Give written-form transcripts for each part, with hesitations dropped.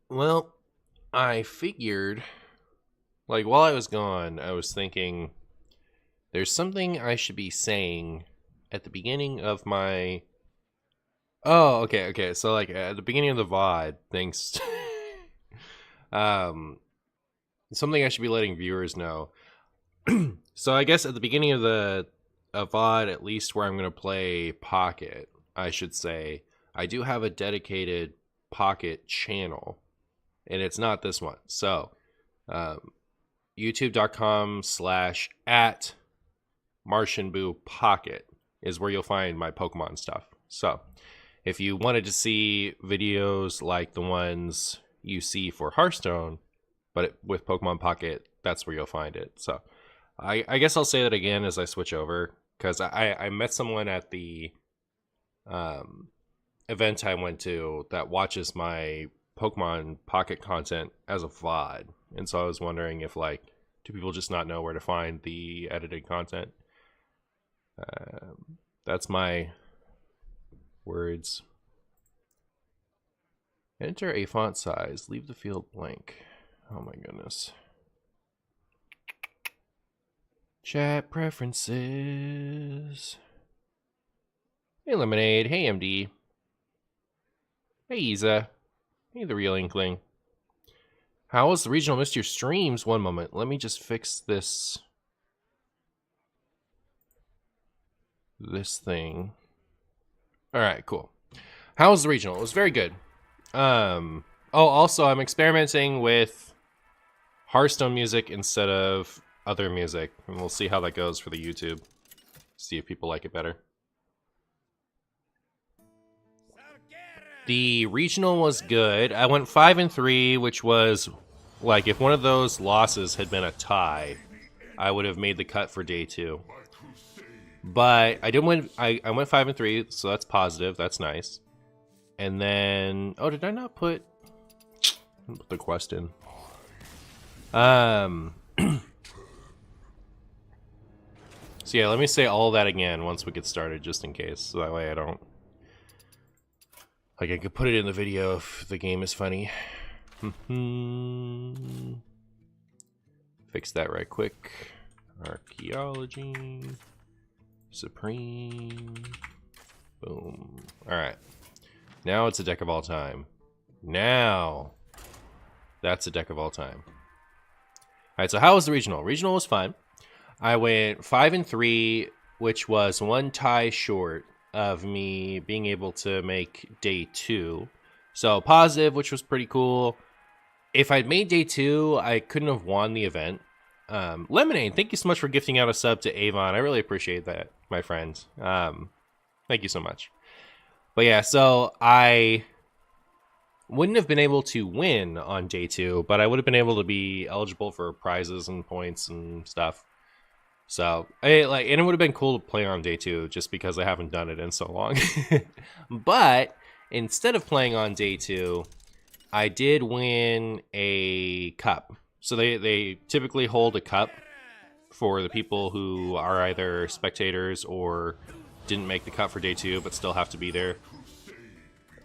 Well, I figured, like, while I was gone, I was thinking there's something I should be saying at the beginning of my. Oh, okay. So, like, at the beginning of the VOD, thanks. um, something I should be letting viewers know. So, I guess at the beginning of the VOD, at least where I'm going to play Pocket, I should say, I do have a dedicated Pocket channel, and it's not this one. So, youtube.com/at MartianBuu Pocket is where you'll find my Pokemon stuff. So if you wanted to see videos like the ones you see for Hearthstone, but with Pokemon Pocket, that's where you'll find it. So I guess I'll say that again as I switch over, because I met someone at the event I went to that watches my Pokemon Pocket content as a VOD. And so I was wondering if, like, do people just not know where to find the edited content? That's my words. Enter a font size. Leave the field blank. Oh my goodness. Chat preferences. Hey Lemonade. Hey MD. Hey Isa. Hey the Real Inkling. How was the regional? Missed your streams. One moment. Let me just fix this thing. All right, cool. How was the regional? It was very good. Oh, also I'm experimenting with Hearthstone music instead of other music, and we'll see how that goes for the YouTube. See if people like it better. The regional was good. I went 5-3, which was like, if one of those losses had been a tie, I would have made the cut for day 2. But I didn't win. I went 5-3, so that's positive. That's nice. And then, oh, did I not put the quest in? So yeah, let me say all that again once we get started, just in case, so that way I don't. Like, I could put it in the video if the game is funny. Fix that right quick. Archaeology. Supreme. Boom. Alright. Now it's a deck of all time. Now that's a deck of all time. Alright, so how was the regional? Regional was fun. I went 5-3, which was one tie short of me being able to make day 2. So positive, which was pretty cool. If I'd made day 2, I couldn't have won the event. Lemonade, thank you so much for gifting out a sub to Avon. I really appreciate that, my friend. Thank you so much. But yeah, so I wouldn't have been able to win on day 2, but I would have been able to be eligible for prizes and points and stuff. So, and it would have been cool to play on day 2 just because I haven't done it in so long. But instead of playing on day 2, I did win a cup. So they typically hold a cup for the people who are either spectators or didn't make the cut for day 2 but still have to be there.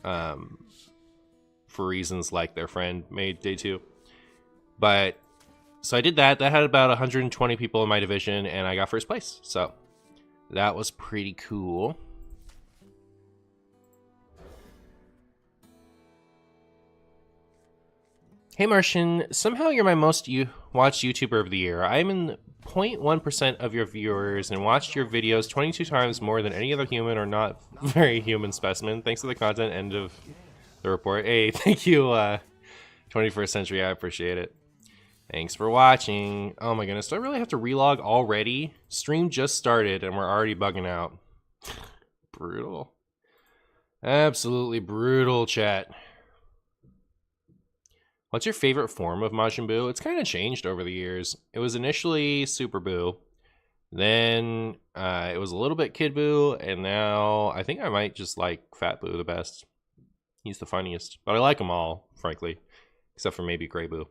For reasons like their friend made day 2. But so I did that. That had about 120 people in my division, and I got first place. So that was pretty cool. Hey Martian, somehow you're my most watched YouTuber of the year. I'm in 0.1% of your viewers and watched your videos 22 times more than any other human or not very human specimen. Thanks for the content. End of the report. Hey, thank you, 21st Century. I appreciate it. Thanks for watching. Oh my goodness, do I really have to relog already? Stream just started and we're already bugging out. Brutal. Absolutely brutal, chat. What's your favorite form of MartianBuu? It's kind of changed over the years. It was initially Super Buu. Then it was a little bit Kid Buu. And now I think I might just like Fat Buu the best. He's the funniest. But I like them all, frankly. Except for maybe Gray Buu.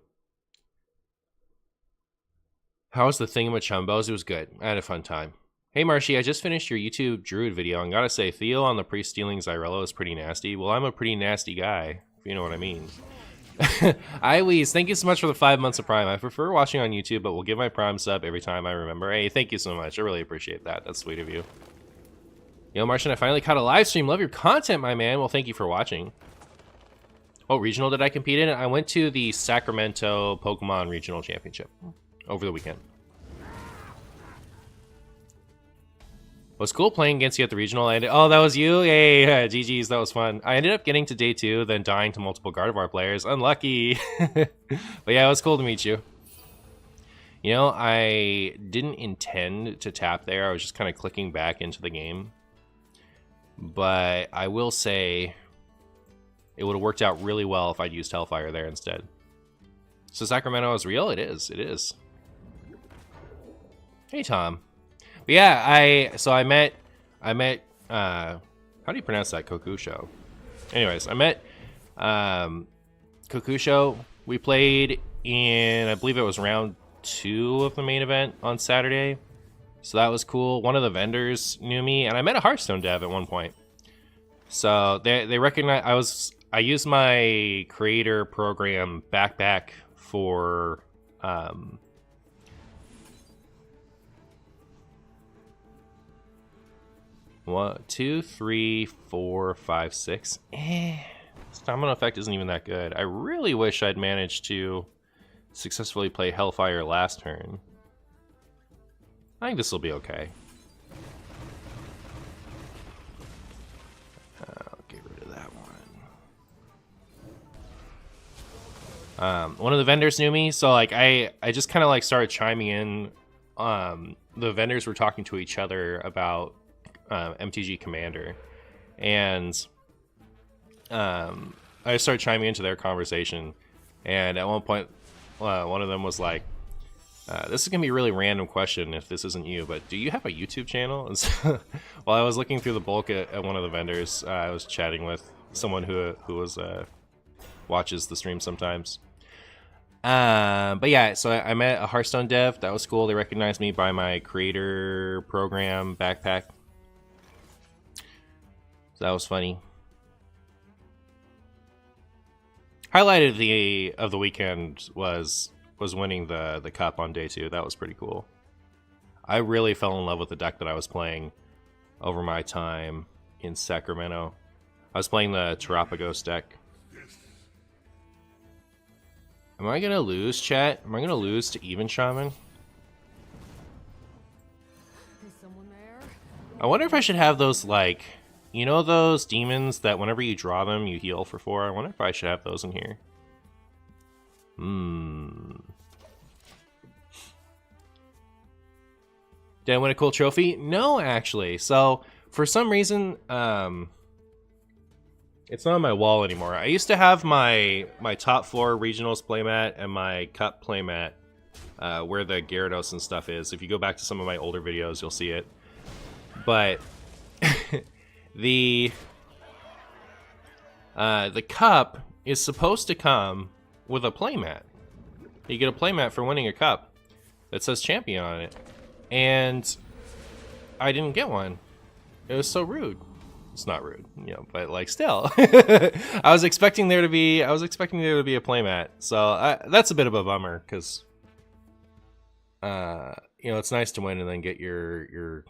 How was the Thingamachumbos? It was good. I had a fun time. Hey Marshy, I just finished your YouTube Druid video and gotta say, Theo on the priest stealing Zyrello is pretty nasty. Well, I'm a pretty nasty guy, if you know what I mean. Iweez, thank you so much for the 5 months of Prime. I prefer watching on YouTube, but will give my Prime sub every time I remember. Hey, thank you so much. I really appreciate that. That's sweet of you. Yo, Martian, I finally caught a live stream. Love your content, my man. Well, thank you for watching. Oh, regional did I compete in? I went to the Sacramento Pokemon Regional Championship over the weekend. Was cool playing against you at the regional. Oh, that was you? Yay, GG's, that was fun. I ended up getting to day 2, then dying to multiple Gardevoir players. Unlucky. But yeah, it was cool to meet you. You know, I didn't intend to tap there. I was just kind of clicking back into the game. But I will say it would have worked out really well if I'd used Hellfire there instead. So Sacramento is real? It is. It is. Hey, Tom. But yeah, I met how do you pronounce that? Kokusho. Anyways, I met Kokusho. We played in, I believe it was round 2 of the main event on Saturday. So that was cool. One of the vendors knew me, and I met a Hearthstone dev at one point. So they recognize I used my creator program backpack for 1, 2, 3, 4, 5, 6. Stamina effect isn't even that good. I really wish I'd managed to successfully play Hellfire last turn. I think this will be okay. I'll get rid of that one. One of the vendors knew me, so like I just kind of like started chiming in. The vendors were talking to each other about MTG Commander, and I started chiming into their conversation, and at one point one of them was like, this is gonna be a really random question if this isn't you, but do you have a YouTube channel? And so, while I was looking through the bulk at one of the vendors, I was chatting with someone who was watches the stream sometimes. But yeah, so I met a Hearthstone dev. That was cool. They recognized me by my creator program backpack. So that was funny. Highlight of the weekend was winning the cup on day 2. That was pretty cool. I really fell in love with the deck that I was playing over my time in Sacramento. I was playing the Terapagos deck. Am I gonna lose, chat? Am I gonna lose to even Shaman? Is someone there? I wonder if I should have those, like, you know those demons that whenever you draw them, you heal for 4? I wonder if I should have those in here. Did I win a cool trophy? No, actually. So, for some reason, it's not on my wall anymore. I used to have my top 4 regionals playmat and my cup playmat where the Gyarados and stuff is. If you go back to some of my older videos, you'll see it. But the cup is supposed to come with a playmat. You get a playmat for winning a cup that says champion on it, and I didn't get one. It was so rude. It's not rude, you know, but like still, I was expecting there to be a playmat. So that's a bit of a bummer because you know, it's nice to win and then get your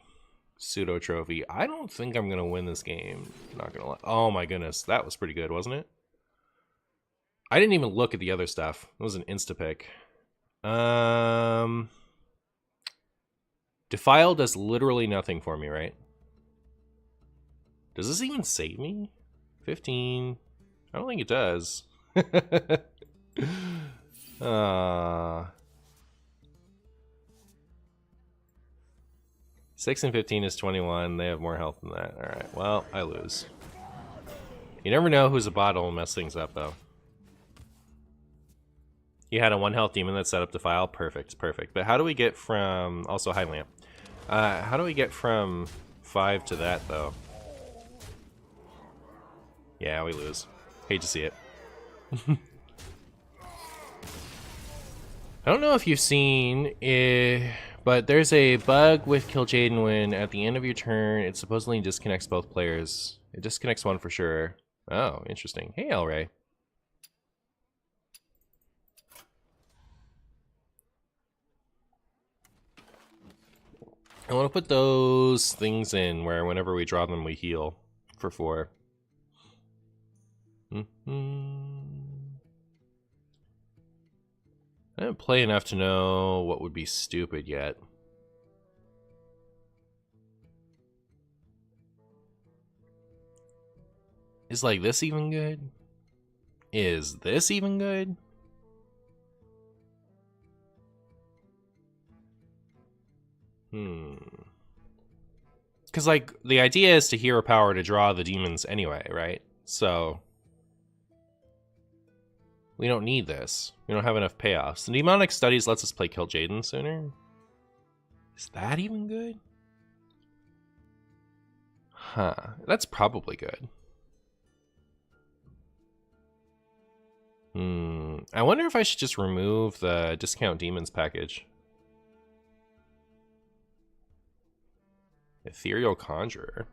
pseudo trophy. I don't think I'm gonna win this game. Not gonna lie. Oh my goodness, that was pretty good, wasn't it? I didn't even look at the other stuff. It was an insta pick. Defile does literally nothing for me, right? Does this even save me? 15. I don't think it does. 6 and 15 is 21. They have more health than that. Alright, well, I lose. You never know who's a bot will mess things up, though. You had a 1 health demon that set up Defile. Perfect, perfect. But how do we get from... Also, High Lamp. How do we get from 5 to that, though? Yeah, we lose. Hate to see it. I don't know if you've seen it, but there's a bug with Kill Jaden when at the end of your turn, it supposedly disconnects both players. It disconnects one for sure. Oh, interesting. Hey, El Ray. I want to put those things in where whenever we draw them, we heal for 4. I didn't play enough to know what would be stupid yet. Is like this even good? Is this even good? Because, like, the idea is to hero power to draw the demons anyway, right? So, we don't need this. We don't have enough payoffs. The Demonic Studies lets us play Kill Jaden sooner. Is that even good? Huh. That's probably good. I wonder if I should just remove the Discount Demons package. Ethereal Conjurer.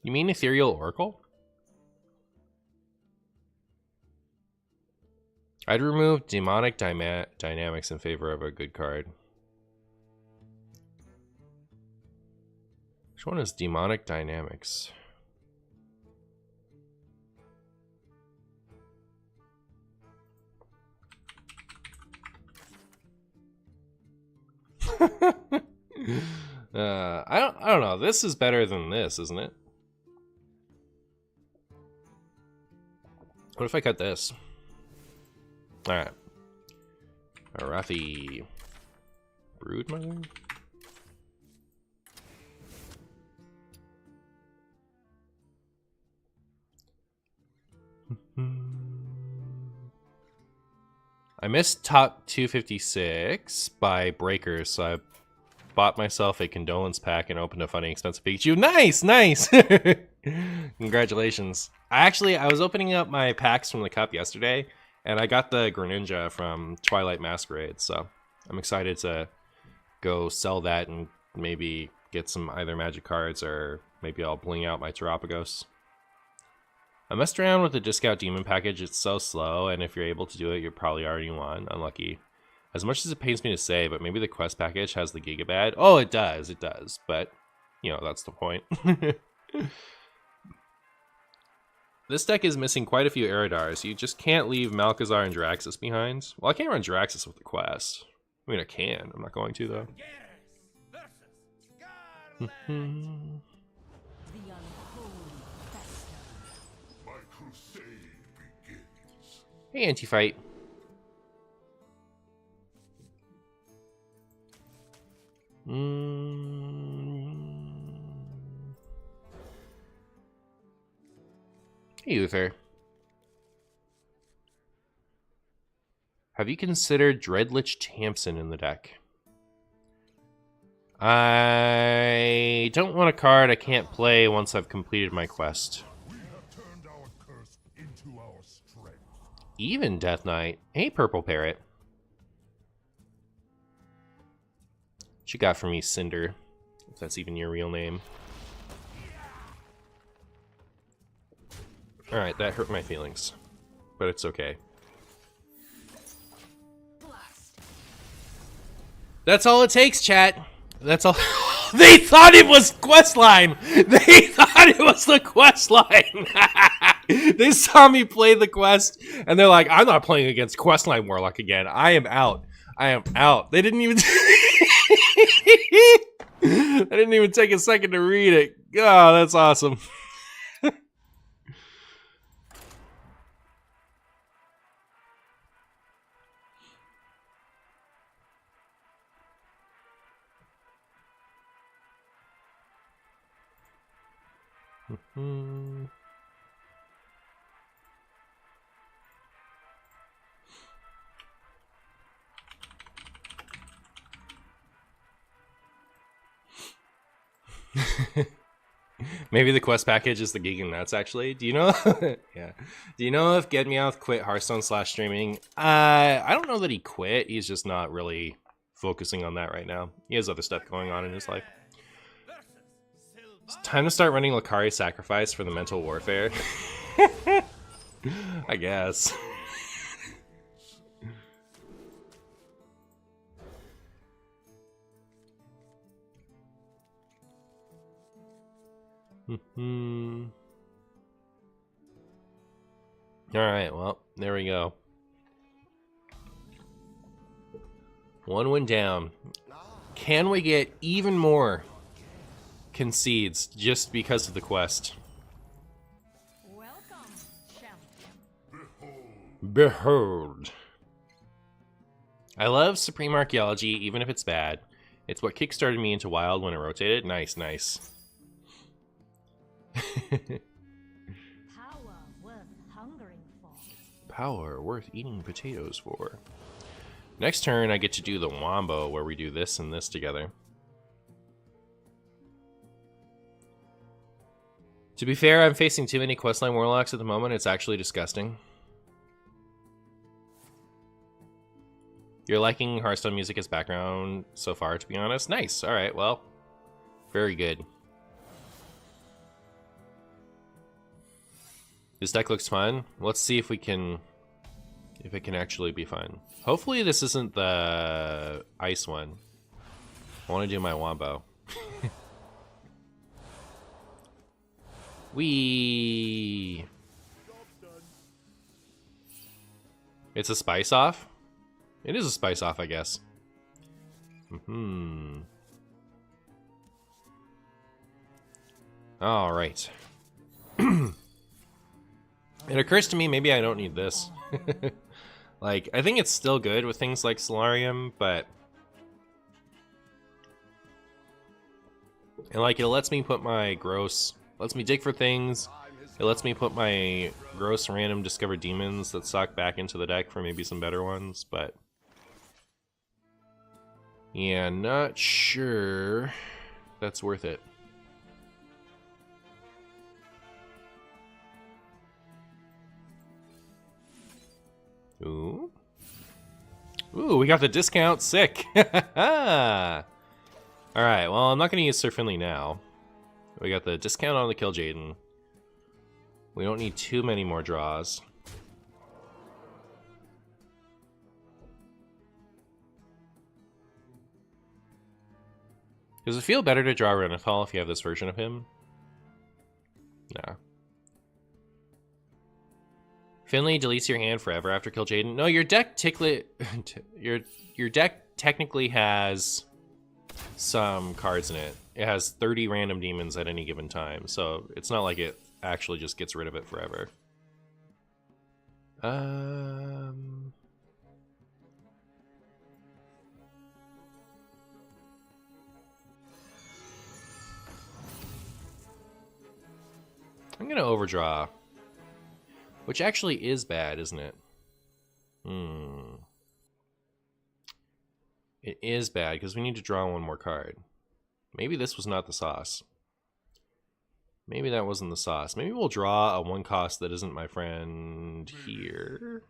You mean Ethereal Oracle? I'd remove Demonic Dynamics in favor of a good card. Which one is Demonic Dynamics? I don't know. This is better than this, isn't it? What if I cut this? All right. Arathi Broodmother. I missed top 256 by breakers, so I bought myself a condolence pack and opened a funny expensive Pikachu. Nice, nice. Congratulations. I was opening up my packs from the cup yesterday, and I got the Greninja from Twilight Masquerade, so I'm excited to go sell that and maybe get some either magic cards, or maybe I'll bling out my Terapagos. I messed around with the Discount Demon package. It's so slow, and if you're able to do it, you're probably already won. Unlucky. As much as it pains me to say, but maybe the quest package has the Gigabad. Oh, it does, but, you know, that's the point. This deck is missing quite a few Eridars. You just can't leave Malkazar and Jiraxis behind. Well, I can't run Jiraxis with the quest. I mean, I can. I'm not going to, though. The unholy My crusade begins. Hey, Anti-Fight. Hey, Uther. Have you considered Dreadlich Tamsin in the deck? I don't want a card I can't play once I've completed my quest. We have turned our curse into our strength. Even Death Knight. Hey, Purple Parrot. What you got for me, Cinder? If that's even your real name. Alright, that hurt my feelings. But it's okay. That's all it takes, chat. That's all. They thought it was questline. They thought it was the questline. They saw me play the quest, and they're like, I'm not playing against questline Warlock again. I am out. I am out. They didn't even... I didn't even take a second to read it. Oh, that's awesome. Maybe the quest package is the Gigan Nuts, actually. Do you know? Yeah. Do you know if Get Meowth quit Hearthstone /streaming? I don't know that he quit. He's just not really focusing on that right now. He has other stuff going on in his life. It's time to start running Lucari Sacrifice for the mental warfare. I guess. Alright, well, there we go. One win down. Can we get even more concedes just because of the quest? Welcome, champion. Behold. I love Supreme Archaeology, even if it's bad. It's what kickstarted me into Wild when it rotated. Nice, nice. Power worth hungering for. Power worth eating potatoes for. Next turn, I get to do the Wombo, where we do this and this together. To be fair, I'm facing too many questline Warlocks at the moment. It's actually disgusting. You're liking Hearthstone music as background so far, to be honest? Nice. Alright, well. Very good. This deck looks fun. Let's see if we can... if it can actually be fun. Hopefully this isn't the ice one. I want to do my Wombo. Wee. It's a spice off? It is a spice off, I guess. All right. It occurs to me maybe I don't need this. Like, I think it's still good with things like Solarium, but... and like, it lets me put my gross... lets me dig for things. It lets me put my gross random discovered demons that suck back into the deck for maybe some better ones, but... yeah, not sure that's worth it. Ooh. Ooh, we got the discount. Sick. Alright, well, I'm not going to use Sir Finley now. We got the discount on the Kill Jaden. We don't need too many more draws. Does it feel better to draw Renathal if you have this version of him? Nah. Finley deletes your hand forever after Kill Jaden. No, your deck your deck technically has some cards in it. It has 30 random demons at any given time, so it's not like it actually just gets rid of it forever. I'm gonna overdraw. Which actually is bad, isn't it? It is bad, because we need to draw one more card. Maybe this was not the sauce. Maybe that wasn't the sauce. Maybe we'll draw a one cost that isn't my friend here.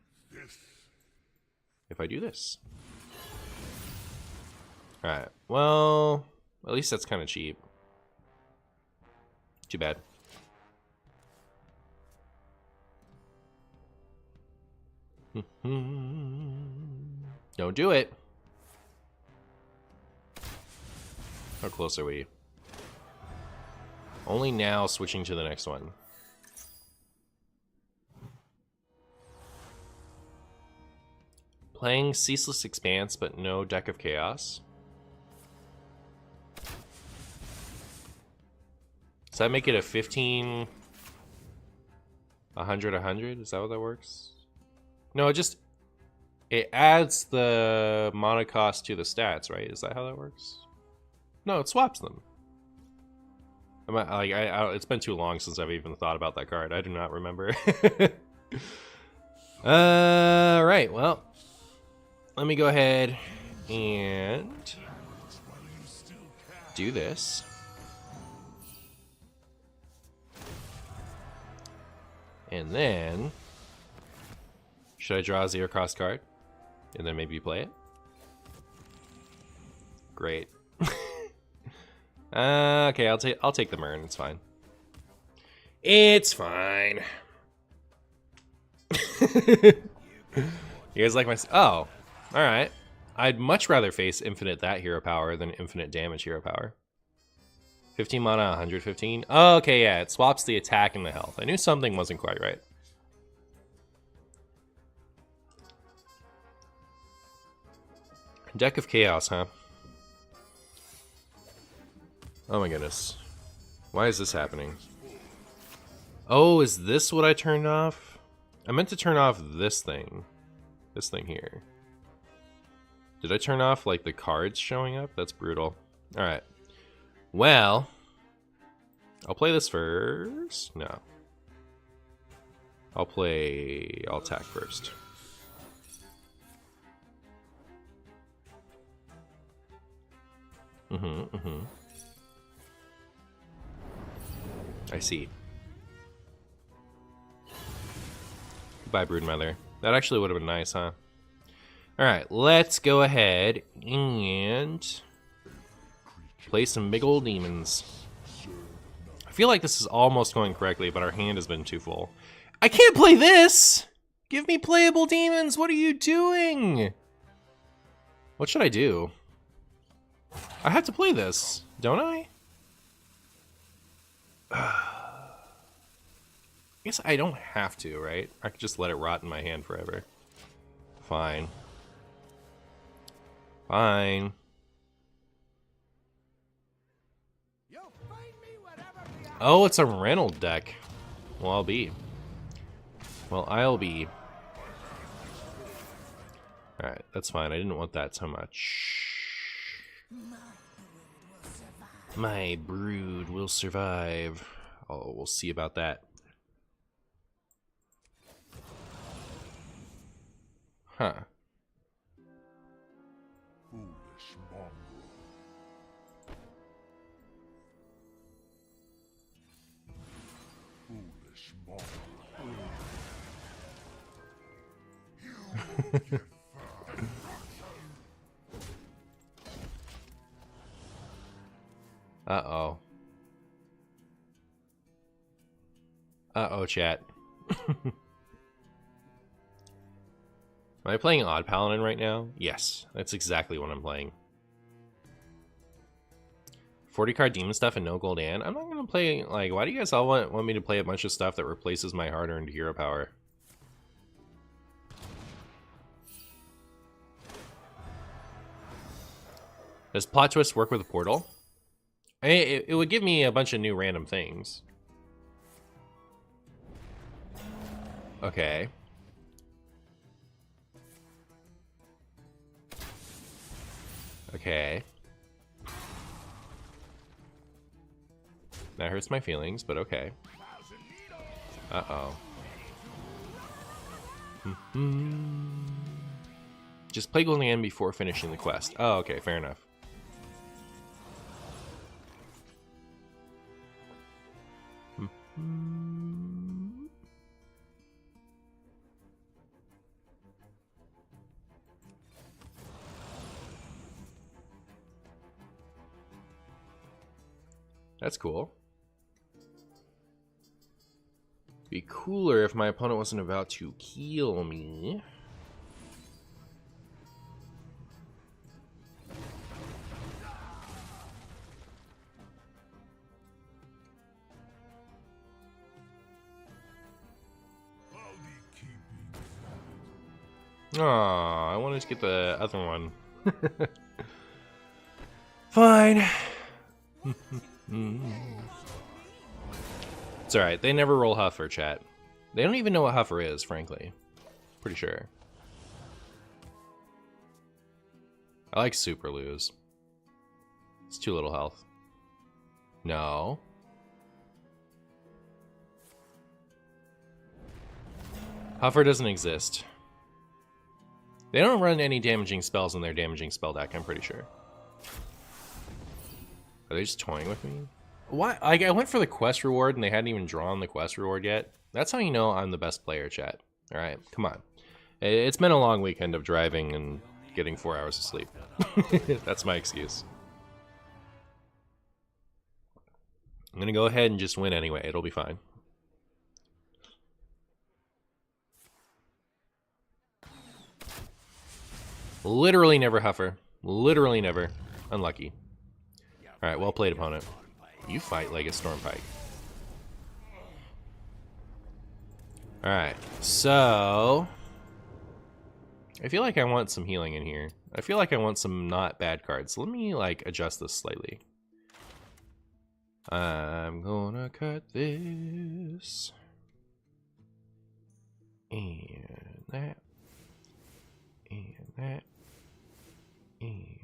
If I do this. Alright, well, at least that's kind of cheap. Too bad. Don't do it. How close are we? Only now switching to the next one. Playing Ceaseless Expanse, but no Deck of Chaos. Does that make it a 15... 100, 100? Is that what that works? No, it adds the mana cost to the stats, right? Is that how that works? No, it swaps them. It's been too long since I've even thought about that card. I do not remember. Right, well, let me go ahead and do this. And then... should I draw a zero cost card? And then maybe play it? Great. Okay, I'll take the Mern, it's fine. It's fine. You guys like my... Oh, alright. I'd much rather face infinite that hero power than infinite damage hero power. 15 mana, 115. Oh, okay, yeah, it swaps the attack and the health. I knew something wasn't quite right. Deck of Chaos, huh? Oh my goodness. Why is this happening? Oh, is this what I turned off? I meant to turn off this thing. This thing here. Did I turn off, like, the cards showing up? That's brutal. Alright. Well, I'll play this first. No. I'll attack first. I see. Goodbye, Broodmother. That actually would have been nice, huh? Alright, let's go ahead and play some big old demons. I feel like this is almost going correctly, but our hand has been too full. I can't play this! Give me playable demons! What are you doing? What should I do? I have to play this, don't I? I guess I don't have to, right? I could just let it rot in my hand forever. Fine. Fine. Oh, it's a Reynolds deck. Well, I'll be. Alright, that's fine. I didn't want that so much. My brood will survive. Oh, we'll see about that. Huh. Foolish mongrel. Foolish mongrel. Uh-oh. Uh-oh, chat. Am I playing Odd Paladin right now? Yes, that's exactly what I'm playing. 40 card demon stuff and no gold and I'm not gonna play, like, why do you guys all want me to play a bunch of stuff that replaces my hard-earned hero power? Does Plot Twist work with a portal? It would give me a bunch of new random things. Okay. Okay. That hurts my feelings, but okay. Uh-oh. Just play Golden End before finishing the quest. Oh, okay, fair enough. That's cool. Be cooler if my opponent wasn't about to kill me. Aw, I wanted to get the other one. Fine. It's alright, they never roll Huffer, chat. They don't even know what Huffer is, frankly. Pretty sure. I like Super Lose. It's too little health. No. Huffer doesn't exist. They don't run any damaging spells in their damaging spell deck, I'm pretty sure. Are they just toying with me? Why? I went for the quest reward and they hadn't even drawn the quest reward yet. That's how you know I'm the best player, chat. Alright, come on. It's been a long weekend of driving and getting 4 hours of sleep. That's my excuse. I'm gonna go ahead and just win anyway. It'll be fine. Literally never Huffer. Literally never. Unlucky. Alright, well played, opponent. You fight like a Stormpike. Alright, so... I feel like I want some healing in here. I feel like I want some not bad cards. Let me, like, adjust this slightly. I'm gonna cut this. And that. And that. And...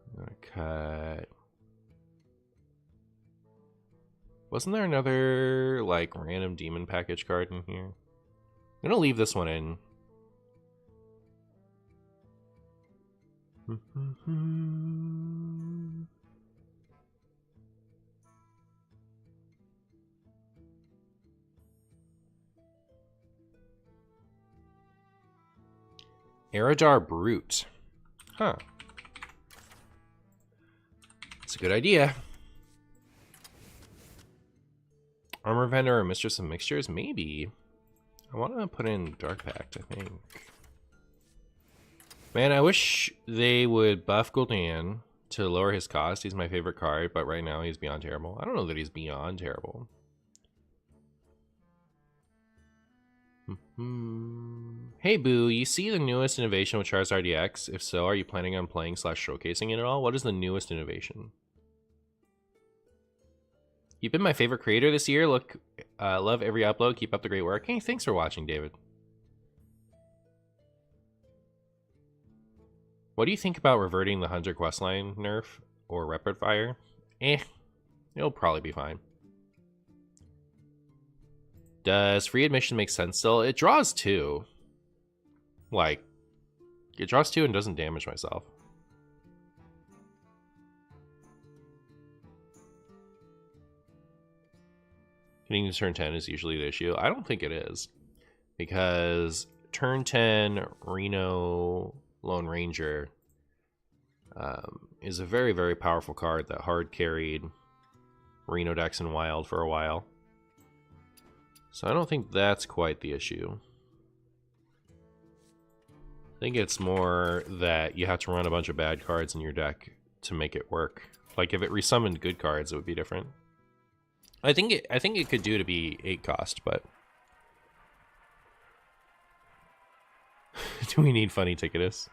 I'm gonna cut... Wasn't there another, like, random demon package card in here? I'm gonna leave this one in. Aerodar Brute. Huh. That's a good idea. Armor Vendor or Mistress of Mixtures? Maybe. I want to put in Dark Pact, I think. Man, I wish they would buff Gul'dan to lower his cost. He's my favorite card, but right now he's beyond terrible. I don't know that he's beyond terrible. Hey Boo, you see the newest innovation with Charizard DX? If so, are you planning on playing / showcasing it at all? What is the newest innovation? You've been my favorite creator this year. Look, love every upload. Keep up the great work. Hey, thanks for watching, David. What do you think about reverting the Hunter questline nerf or rapid fire? It'll probably be fine. Does free admission make sense still? It draws 2. Like, it draws 2 and doesn't damage myself. Getting to turn 10 is usually the issue. I don't think it is. Because turn 10 Reno Lone Ranger is a very, very powerful card that hard carried Reno decks in Wild for a while. So I don't think that's quite the issue. I think it's more that you have to run a bunch of bad cards in your deck to make it work. Like if it resummoned good cards, it would be different. I think it could do to be 8 cost, but do we need funny ticketus?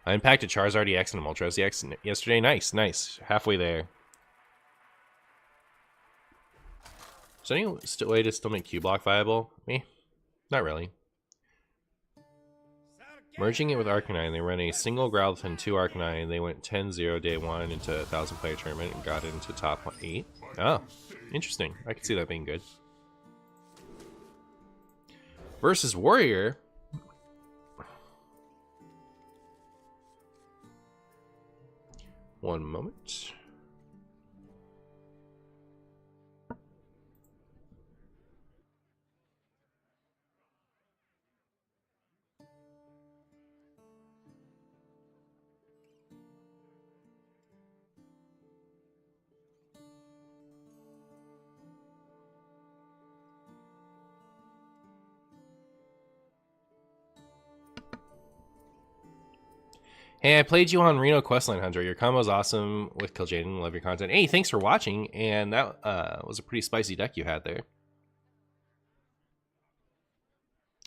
I unpacked a Charizard EX and a Moltres EX yesterday. Nice, nice. Halfway there. Is there any way to still make Q-Block viable? Me? Not really. Merging it with Arcanine, they run a single Growlithe and 2 Arcanine. They went 10-0 day 1 into a 1,000-player tournament and got into top 8. Oh, interesting. I can see that being good. Versus Warrior. One moment. Hey, I played you on Reno Questline Hunter. Your combo's awesome with Kil'jaeden. Love your content. Hey, thanks for watching. And that was a pretty spicy deck you had there.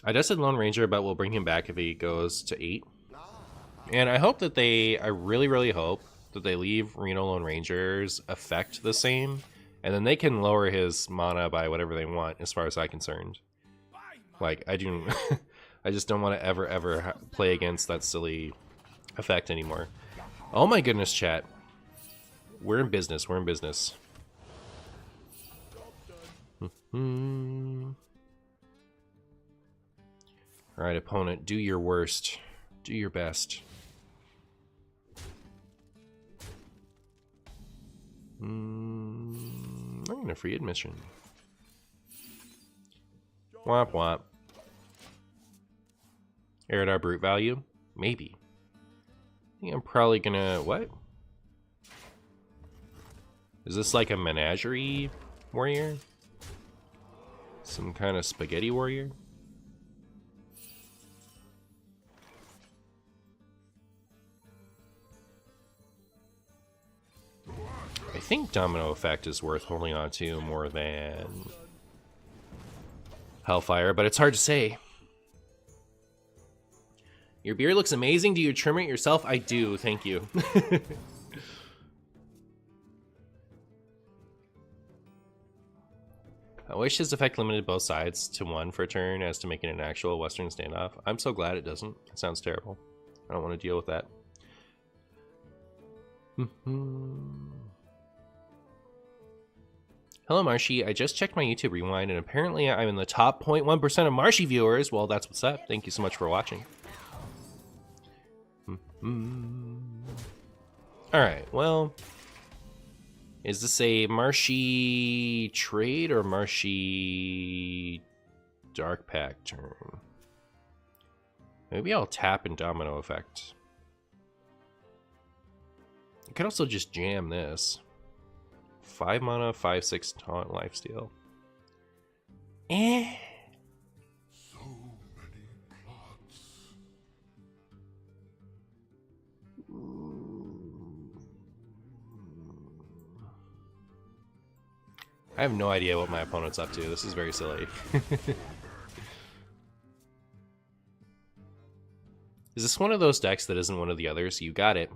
I just said Lone Ranger, but we'll bring him back if he goes to 8. And I hope that I really, really hope that they leave Reno Lone Ranger's effect the same. And then they can lower his mana by whatever they want, as far as I'm concerned. Like, I just don't want to ever play against that silly effect anymore. Oh my goodness, chat. We're in business. We're in business. Alright, opponent. Do your worst. Do your best. I'm gonna free admission. Womp womp. Aerodar Brute value? Maybe. I think I'm probably gonna... What? Is this like a menagerie warrior? Some kind of spaghetti warrior? I think Domino Effect is worth holding on to more than Hellfire, but it's hard to say. Your beard looks amazing. Do you trim it yourself? I do, thank you. I wish his effect limited both sides to 1 for a turn as to make it an actual Western standoff. I'm so glad it doesn't. It sounds terrible. I don't want to deal with that. Hello, Marshy. I just checked my YouTube rewind, and apparently I'm in the top 0.1% of Marshy viewers. Well, that's what's up. Thank you so much for watching. Alright, well... Is this a Marshy trade or Marshy Dark Pack turn? Maybe I'll tap and Domino Effect. I could also just jam this. 5 mana, 5/6 taunt, lifesteal. Eh. So many plots. I have no idea what my opponent's up to. This is very silly. Is this one of those decks that isn't one of the others? You got it.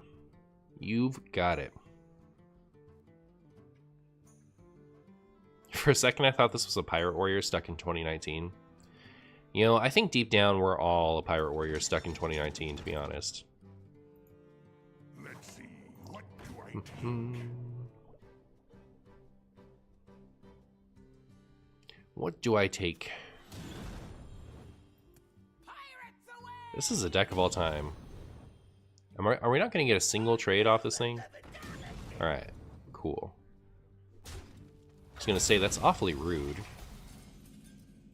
You've got it. For a second, I thought this was a Pirate Warrior stuck in 2019. You know, I think deep down we're all a Pirate Warrior stuck in 2019, to be honest. Let's see. What do I What do I take? This is a deck of all time. Are we not going to get a single trade off this thing? Alright, cool. I was going to say, that's awfully rude.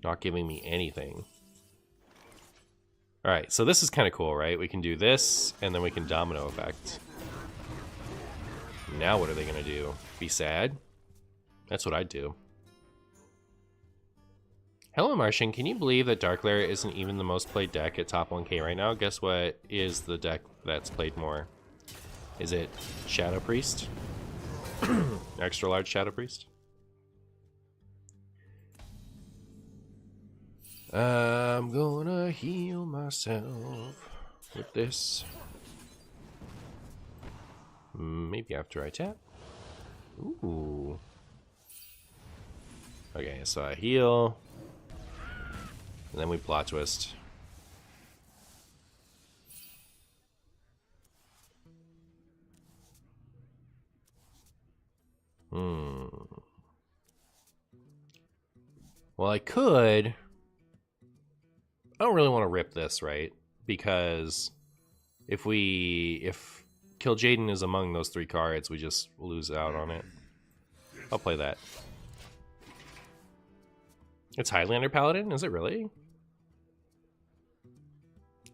Not giving me anything. Alright, so this is kind of cool, right? We can do this, and then we can Domino Effect. Now what are they going to do? Be sad? That's what I'd do. Hello, Martian. Can you believe that Dark Lair isn't even the most played deck at top 1K right now? Guess what is the deck that's played more? Is it Shadow Priest? Extra large Shadow Priest? I'm gonna heal myself with this. Maybe after I tap. Ooh. Okay, so I heal. And then we plot twist. Well, I could. I don't really want to rip this, right? Because if Kill Jaden is among those 3 cards, we just lose out on it. I'll play that. It's Highlander Paladin? Is it really?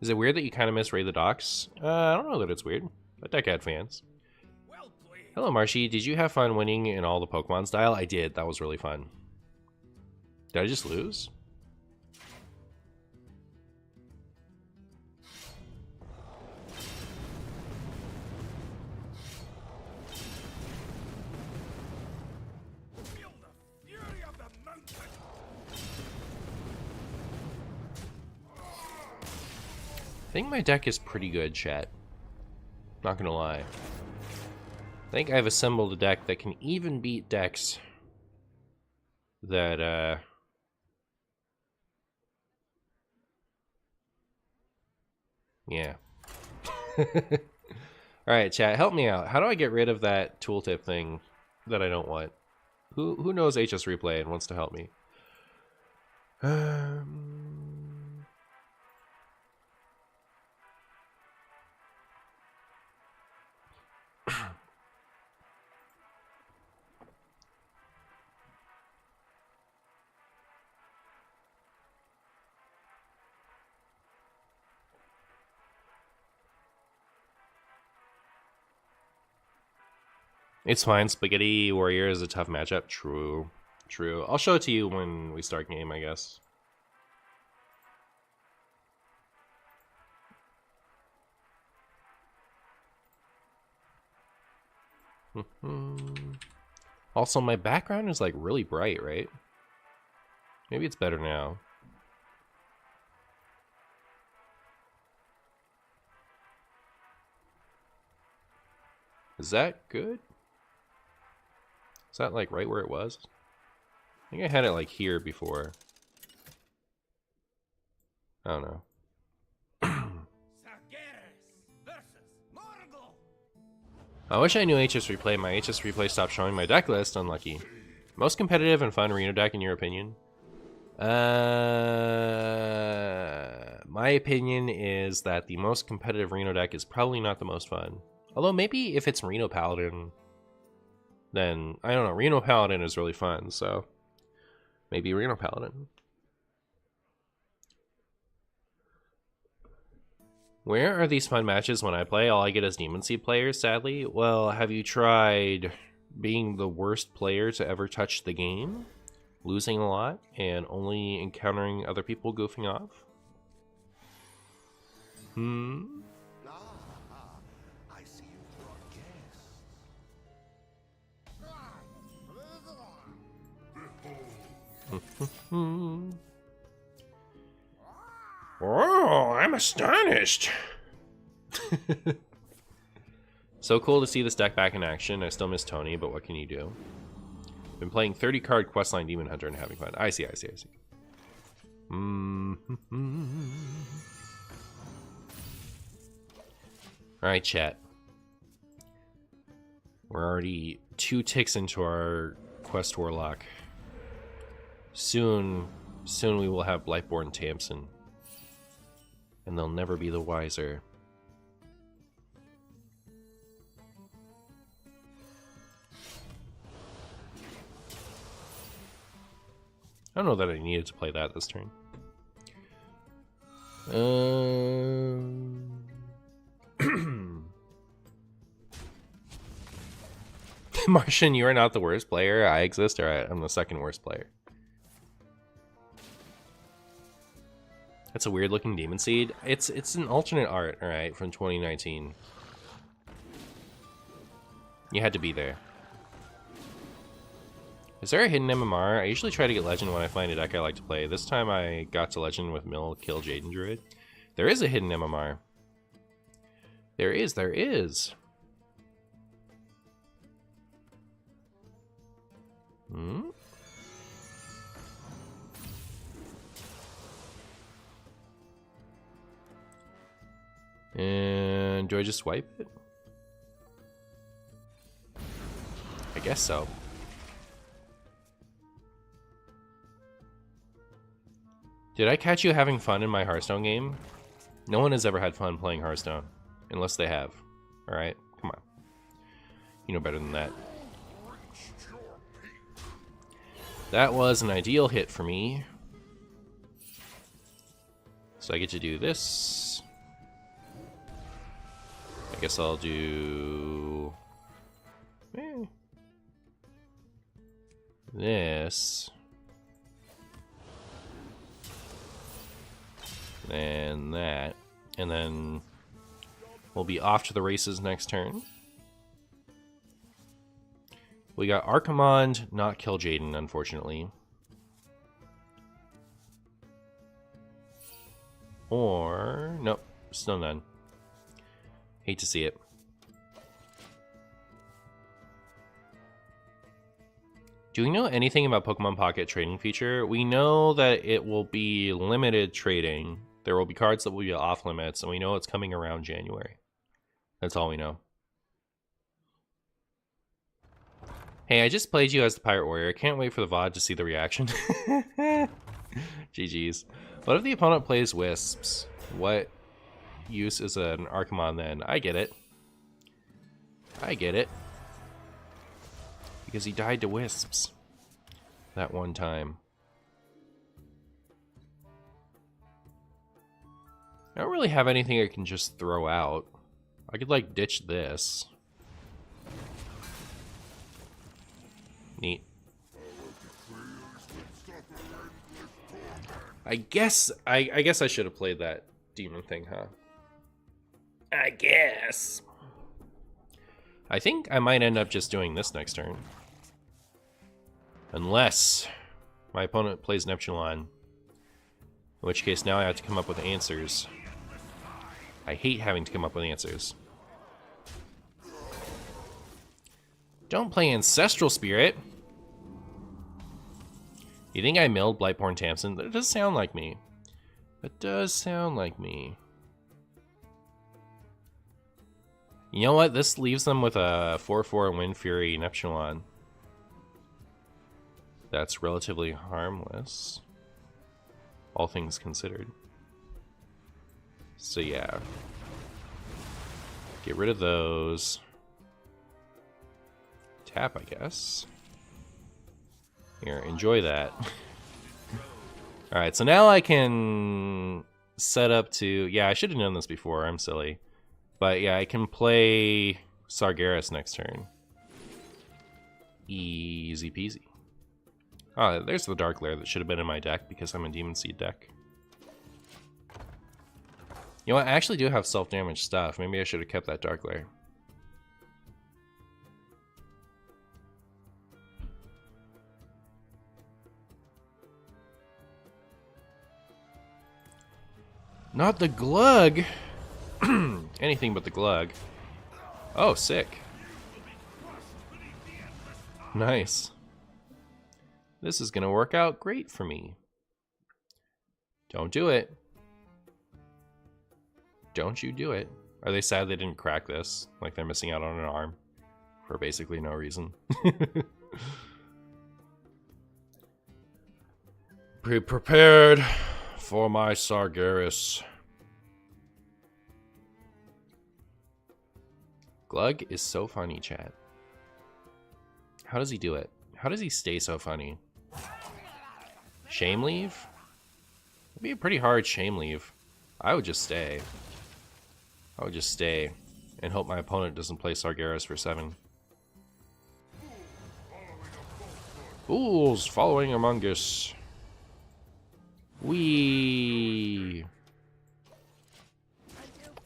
Is it weird that you kind of miss Raid the Docks? I don't know that it's weird. That deck had fans. Hello, Marshy. Did you have fun winning in all the Pokemon style? I did. That was really fun. Did I just lose? I think my deck is pretty good, chat. Not gonna lie. I think I've assembled a deck that can even beat decks that, yeah. Alright, chat, help me out. How do I get rid of that tooltip thing that I don't want? Who knows HS Replay and wants to help me? It's fine. Spaghetti Warrior is a tough matchup. True. True. I'll show it to you when we start game, I guess. Also, my background is like really bright, right? Maybe it's better now. Is that good? Is that like right where it was? I think I had it like here before. I don't know. I wish I knew HS Replay. My HS Replay stopped showing my deck list. Unlucky. Most competitive and fun Reno deck in your opinion? My opinion is that the most competitive Reno deck is probably not the most fun. Although maybe if it's Reno Paladin, then I don't know. Reno Paladin is really fun, so maybe Reno Paladin. Where are these fun matches when I play? All I get is Demon Seed players, sadly. Well, have you tried being the worst player to ever touch the game? Losing a lot and only encountering other people goofing off? I see you brought guests. Oh, I'm astonished. So cool to see this deck back in action. I still miss Tony, but what can you do? Been playing 30 card Questline Demon Hunter and having fun. I see. Alright, chat. We're already 2 ticks into our Quest Warlock. Soon we will have Blightborn Tamsin. And they'll never be the wiser. I don't know that I needed to play that this turn. Martian, you are not the worst player. I exist, alright, I'm the second worst player. That's a weird looking Demon Seed. It's an alternate art, alright, from 2019. You had to be there. Is there a hidden MMR? I usually try to get Legend when I find a deck I like to play. This time I got to Legend with Mill Kill Jaden Druid. There is a hidden MMR. There is. And do I just swipe it? I guess so. Did I catch you having fun in my Hearthstone game? No one has ever had fun playing Hearthstone. Unless they have. Alright, come on. You know better than that. That was an ideal hit for me. So I get to do this. I guess I'll do... this. And that. And then we'll be off to the races next turn. We got Arcanine, not Kill Jaden, unfortunately. Or... nope, still none. Hate to see it. Do we know anything about Pokemon Pocket trading feature? We know that it will be limited trading. There will be cards that will be off limits, and we know it's coming around January. That's all we know. Hey, I just played you as the Pirate Warrior. Can't wait for the VOD to see the reaction. GG's. What if the opponent plays Wisps? What use is an Arcanine then? I get it. Because he died to Wisps. That one time. I don't really have anything I can just throw out. I could, like, ditch this. Neat. I guess I should have played that demon thing, huh? I guess. I think I might end up just doing this next turn. Unless my opponent plays Neptulon. In which case now I have to come up with answers. I hate having to come up with answers. Don't play Ancestral Spirit. You think I milled Blightborn Tamsin? That does sound like me. That does sound like me. You know what? This leaves them with a 4/4 Wind Fury Neptulon. That's relatively harmless. All things considered. So yeah. Get rid of those. Tap, I guess. Here, enjoy that. Alright, so now I can set up to... Yeah, I should have known this before, I'm silly. But yeah, I can play Sargeras next turn. Easy peasy. Oh, there's the Dark Lair that should have been in my deck because I'm a Demon Seed deck. You know what, I actually do have self-damage stuff. Maybe I should have kept that Dark Lair. Not the Glug! Anything but the Glug. Oh, sick. Nice. This is gonna work out great for me. Don't do it. Don't you do it. Are they sad they didn't crack this? Like they're missing out on an arm? For basically no reason. Be prepared for my Sargeras. Glug is so funny, chat. How does he do it? How does he stay so funny? Shame leave? It'd be a pretty hard shame leave. I would just stay. I would just stay and hope my opponent doesn't play Sargeras for 7. Fools following among us. Wee.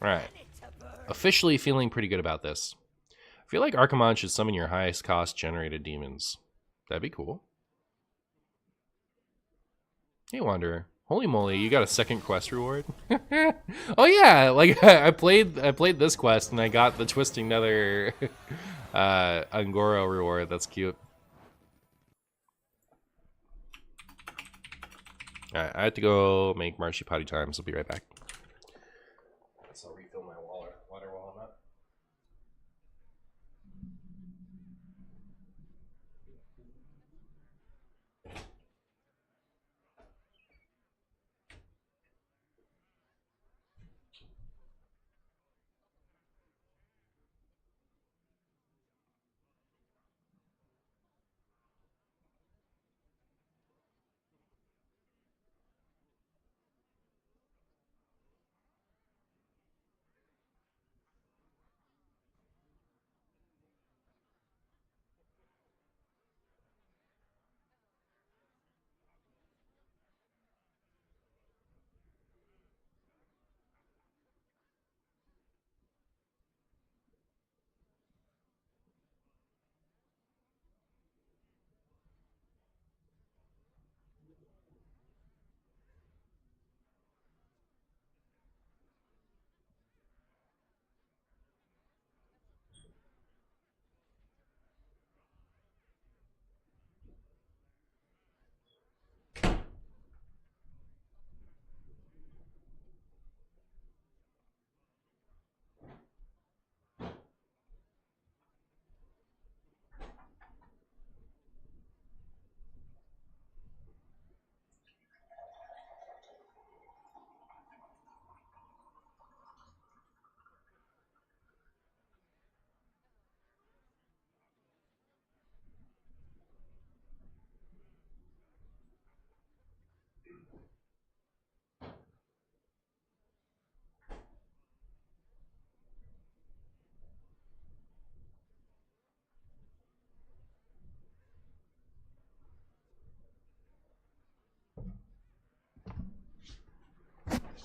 Alright. Officially feeling pretty good about this. I feel like Arcanine should summon your highest cost generated demons. That'd be cool. Hey, Wanderer. Holy moly, you got a second quest reward? Oh yeah, like I played this quest and I got the Twisting Nether Angoro reward. That's cute. Alright, I have to go make Marshy potty time, so I'll be right back. So I'll refill my water while I'm up.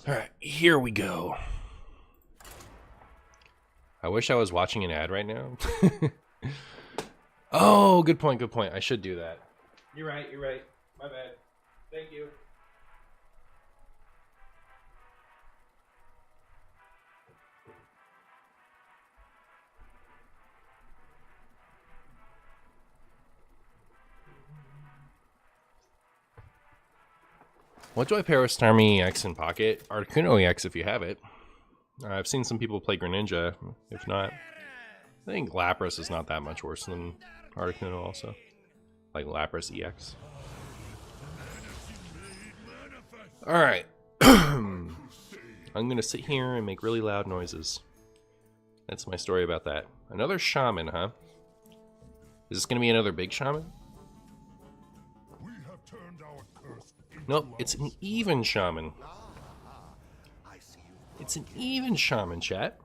Alright, here we go. I wish I was watching an ad right now. Oh, good point, good point. I should do that. You're right, you're right. My bad. Thank you. What do I pair with Starmie EX in Pocket? Articuno EX if you have it. I've seen some people play Greninja. If not, I think Lapras is not that much worse than Articuno also. Like Lapras EX. Alright. I'm gonna sit here and make really loud noises. That's my story about that. Another Shaman, huh? Is this gonna be another big Shaman? We have turned our curse into Nope, it's our an even Shaman. It's an even Shaman, chat.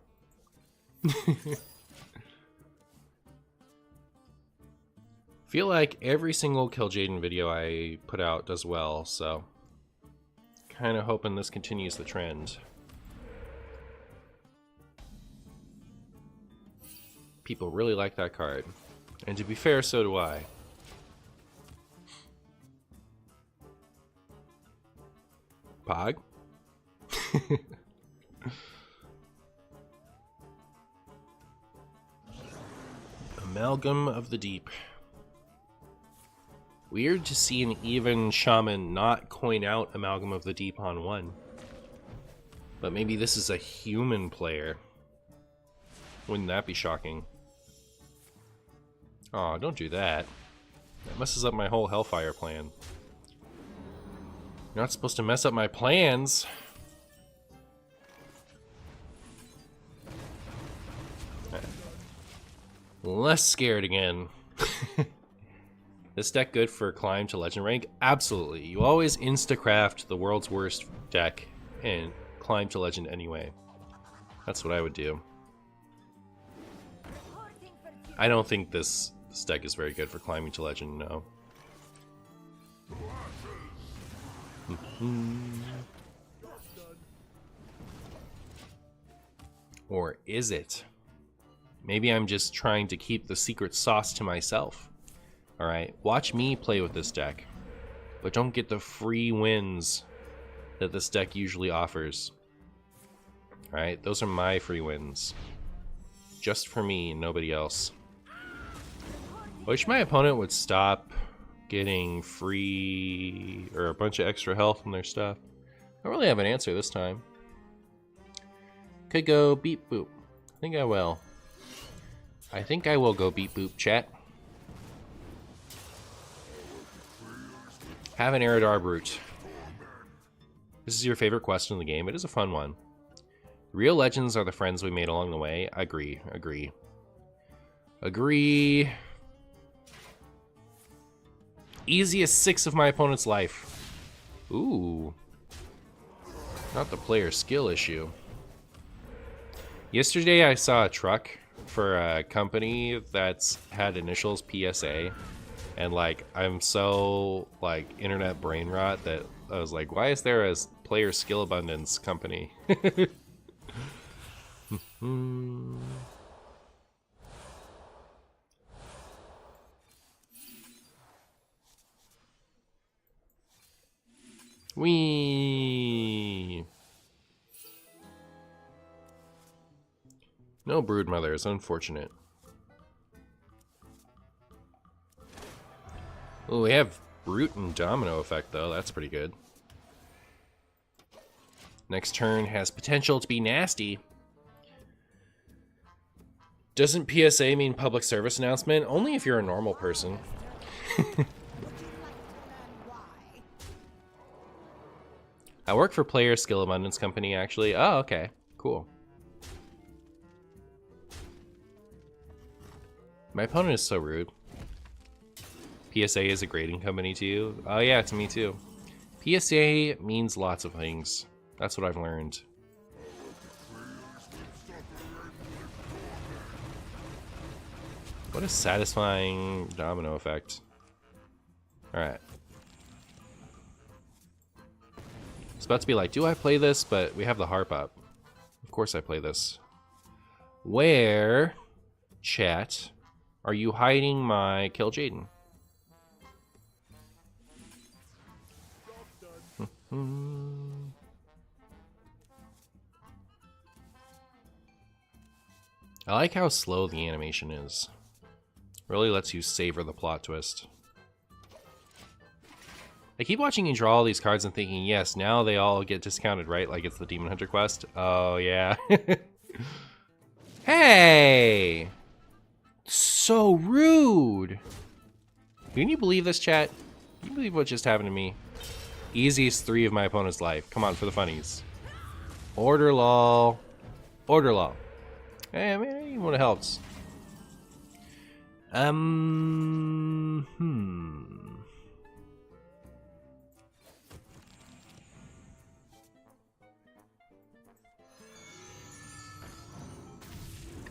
Feel like every single Kill Jaden video I put out does well, so kind of hoping this continues the trend. People really like that card, and to be fair, so do I. Pog? Amalgam of the Deep. Weird to see an even Shaman not coin out Amalgam of the Deep on one. But maybe this is a human player. Wouldn't that be shocking? Aw, don't do that. That messes up my whole Hellfire plan. You're not supposed to mess up my plans. Less scared again. This deck good for climb to legend rank? Absolutely. You always instacraft the world's worst deck and climb to legend anyway. That's what I would do. I don't think this deck is very good for climbing to legend, no. Or is it? Maybe I'm just trying to keep the secret sauce to myself. Alright, watch me play with this deck. But don't get the free wins that this deck usually offers. Alright, those are my free wins. Just for me and nobody else. I wish my opponent would stop getting free or a bunch of extra health from their stuff. I don't really have an answer this time. Could go beep boop. I think I will. I think I will go beep boop, chat. Have an Aerodar Brute. This is your favorite quest in the game. It is a fun one. Real legends are the friends we made along the way. Agree, agree. Agree. Easiest 6 of my opponent's life. Ooh. Not the player skill issue. Yesterday I saw a truck for a company that's had initials PSA. And like, I'm so like internet brain rot that I was like, why is there a player skill abundance company? Wee. No broodmothers, unfortunate. Oh, we have Brute and Domino effect though, that's pretty good. Next turn has potential to be nasty. Doesn't PSA mean public service announcement? Only if you're a normal person. I work for Player Skill Abundance Company, actually. Oh, okay. Cool. My opponent is so rude. PSA is a grading company to you? Oh yeah, to me too. PSA means lots of things. That's what I've learned. What a satisfying domino effect. Alright. It's about to be like, do I play this? But we have the harp up. Of course I play this. Where, chat, are you hiding my Kill Jaden? I like how slow the animation is. Really lets you savor the plot twist. I keep watching you draw all these cards and thinking, yes, now they all get discounted, right? Like it's the Demon Hunter quest. Oh, yeah. Hey! So rude! Can you believe this, chat? Can you believe what just happened to me? Easiest 3 of my opponent's life. Come on, for the funnies. Order law. Order law. Hey, I mean, it would have helped.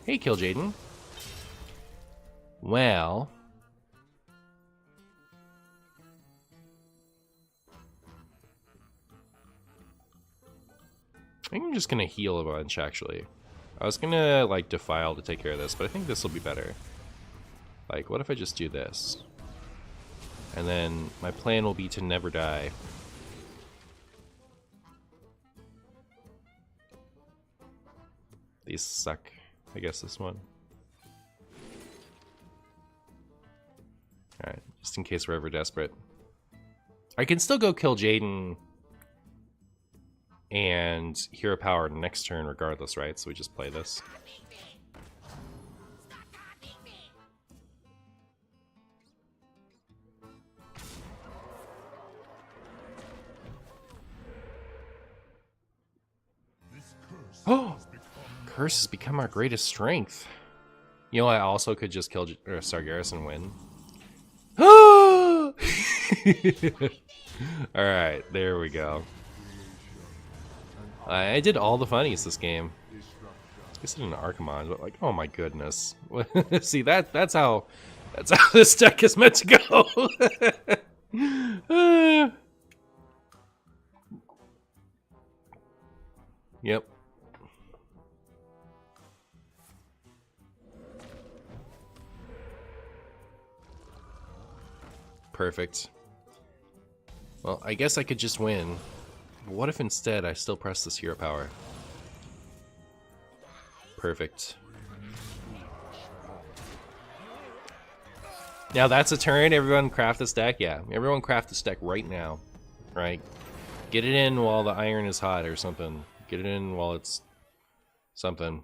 Hey, Kill Jaden. Well, I think I'm just gonna heal a bunch, actually. I was gonna, like, Defile to take care of this, but I think this will be better. Like, what if I just do this? And then my plan will be to never die. These suck. I guess this one. Alright, just in case we're ever desperate. I can still go kill Jaden and Hero Power next turn regardless, right? So we just play this. Oh! Curse has become our greatest strength. You know, I also could just kill Sargeras and win. Alright, there we go. I did all the funnies this game. I guess I did an Arcanine, but like, oh my goodness. See, that's how this deck is meant to go. Yep. Perfect. Well, I guess I could just win. But what if instead I still press this Hero Power? Perfect. Now that's a turn. Everyone craft this deck. Yeah, everyone craft this deck right now. Right? Get it in while the iron is hot or something. Get it in while it's something.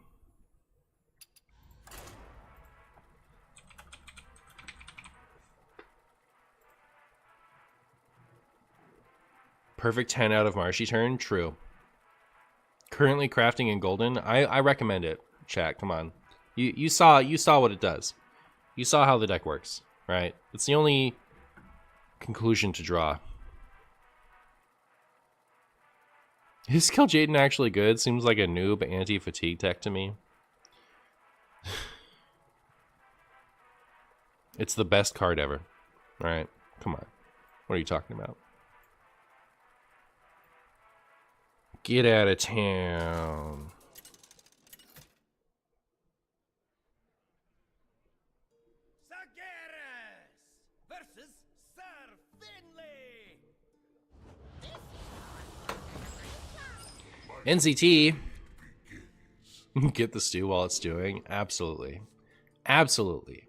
Perfect 10 out of Marshy turn? True. Currently crafting in Golden? I recommend it. Chat, come on. You saw what it does. You saw how the deck works, right? It's the only conclusion to draw. Is Kill Jaden actually good? Seems like a noob anti-fatigue tech to me. It's the best card ever. Alright, come on. What are you talking about? Get out of town. Sargeras versus Sir NCT. Get the stew while it's stewing. Absolutely. Absolutely.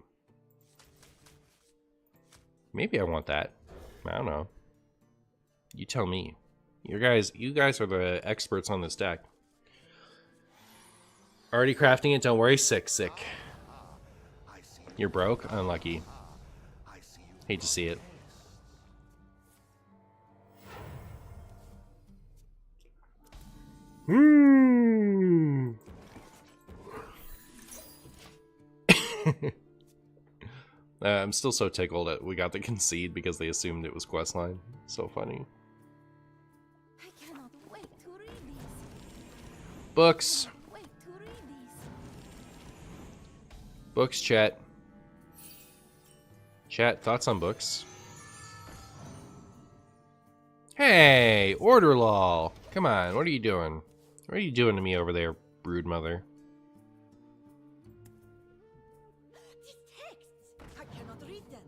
Maybe I want that. I don't know. You tell me. You guys are the experts on this deck. Already crafting it, don't worry. Sick. You're broke? Unlucky. Hate to see it. I'm still so tickled that we got the concede because they assumed it was questline. So funny. I cannot wait to read these. Books. Wait to read these. Books, chat. Chat, thoughts on books? Hey! Hey, order lol. Come on, what are you doing? What are you doing to me over there, brood mother? These texts, I cannot read them.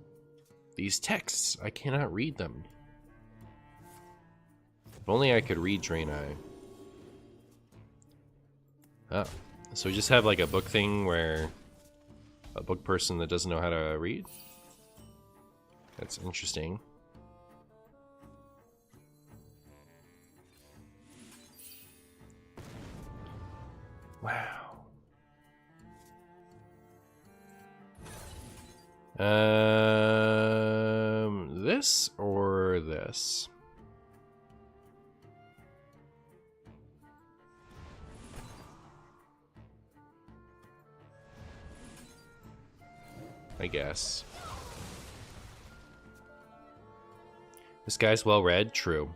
These texts, I cannot read them. If only I could read Dragonite. Oh, so we just have like a book thing where a book person that doesn't know how to read? That's interesting. Wow. This or this? I guess. This guy's well read, true.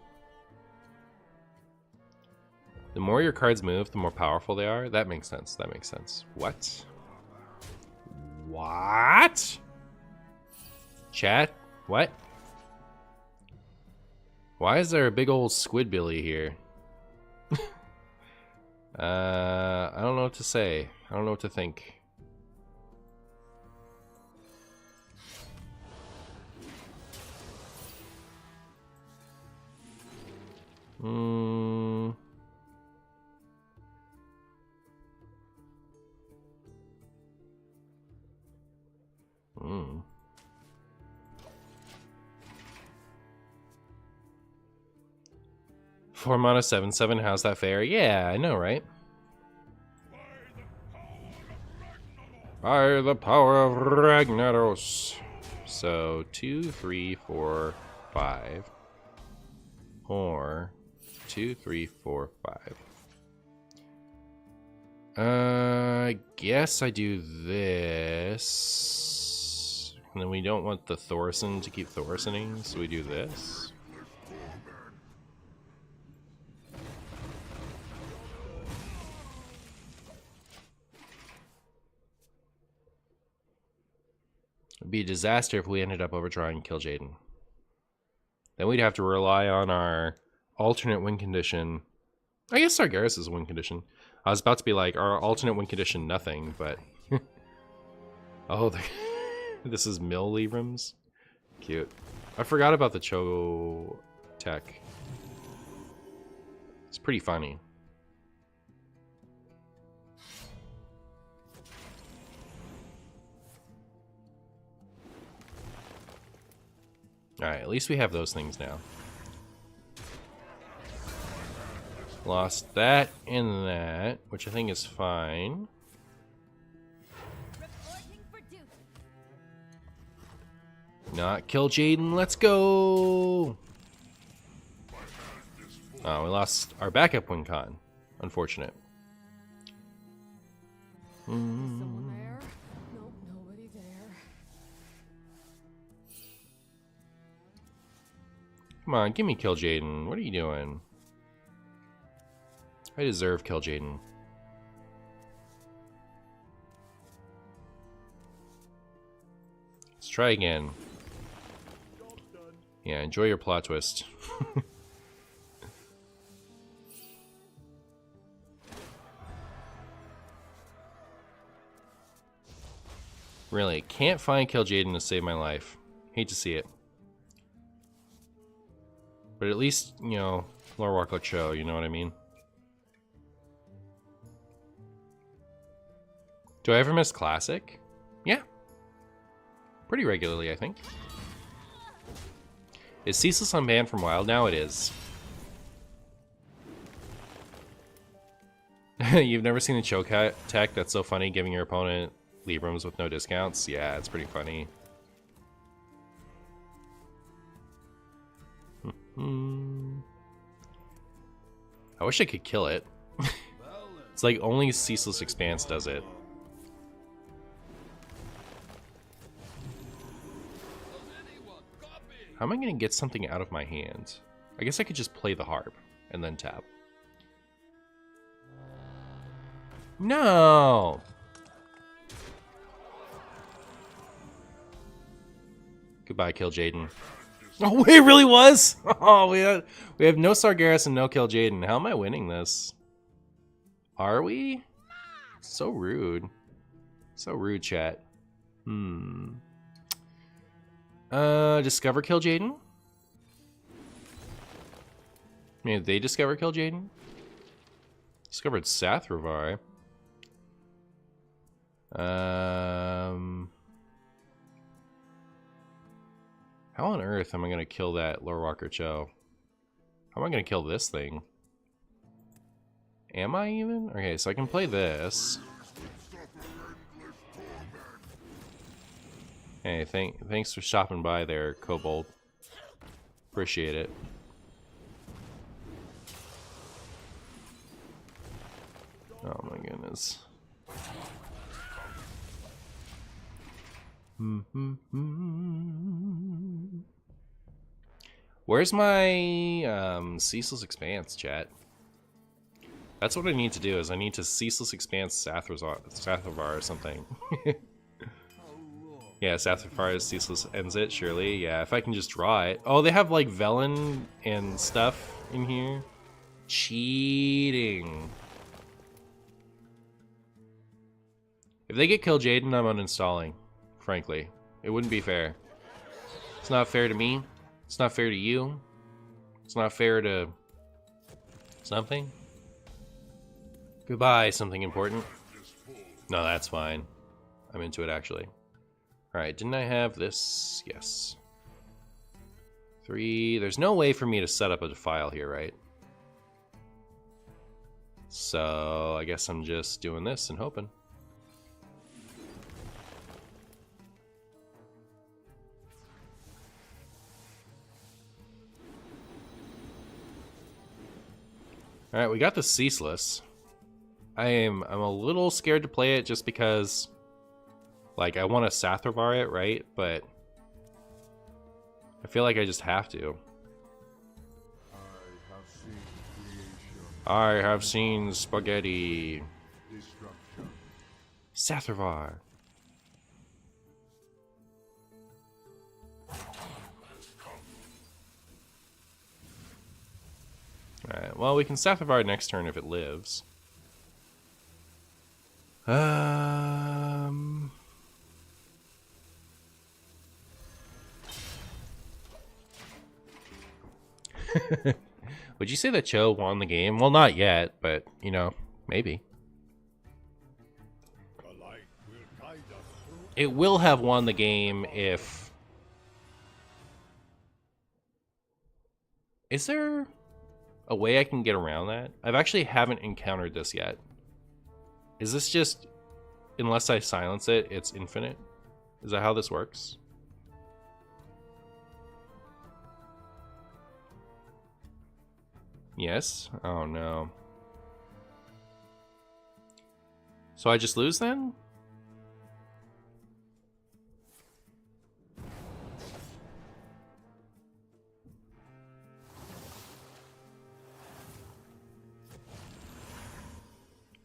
The more your cards move, the more powerful they are. That makes sense. That makes sense. What? What? Chat? What? Why is there a big old squidbilly here? I don't know what to say. I don't know what to think. Hmm. Hmm. 4 mana 7/7. How's that fair? Yeah, I know, right? By the power of Ragnaros. So 2, 3, 4, 5. Or 2, 3, 4, 5. I guess I do this. And then we don't want the Thorson to keep Thorsoning, so we do this. It'd be a disaster if we ended up overdrawing Kill Jaden. Then we'd have to rely on our alternate win condition. I guess Sargeras is a win condition. I was about to be like, our alternate win condition, nothing, but... oh, this is Mill Librams? Cute. I forgot about the Cho tech. It's pretty funny. Alright, at least we have those things now. Lost that and that, which I think is fine. reporting for duty. Not Kill Jaden, let's go! Oh, we lost our backup win con. Unfortunate. Someone there? Nope, nobody there. Come on, give me Kill Jaden. What are you doing? I deserve Kill Jaden. Let's try again. Yeah, enjoy your plot twist. Really, can't find Kill Jaden to save my life. Hate to see it. But at least, you know, Lorewalker Cho, you know what I mean? Do I ever miss Classic? Yeah. Pretty regularly, I think. Is Ceaseless unbanned from Wild now? It is. You've never seen a choke tech that's so funny, giving your opponent Librams with no discounts? Yeah, it's pretty funny. I wish I could kill it. It's like only Ceaseless Expanse does it. How am I going to get something out of my hand? I guess I could just play the harp and then tap. No! Goodbye, Kill Jaden. Oh, it really was. Oh, we have no Sargeras and no Kill Jaden. How am I winning this? Are we? So rude. So rude, chat. Discover Kill Jaden? Maybe they discover Kill Jaden? Discovered Sathravar. How on earth am I going to kill that Lorewalker Cho? How am I going to kill this thing? Am I even? Okay, so I can play this. Hey, thanks for stopping by there, Kobold. Appreciate it. Oh my goodness. Where's my Ceaseless Expanse, chat? That's what I need to do, is I need to Ceaseless Expanse Sathravar or something. Yeah, Sathravar Ceaseless ends it, surely. Yeah, if I can just draw it. Oh, they have like Velen and stuff in here. Cheating. If they get Kill Jaden, I'm uninstalling. Frankly, it wouldn't be fair. It's not fair to me. It's not fair to you. It's not fair to something. Goodbye, something important. No, that's fine. I'm into it, actually. Alright, didn't I have this? Yes. 3. There's no way for me to set up a file here, right? So, I guess I'm just doing this and hoping. Alright, we got the Ceaseless. I'm a little scared to play it just because, like, I want to Sathravar it, right? But I feel like I just have to. I have seen spaghetti. Sathravar. Alright, well, we can Sathravar next turn if it lives. Would you say that Cho won the game? Well, not yet, but, you know, maybe. It will have won the game if... Is there a way I can get around that? I've actually haven't encountered this yet. Is this just, unless I silence it, it's infinite? Is that how this works? Yes? Oh no. So I just lose then?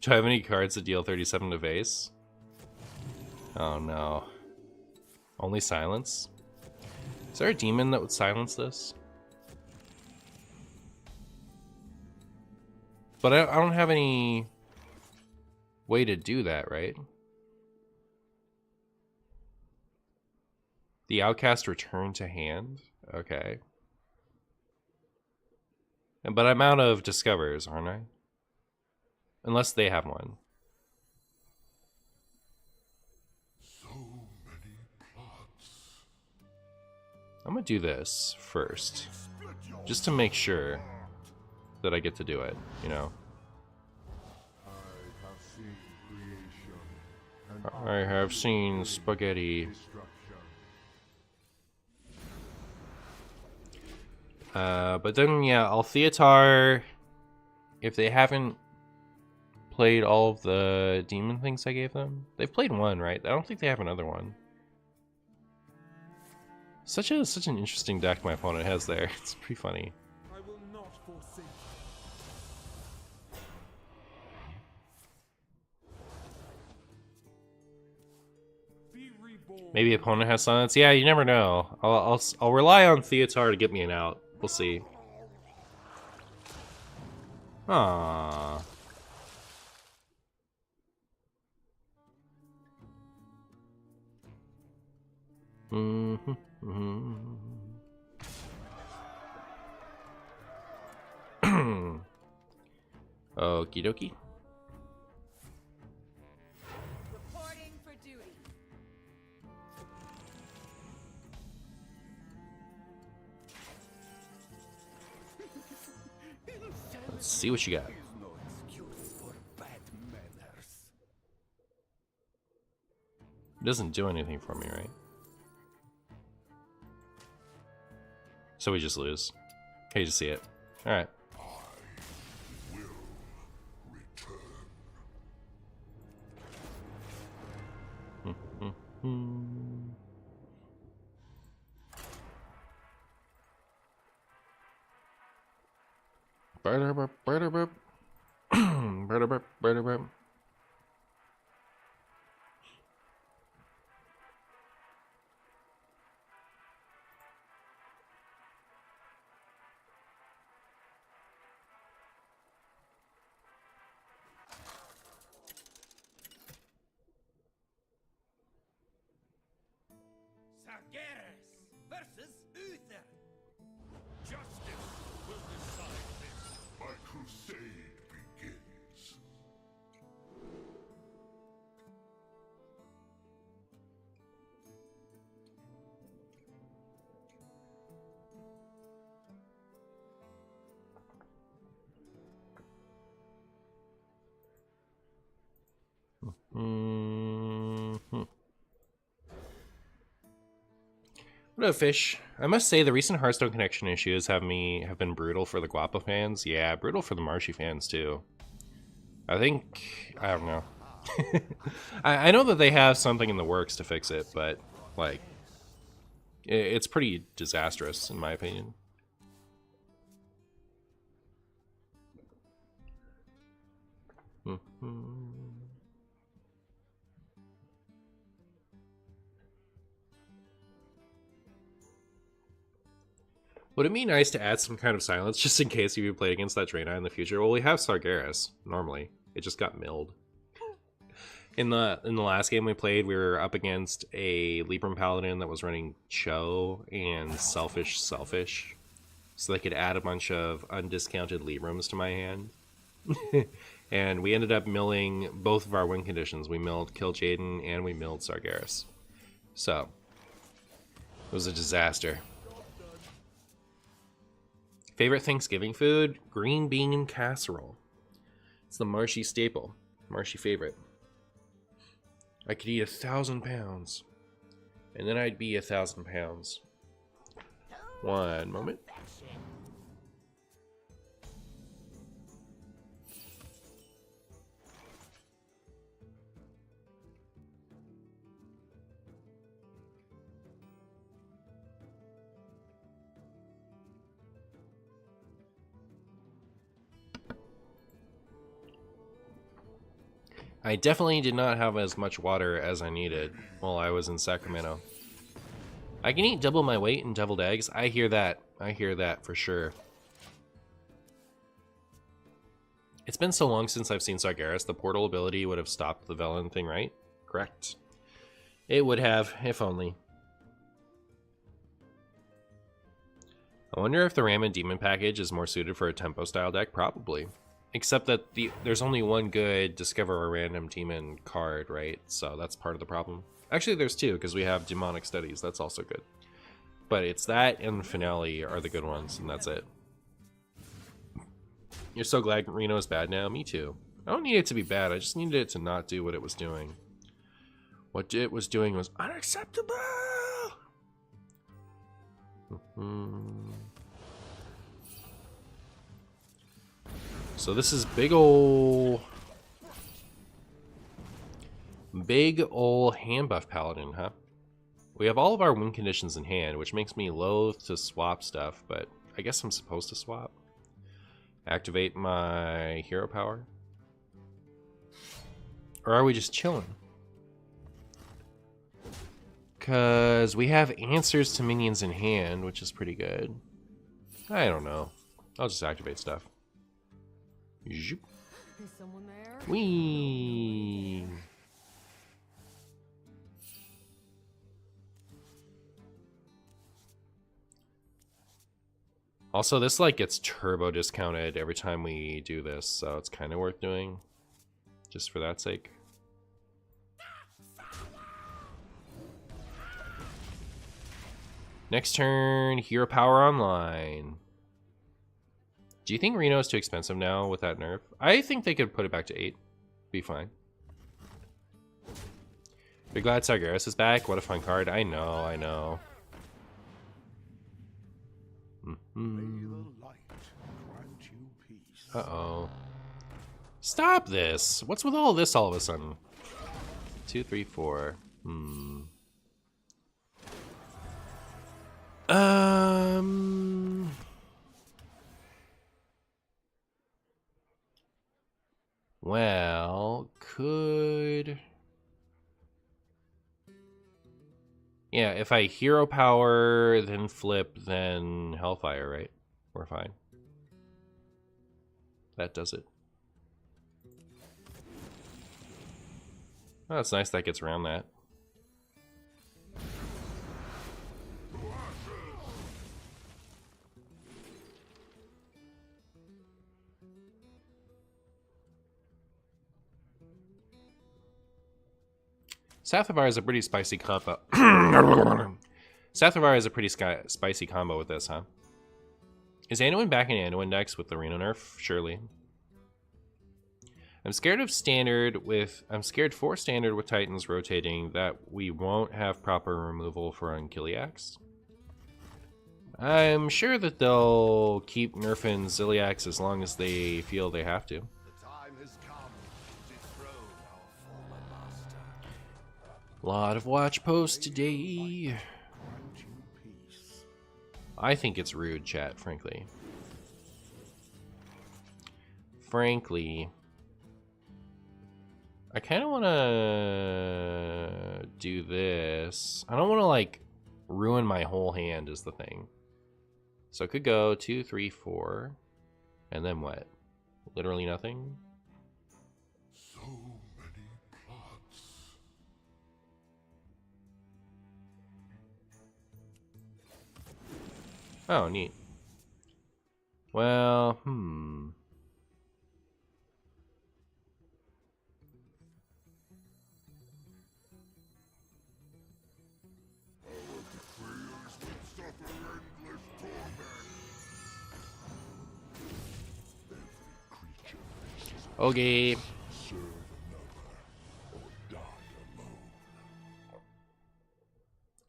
Do I have any cards that deal 37 to base? Oh no. Only silence? Is there a demon that would silence this? But I don't have any way to do that, right? The Outcast return to hand? Okay. But I'm out of Discovers, aren't I? Unless they have one. So many plots. I'm gonna do this first. Just to make sure that I get to do it, you know? I have seen spaghetti. But then, yeah, I'll Theatar if they haven't played all of the demon things I gave them. They've played one, right? I don't think they have another one. Such an interesting deck my opponent has there. It's pretty funny. I will not forsake. Be reborn. Maybe opponent has silence. Yeah, you never know. I'll rely on Theotar to get me an out. We'll see. Aww. Okie dokie. Reporting for duty. Let's see what you got. No excuse for bad manners. It doesn't do anything for me, right? So we just lose. Hate to see it. Alright. Sargeras versus Uther. Justice will decide this. My crusade begins. What up, Fish? I must say the recent Hearthstone connection issues have been brutal for the Guapo fans. Yeah, brutal for the Marshy fans too. I don't know. I know that they have something in the works to fix it, but like, it's pretty disastrous in my opinion. Would it be nice to add some kind of silence just in case you play against that Dragonite in the future? Well, we have Sargeras normally. It just got milled. In the last game we played, we were up against a Libram Paladin that was running Cho and Selfish. So they could add a bunch of undiscounted Librams to my hand. And we ended up milling both of our win conditions. We milled Kill Jaden and we milled Sargeras. So, it was a disaster. Favorite Thanksgiving food? Green bean casserole. It's the Marshy staple. Marshy favorite. I could eat 1,000 pounds. And then I'd be 1,000 pounds. One moment. I definitely did not have as much water as I needed while I was in Sacramento. I can eat double my weight in deviled eggs. I hear that. I hear that for sure. It's been so long since I've seen Sargeras. The portal ability would have stopped the Velen thing, right? Correct. It would have, if only. I wonder if the Ram and Demon package is more suited for a tempo style deck. Probably. Except that there's only one good Discover a Random Demon card, right? So that's part of the problem. Actually, there's two, because we have Demonic Studies. That's also good. But it's that and Finale are the good ones, and that's it. You're so glad Reno is bad now? Me too. I don't need it to be bad. I just needed it to not do what it was doing. What it was doing was unacceptable! So this is big ol' Handbuff Paladin, huh? We have all of our win conditions in hand, which makes me loath to swap stuff, but I guess I'm supposed to swap. Activate my hero power. Or are we just chilling? Because we have answers to minions in hand, which is pretty good. I don't know. I'll just activate stuff. Zoop. Is someone there? Whee! Also, this like gets turbo discounted every time we do this, so it's kind of worth doing, just for that sake. Next turn, Hero Power Online. Do you think Reno is too expensive now with that nerf? I think they could put it back to 8. Be fine. You're glad Sargeras is back? What a fun card. I know, I know. Uh-oh. Stop this! What's with all this all of a sudden? 2, 3, 4. Well, could... Yeah, if I hero power, then flip, then Hellfire, right? We're fine. That does it. Oh, it's nice that gets around that. Sathravire is a pretty spicy combo. Sathravire is a pretty spicy combo with this, huh? Is Anduin back in Anduin decks with the Reno nerf? Surely. I'm scared for standard with Titans rotating that we won't have proper removal for Unkiliacs. I'm sure that they'll keep nerfing Ziliacs as long as they feel they have to. A lot of watch posts today. I think it's rude, chat, frankly. I kind of want to do this. I don't want to, like, ruin my whole hand is the thing. So it could go 2, 3, 4. And then what? Literally nothing? So many plots. Oh, neat. Well, Okay.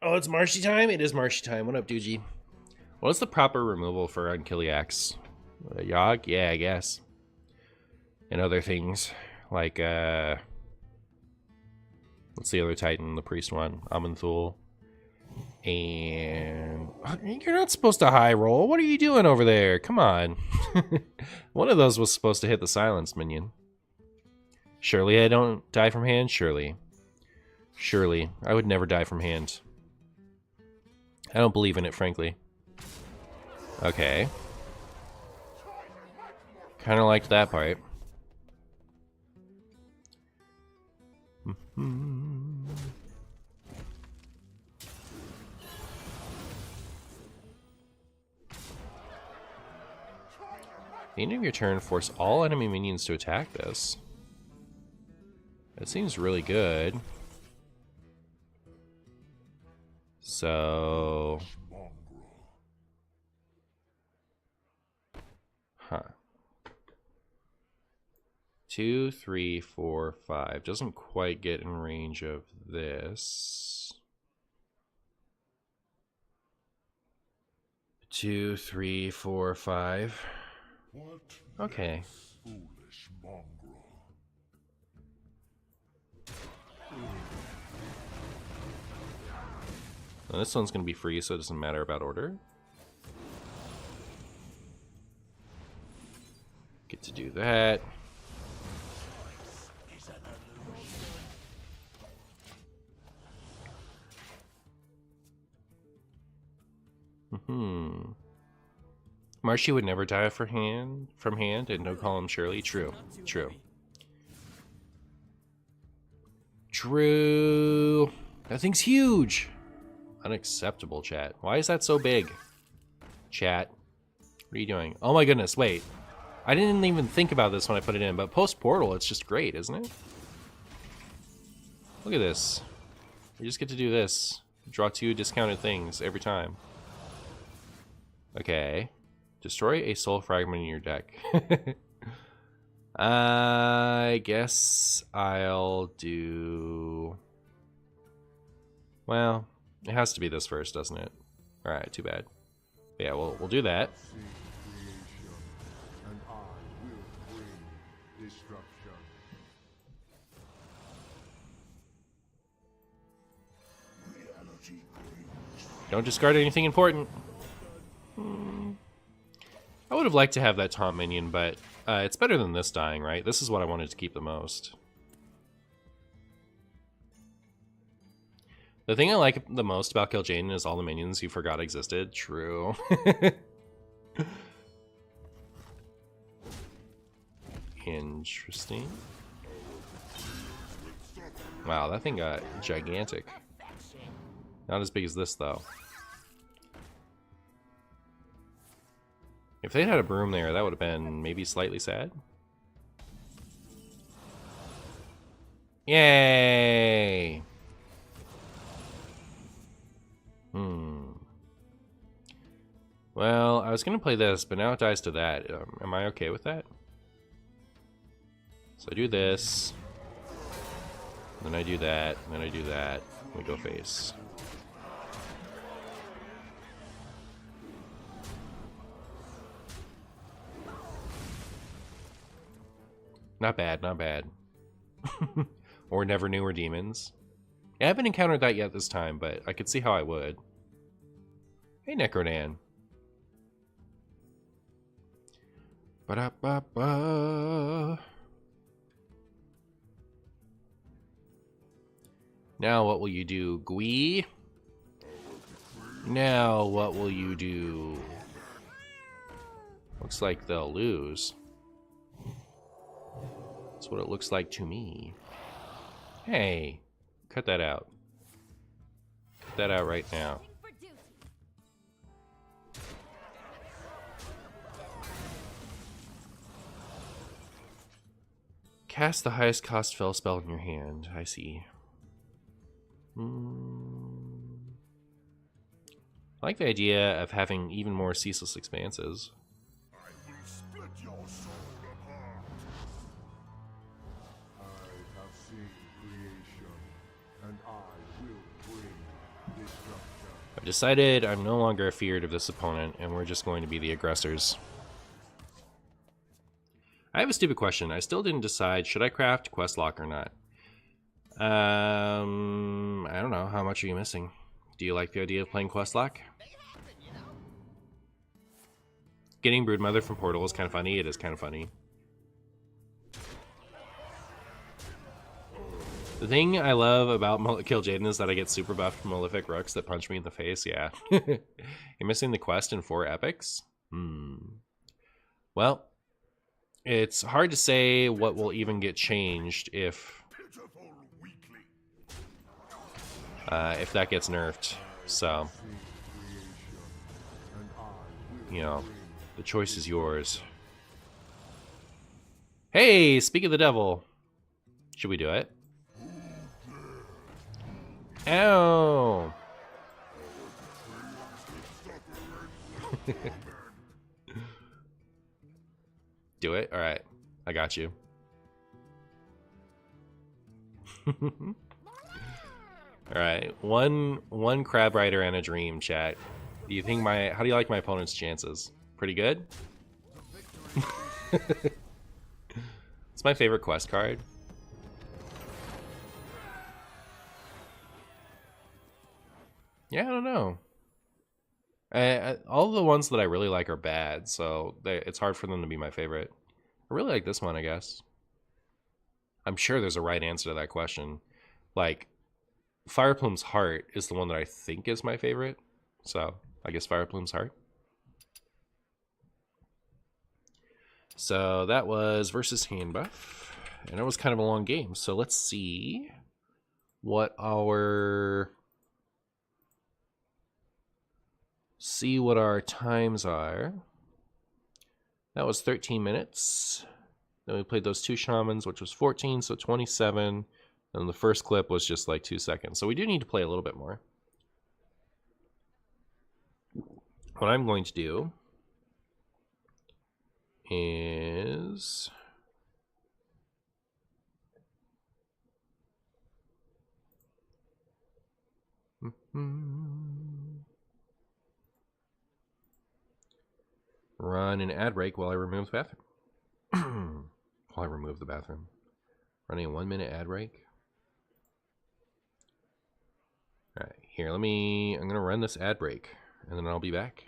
Oh, it's Marshy time? It is Marshy time. What up, Doogie? What's the proper removal for Unkiliacs? Yogg? Yeah, I guess. And other things. Like, what's the other Titan? The priest one. Amanthul. And... You're not supposed to high roll. What are you doing over there? Come on. One of those was supposed to hit the silence minion. Surely I don't die from hand? Surely. Surely. I would never die from hand. I don't believe in it, frankly. Okay. Kind of liked that part. The end of your turn, force all enemy minions to attack this. That seems really good. So... Huh. 2, 3, 4, 5. Doesn't quite get in range of this. 2, 3, 4, 5. What Okay. foolish mongrel. Well, this one's going to be free, so it doesn't matter about order. Get to do that. Marshy would never die from hand, and no column surely. True. True. True. That thing's huge. Unacceptable, chat. Why is that so big? Chat. What are you doing? Oh my goodness, wait. I didn't even think about this when I put it in, but post-portal, it's just great, isn't it? Look at this. You just get to do this. Draw 2 discounted things every time. Okay. Destroy a soul fragment in your deck. I guess I'll do... Well, it has to be this first, doesn't it? Alright, too bad. But yeah, we'll do that. Don't discard anything important. I would have liked to have that taunt minion, but it's better than this dying, right? This is what I wanted to keep the most. The thing I like the most about Kill Jaden is all the minions you forgot existed. True. Interesting. Wow, that thing got gigantic. Not as big as this, though. If they'd had a broom there, that would have been maybe slightly sad. Yay! Well, I was going to play this, but now it dies to that. Am I okay with that? So I do this. Then I do that. Then I do that. We go face. Not bad, not bad. Or never knew were demons. I haven't encountered that yet this time, but I could see how I would. Hey, Necrodan. Ba-da-ba-ba. Now what will you do, Gwee? Now what will you do? Looks like they'll lose. That's what it looks like to me. Hey, cut that out. Cut that out right now. Cast the highest cost spell in your hand. I see. I like the idea of having even more ceaseless expanses. I will split your soul apart. I have seen creation, and I will bring destruction. I've decided I'm no longer afeared of this opponent, and we're just going to be the aggressors. I have a stupid question. I still didn't decide, should I craft Questlock or not? I don't know. How much are you missing? Do you like the idea of playing Questlock? Getting Broodmother from Portal is kind of funny. It is kind of funny. The thing I love about Kill Jaden is that I get super buffed Malefic Rooks that punch me in the face. Yeah. You're missing the quest in 4 epics? Well, it's hard to say what will even get changed if that gets nerfed. So, you know, the choice is yours. Hey, speak of the devil. Should we do it? Ow! Do it? Alright. I got you. Alright. One crab rider and a dream, chat. Do you think how do you like my opponent's chances? Pretty good? It's my favorite quest card. Yeah, I don't know. All the ones that I really like are bad, so it's hard for them to be my favorite. I really like this one, I guess. I'm sure there's a right answer to that question. Like, Fireplume's Heart is the one that I think is my favorite. So, I guess Fire Plume's Heart. So that was versus Handbuff, and it was kind of a long game. So let's see what our times are. That was 13 minutes. Then we played those 2 Shamans, which was 14, so 27. And the first clip was just like 2 seconds. So we do need to play a little bit more. What I'm going to do is run an ad break while I remove the bathroom. Running a 1-minute ad break. All right, here, I'm gonna run this ad break and then I'll be back.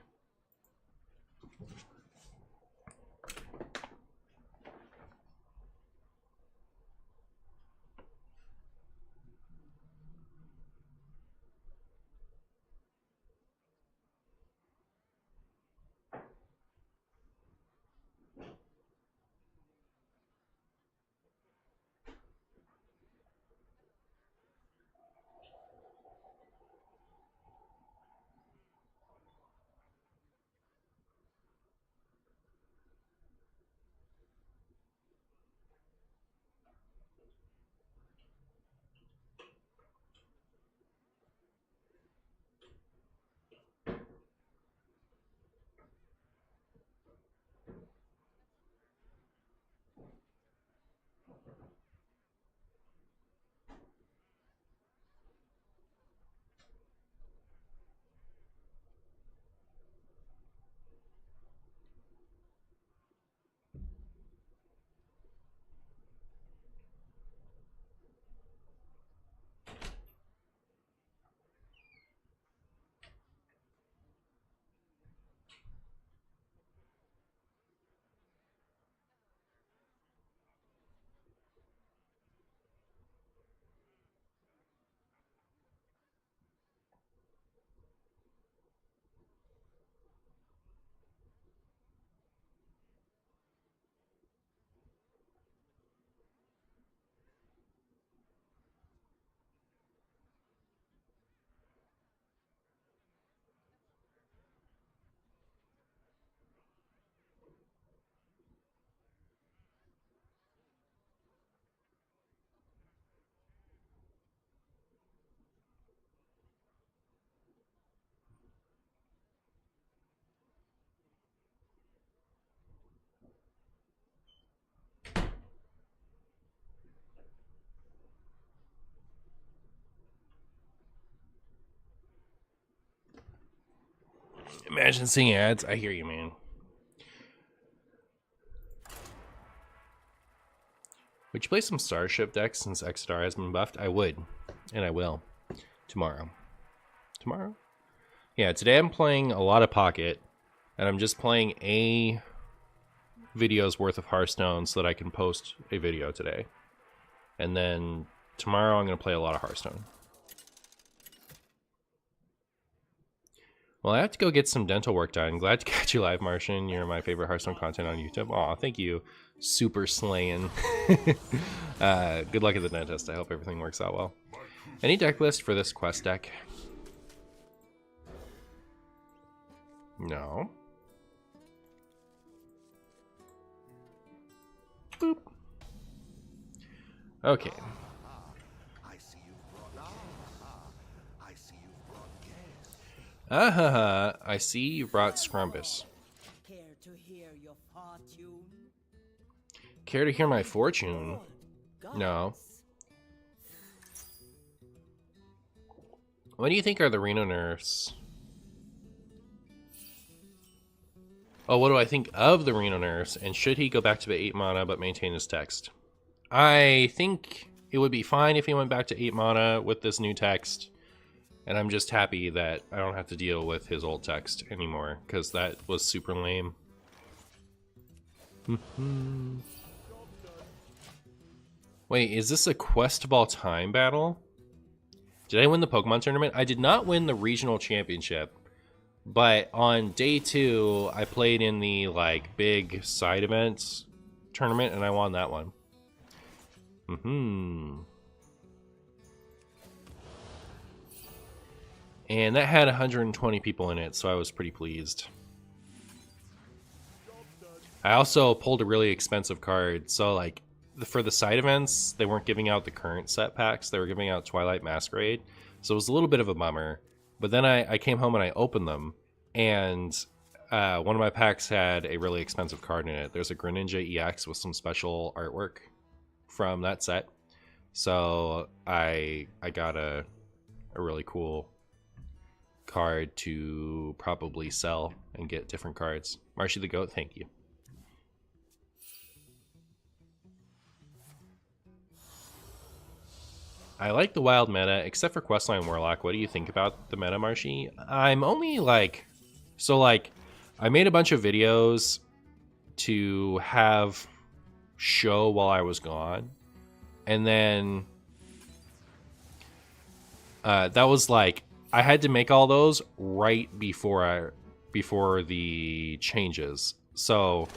Imagine seeing ads. I hear you, man. Would you play some Starship decks since Exodar has been buffed? I would, and I will. Tomorrow. Tomorrow? Yeah, today I'm playing a lot of Pocket, and I'm just playing a video's worth of Hearthstone so that I can post a video today. And then tomorrow I'm going to play a lot of Hearthstone. Well, I have to go get some dental work done. Glad to catch you live, Martian. You're my favorite Hearthstone content on YouTube. Aw, thank you. Super slaying. Good luck at the dentist. I hope everything works out well. Any deck list for this quest deck? No. Boop. Okay. I see you brought Scrumpus. Care to hear your fortune? Care to hear my fortune? No. What do you think are the Reno nerfs? Oh, what do I think of the Reno nerfs? And should he go back to the 8 mana but maintain his text? I think it would be fine if he went back to 8 mana with this new text. And I'm just happy that I don't have to deal with his old text anymore, because that was super lame. Wait, is this a quest of all time battle? Did I win the Pokemon tournament? I did not win the regional championship, But on day 2, I played in the like big side events tournament, and I won that one. And that had 120 people in it, so I was pretty pleased. I also pulled a really expensive card, so like for the side events, they weren't giving out the current set packs, they were giving out Twilight Masquerade, so it was a little bit of a bummer. But then I came home and I opened them, and one of my packs had a really expensive card in it. There's a Greninja EX with some special artwork from that set. So I got a really cool card to probably sell and get different cards. Marshy the Goat, thank you. I like the wild meta, except for Questline Warlock. What do you think about the meta, Marshy? I'm only like... So, like, I made a bunch of videos to have show while I was gone. And then... that was like... I had to make all those right before the changes. So,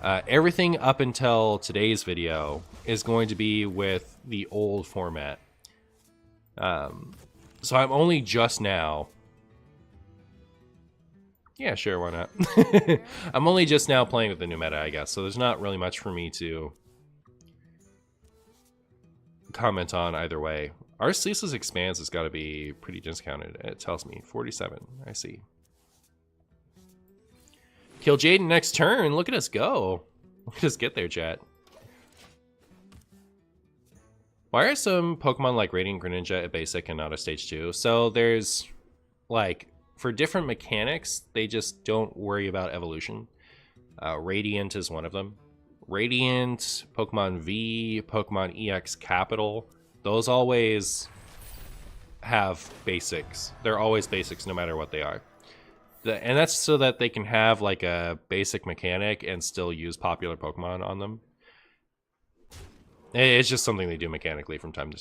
everything up until today's video is going to be with the old format. So I'm only just now... Yeah, sure, why not? I'm only just now playing with the new meta, I guess, so there's not really much for me to comment on either way. Arceus' Expanse has got to be pretty discounted, it tells me. 47, I see. Kill Jaden next turn, look at us go. Look at us get there, chat. Why are some Pokemon like Radiant Greninja a basic and not a stage 2? So there's, like, for different mechanics, they just don't worry about evolution. Radiant is one of them. Radiant, Pokemon V, Pokemon EX Capital, those always have basics. They're always basics no matter what they are. And that's so that they can have like a basic mechanic and still use popular Pokemon on them. It's just something they do mechanically from time to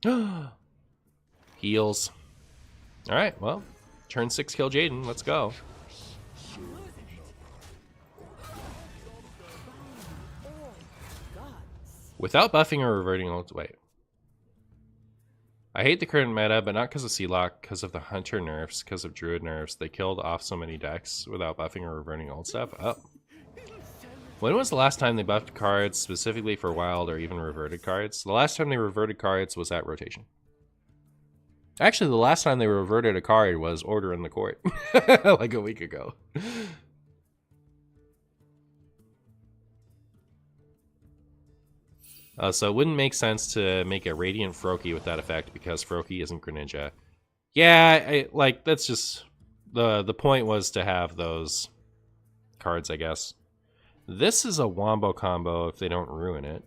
time. Heals. Alright, well, turn 6 kill Jaden, let's go. Without buffing or reverting ult, wait. I hate the current meta, but not because of Sealock, because of the Hunter nerfs, because of Druid nerfs. They killed off so many decks without buffing or reverting old stuff. Oh. When was the last time they buffed cards specifically for wild or even reverted cards? The last time they reverted cards was at rotation. Actually, the last time they reverted a card was Order in the Court, like a week ago. So it wouldn't make sense to make a Radiant Froakie with that effect because Froakie isn't Greninja. Yeah, like, that's just... The point was to have those cards, I guess. This is a Wombo combo if they don't ruin it.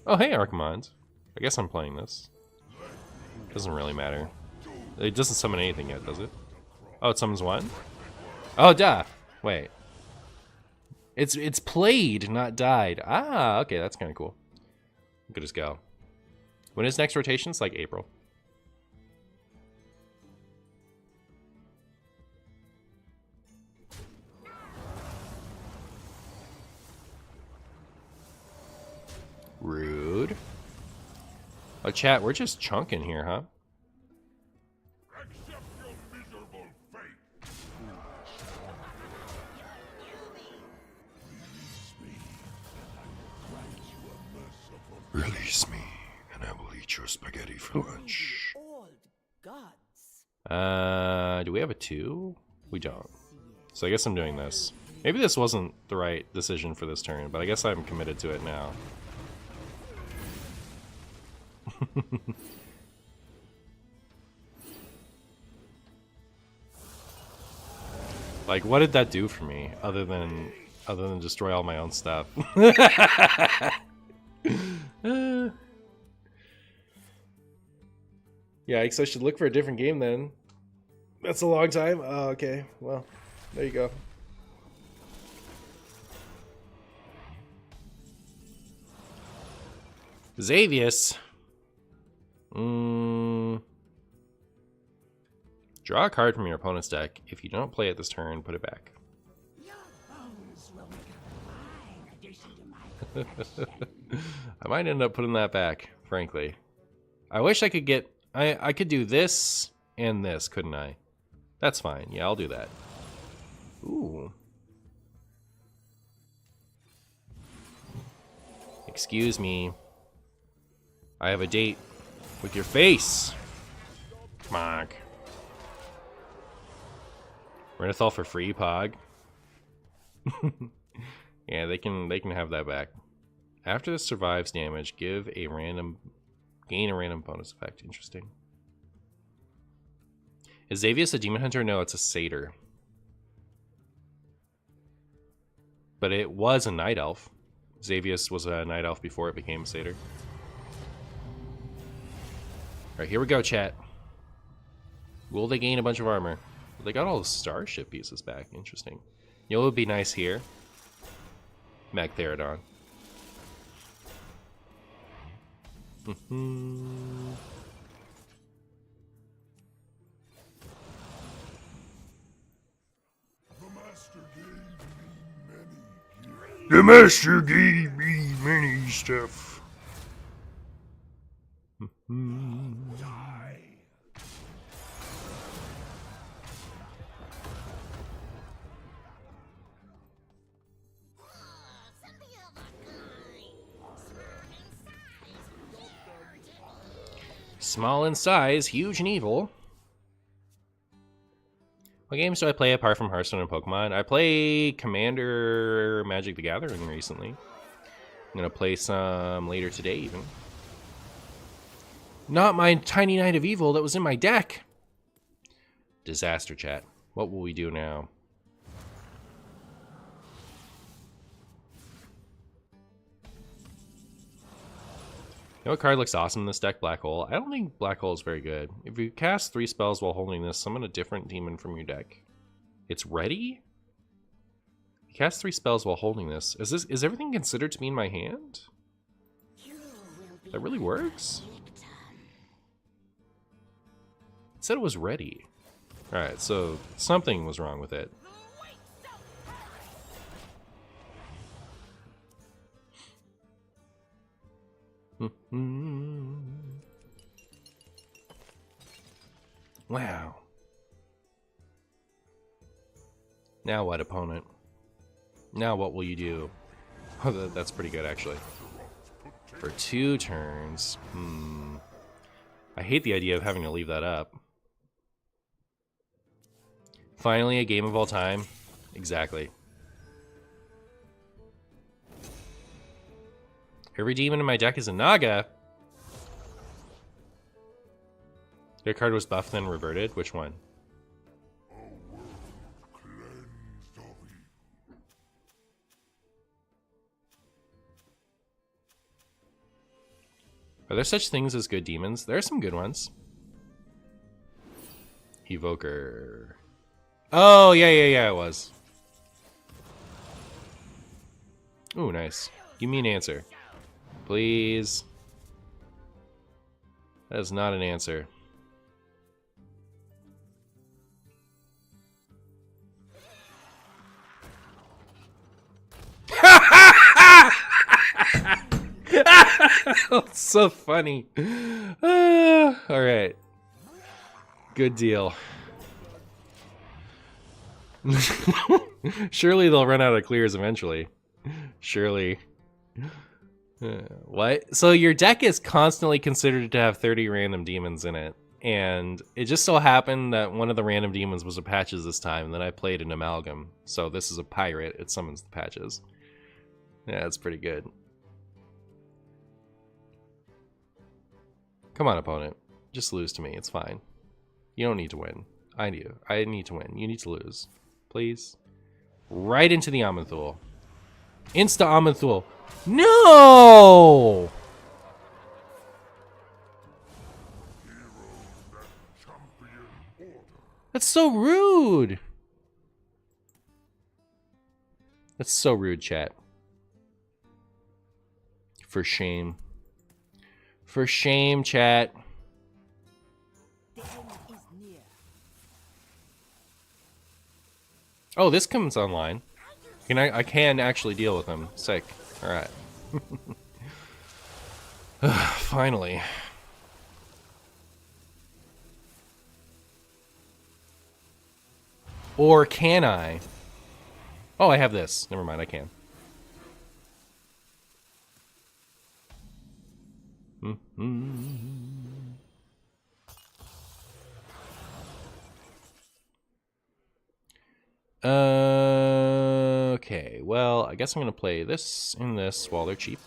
Oh, hey, Arcanine. I guess I'm playing this. Doesn't really matter. It doesn't summon anything yet, does it? Oh, it summons one? Oh, duh! Wait. It's played, not died. Ah, okay, that's kind of cool. Good as go. When is next rotation? It's like April. Rude. Oh, chat, we're just chunking here, huh? Accept your miserable fate. Release me, and I will eat your spaghetti for lunch. Old gods. Do we have a 2? We don't. So I guess I'm doing this. Maybe this wasn't the right decision for this turn, but I guess I'm committed to it now. Like, what did that do for me other than destroy all my own stuff? Yikes, I should look for a different game then. That's a long time? Oh, okay. Well, there you go. Xavius. Draw a card from your opponent's deck. If you don't play it this turn, put it back. Your bones will make a fine addition to my I might end up putting that back, frankly. I wish I could get... I could do this and this, couldn't I? That's fine. Yeah, I'll do that. Ooh. Excuse me. I have a date with your face. Come on. Renathal for free, Pog. Yeah, they can have that back. After this survives damage, gain a random bonus effect. Interesting. Is Xavius a demon hunter? No, it's a satyr. But it was a night elf. Xavius was a night elf before it became a satyr. Alright, here we go, chat. Will they gain a bunch of armor? They got all the starship pieces back. Interesting. You know what would be nice here? Magtheridon. The master gave me many stuff. Small in size, huge in evil. What games do I play apart from Hearthstone and Pokemon? I play Commander Magic the Gathering recently. I'm gonna play some later today even. Not my Tiny Knight of Evil that was in my deck. Disaster, chat. What will we do now? You know what card looks awesome in this deck? Black Hole. I don't think Black Hole is very good. If you cast 3 spells while holding this, summon a different demon from your deck. It's ready? You cast 3 spells while holding this. Is everything considered to be in my hand? That really works? It said it was ready. Alright, so something was wrong with it. Wow. Now what, opponent? Now what will you do? Oh, that's pretty good, actually. For 2 turns. I hate the idea of having to leave that up. Finally, a game of all time. Exactly. Every demon in my deck is a Naga. Your card was buffed, then reverted. Which one? Are there such things as good demons? There are some good ones. Evoker. Oh, yeah, it was. Ooh, nice. Give me an answer. Please. That is not an answer. That's so funny. Alright. Good deal. Surely they'll run out of clears eventually. Surely. What? So your deck is constantly considered to have 30 random demons in it. And it just so happened that one of the random demons was a Patches this time. And then I played an Amalgam. So this is a pirate. It summons the Patches. Yeah, that's pretty good. Come on, opponent. Just lose to me. It's fine. You don't need to win. I do. I need to win. You need to lose. Please. Right into the Amanthul. Insta Amanthul. No! That's so rude. That's so rude, chat. For shame. For shame, chat. Oh, this comes online. I can actually deal with them. Sick. Alright. Finally. Or can I? Oh, I have this. Never mind, I can. Okay, well, I guess I'm going to play this and this while they're cheap.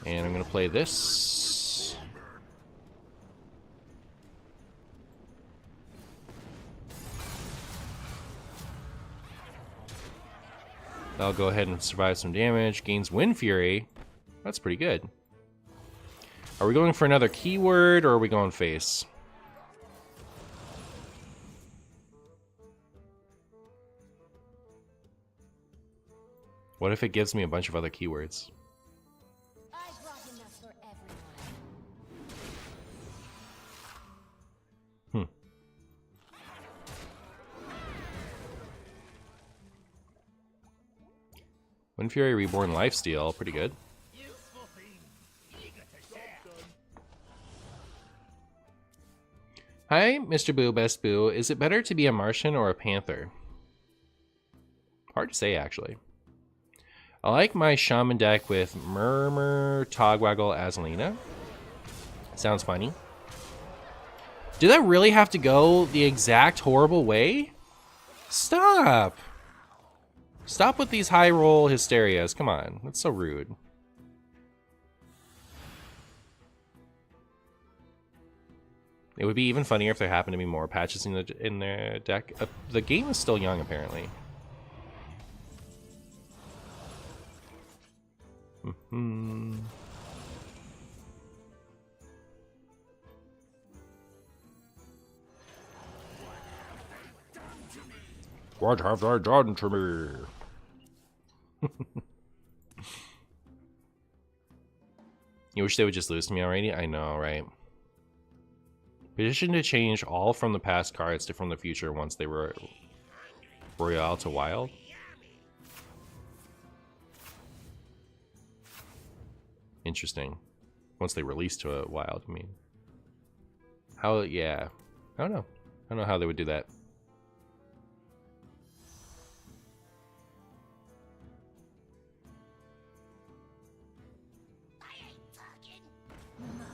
And I'm going to play this. I'll go ahead and survive some damage. Gains Wind Fury. That's pretty good. Are we going for another keyword, or are we going face? What if it gives me a bunch of other keywords? I brought enough for everyone. Wind Fury, Reborn, Lifesteal, pretty good. Hi, Mr. Boo, Best Boo. Is it better to be a Martian or a Panther? Hard to say, actually. I like my Shaman deck with Murmur, Togwaggle, Azalina. Sounds funny. Did that really have to go the exact horrible way? Stop! Stop with these high roll hysterias. Come on, that's so rude. It would be even funnier if there happened to be more patches in their deck. The game is still young, apparently. What have they done to me? You wish they would just lose to me already? I know, right? Petition to change all from the past cards to from the future once they were Royale to Wild. Interesting. Once they release to a Wild, I mean. How, yeah. I don't know. I don't know how they would do that.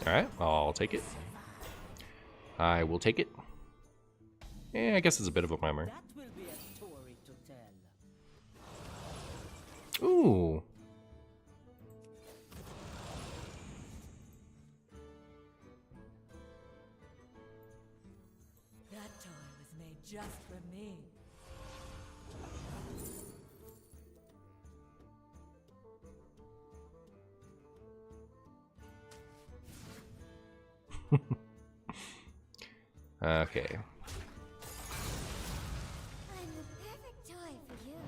Alright, I'll take it. I will take it. Yeah, I guess it's a bit of a bummer. That will be a story to tell. Ooh. That toy was made just for me. Okay. I'm the perfect toy for you.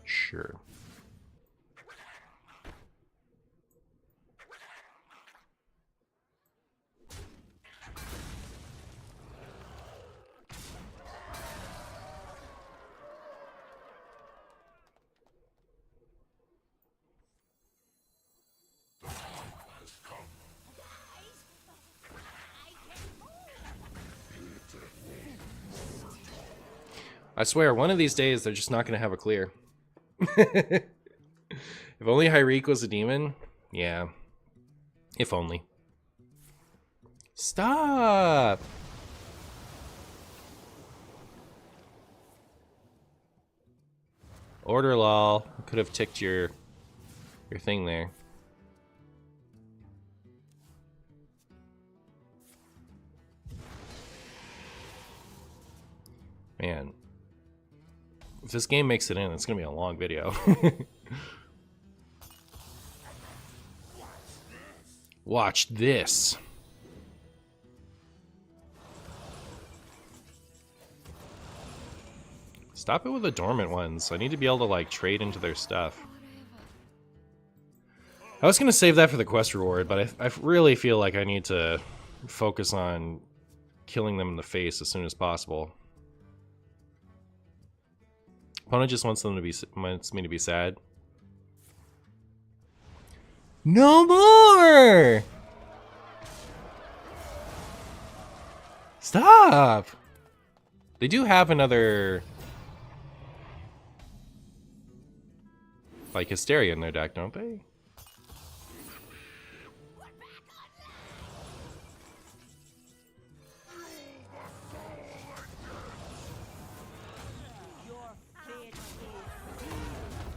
Sure. I swear, one of these days they're just not going to have a clear. If only Hyreek was a demon? Yeah. If only. Stop! Order lol. Could have ticked your thing there. Man. If this game makes it in, it's gonna be a long video. Watch this. Stop it with the dormant ones. I need to be able to, like, trade into their stuff. I was going to save that for the quest reward, but I really feel like I need to focus on killing them in the face as soon as possible. Opponent just wants me to be sad. No more! Stop! They do have another, like, Hysteria in their deck, don't they?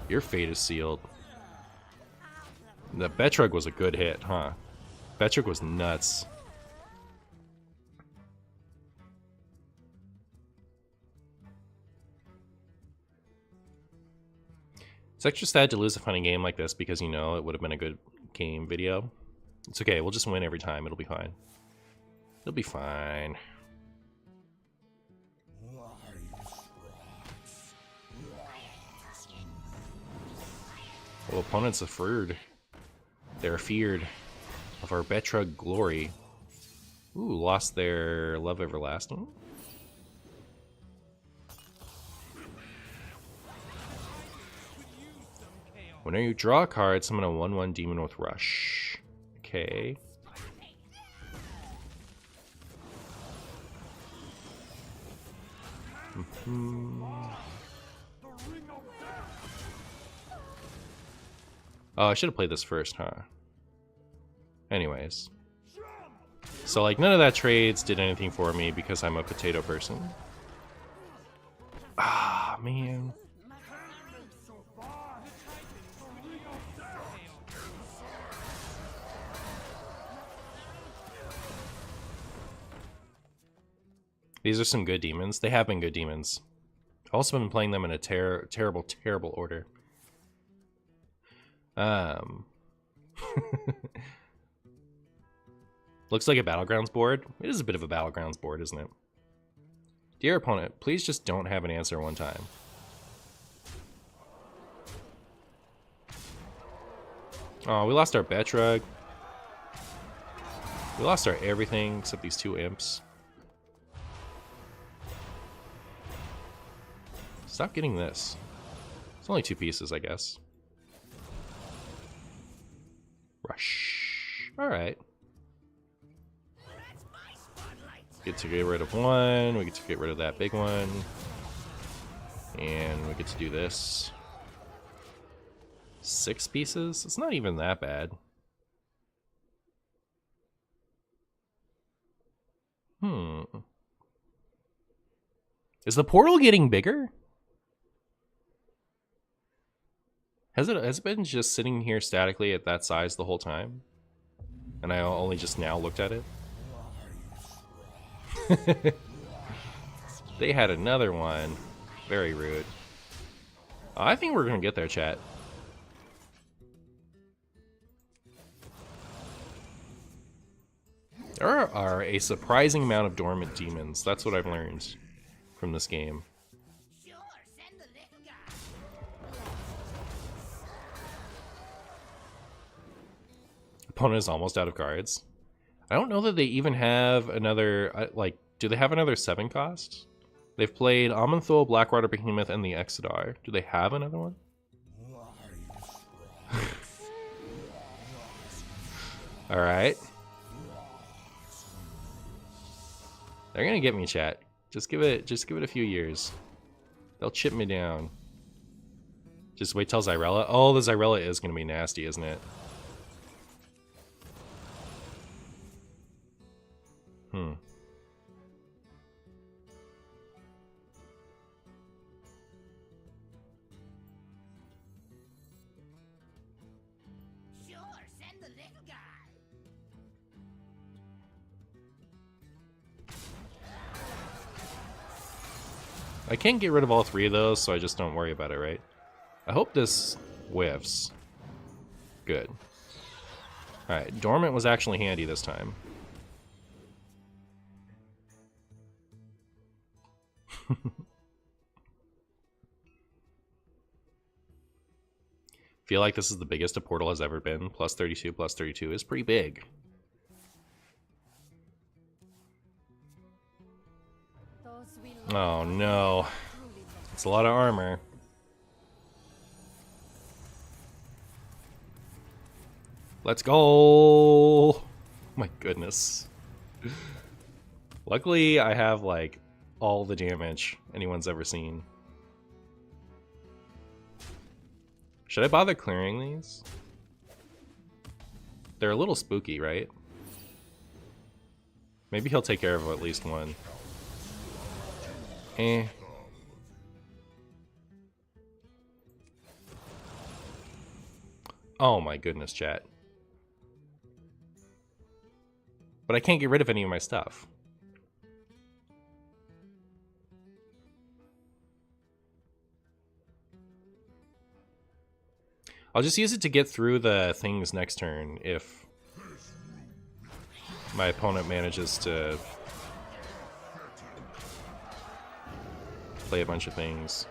Your fate is sealed. The Betrug was a good hit, huh? Betrug was nuts. It's extra sad to lose a funny game like this because, you know, it would have been a good game video. It's okay, we'll just win every time. It'll be fine. It'll be fine. Well, opponents are feared. They're feared of our Betrug glory. Ooh, lost their Love Everlasting. Whenever you draw a card, summon a 1/1 demon with Rush. Okay. Oh, I should have played this first, huh? Anyways. So, like, none of that trades did anything for me because I'm a potato person. Ah, man. These are some good demons. They have been good demons. I've also been playing them in a terrible, terrible order. Looks like a Battlegrounds board. It is a bit of a Battlegrounds board, isn't it? Dear opponent, please just don't have an answer one time. Oh, we lost our Betrug. We lost our everything except these two imps. Stop getting this. It's only 2 pieces, I guess. Rush. Alright. Get to get rid of one. We get to get rid of that big one. And we get to do this. 6 pieces? It's not even that bad. Is the portal getting bigger? Has it been just sitting here statically at that size the whole time? And I only just now looked at it? They had another one. Very rude. I think we're gonna get there, chat. There are a surprising amount of dormant demons. That's what I've learned from this game. Opponent is almost out of cards. I don't know that they even have another, like, do they have another 7 cost? They've played Amanthul, Blackwater Behemoth, and the Exodar. Do they have another one? Alright. They're gonna get me, chat. Just give it a few years. They'll chip me down. Just wait till Zyrella. Oh, the Zyrella is gonna be nasty, isn't it? I can't get rid of all 3 of those, so I just don't worry about it, right? I hope this whiffs. Good. Alright, Dormant was actually handy this time. Feel like this is the biggest a portal has ever been. Plus 32 is pretty big. Those we Oh no. It's a lot of armor. Let's go! Oh my goodness. Luckily, I have like all the damage anyone's ever seen. Should I bother clearing these? They're a little spooky, right? Maybe he'll take care of at least one. Eh. Oh my goodness, chat. But I can't get rid of any of my stuff. I'll just use it to get through the things next turn if my opponent manages to play a bunch of things.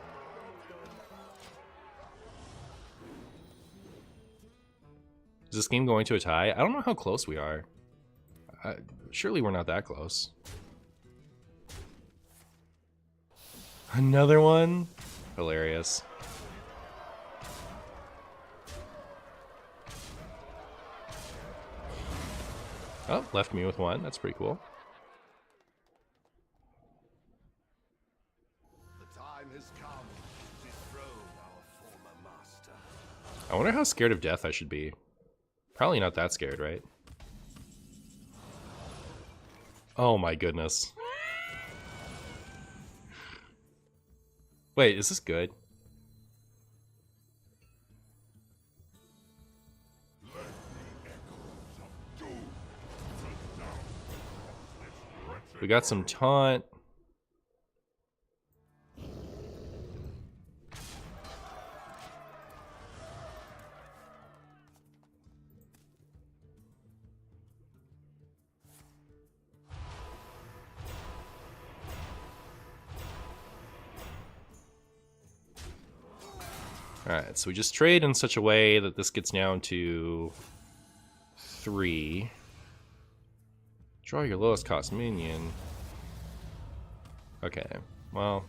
Is this game going to a tie? I don't know how close we are. Surely we're not that close. Another one? Hilarious. Oh, left me with one. That's pretty cool. The time has come to dethrone our former master. I wonder how scared of death I should be. Probably not that scared, right? Oh my goodness. Wait, is this good? We got some taunt. Alright, so we just trade in such a way that this gets down to 3. Draw your lowest cost minion. Okay, well,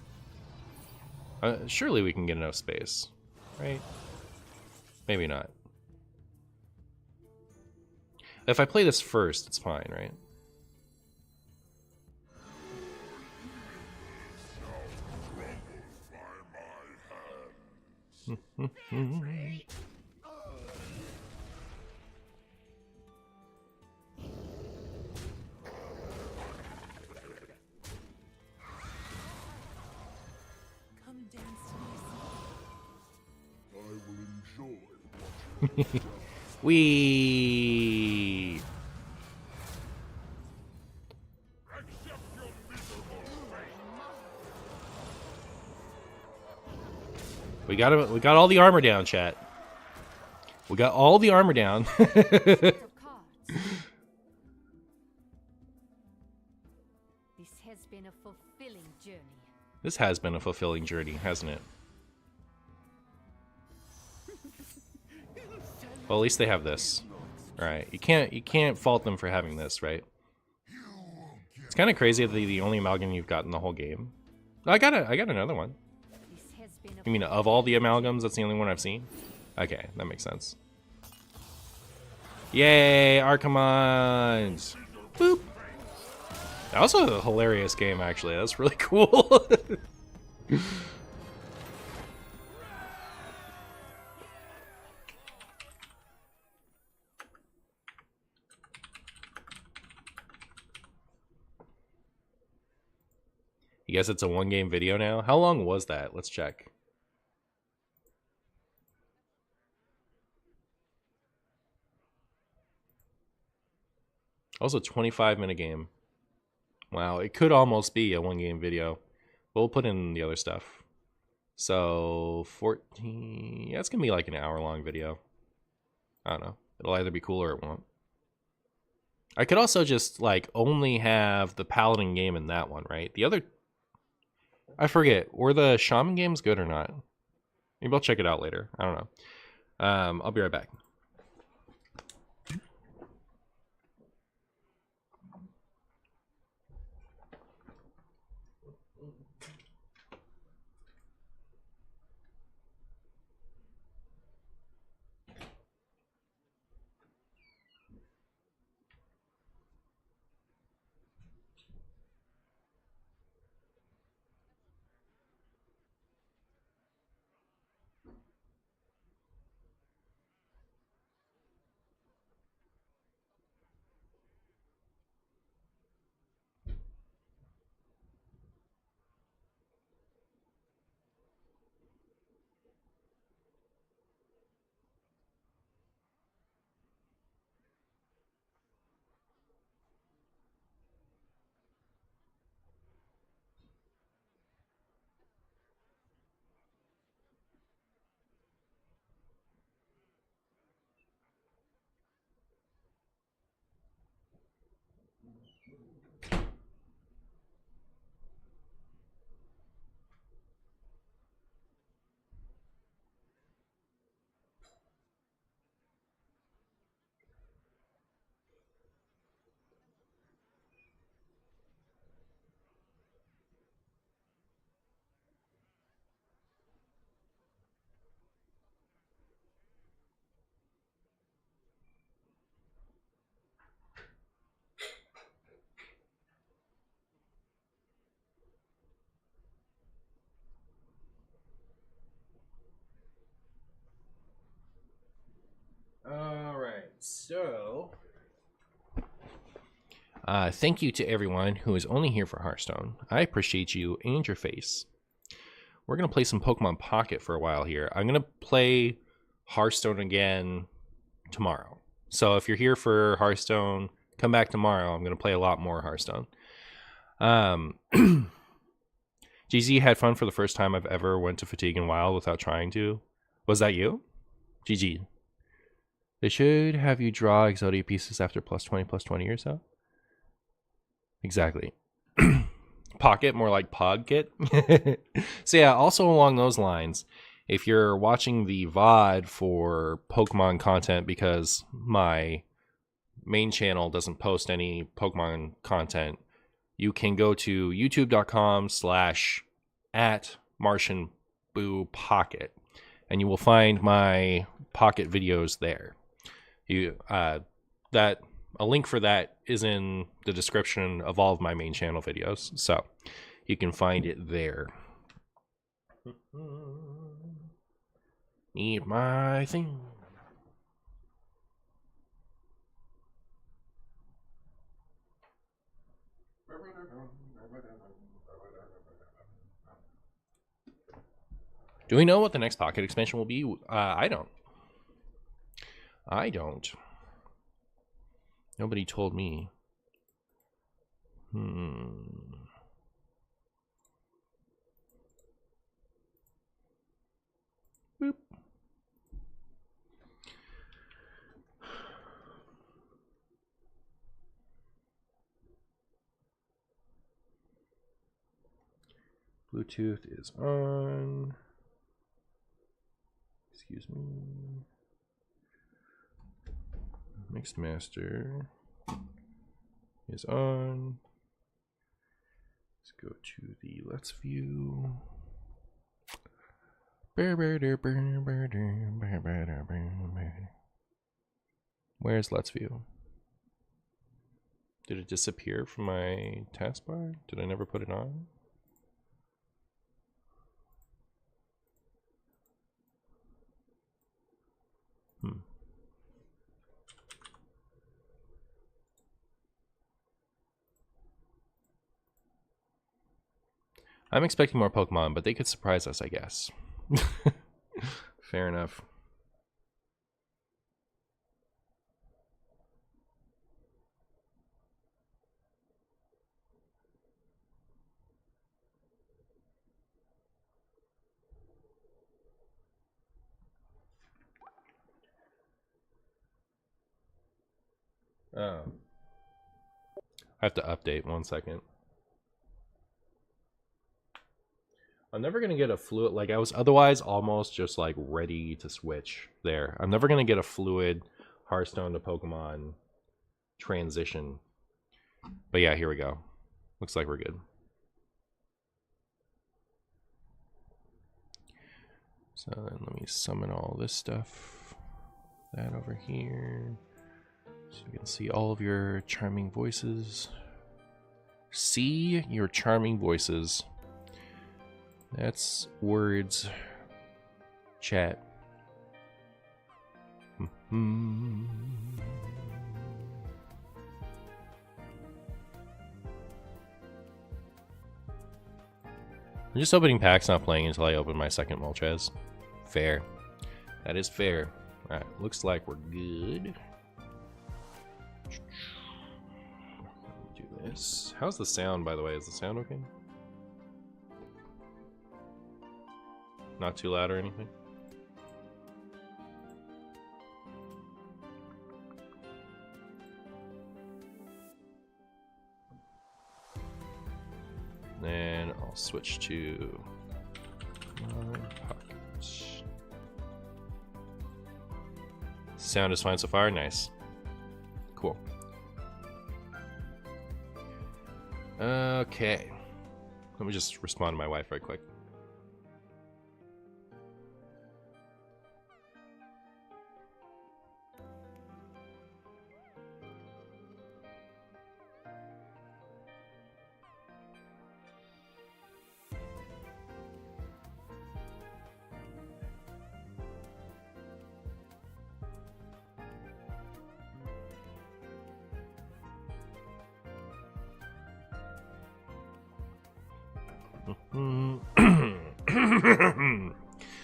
surely we can get enough space, right? Maybe not. If I play this first, it's fine, right? come dance to my song. I will enjoy watching. We We got all the armor down, chat. We got all the armor down. Of cards. This has been a fulfilling journey. This has been a fulfilling journey, hasn't it? Well, at least they have this. Alright, you can't fault them for having this, right? It's kind of crazy that the only amalgam you've gotten the whole game. Oh, I got another one. This has been a You mean of all the amalgams, that's the only one I've seen? Okay, that makes sense. Yay, Arcanine! Boop! That was a hilarious game, actually. That's really cool. You guess it's a one-game video now? How long was that? Let's check. Also, 25-minute game. Wow, it could almost be a one-game video. But we'll put in the other stuff. So, 14... Yeah, it's going to be like an hour-long video. I don't know. It'll either be cool or it won't. I could also just, like, only have the Paladin game in that one, right? The other... I forget. Were the Shaman games good or not? Maybe I'll check it out later. I don't know. I'll be right back. All right, so thank you to everyone who is only here for Hearthstone. I appreciate you and your face. We're gonna play some Pokemon Pocket for a while here. I'm gonna play Hearthstone again tomorrow. So if you're here for Hearthstone, come back tomorrow. I'm gonna play a lot more Hearthstone. GZ had fun for the first time I've ever went to Fatigue and Wild without trying to. Was that you? GG. They should have you draw Exodia pieces after +20/+20 or so. Exactly. Pocket, more like Podkit. So yeah, also along those lines, if you're watching the VOD for Pokemon content because my main channel doesn't post any Pokemon content, you can go to youtube.com/@MartianBuu Pocket, and you will find my Pocket videos there. A link for that is in the description of all of my main channel videos, so you can find it there. Need my thing. Do we know what the next Pocket expansion will be? I don't. Nobody told me. Boop. Bluetooth is on. Excuse me. Mixed master is on. Let's go to the Let's View. Where's Let's View? Did it disappear from my taskbar? Did I never put it on? I'm expecting more Pokemon, but they could surprise us, I guess. Fair enough. Oh. I have to update 1 second. I'm never gonna get a fluid, like I was otherwise almost just like ready to switch there. I'm never gonna get a fluid Hearthstone to Pokemon transition. But yeah, here we go. Looks like we're good. So then let me summon all this stuff. That over here. So you can see all of your charming voices. See your charming voices. That's words. Chat. I'm just opening packs, not playing until I open my second Moltres. Fair. That is fair. Alright, looks like we're good. Do this. How's the sound, by the way? Is the sound okay? Not too loud or anything? Then I'll switch to my pockets. Sound is fine so far. Nice. Cool. Okay. Let me just respond to my wife right quick.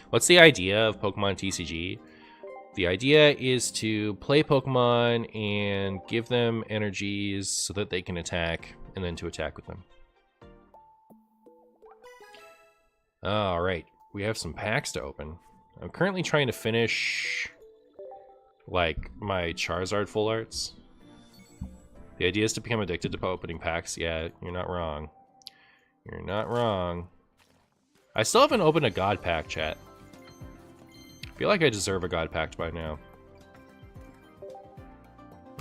What's the idea of Pokemon TCG? The idea is to play Pokemon and give them energies so that they can attack, and then to attack with them. Alright, we have some packs to open. I'm currently trying to finish, like, my Charizard full arts. The idea is to become addicted to opening packs. Yeah, you're not wrong. You're not wrong. I still haven't opened a God Pack, chat. I feel like I deserve a God Pack by now.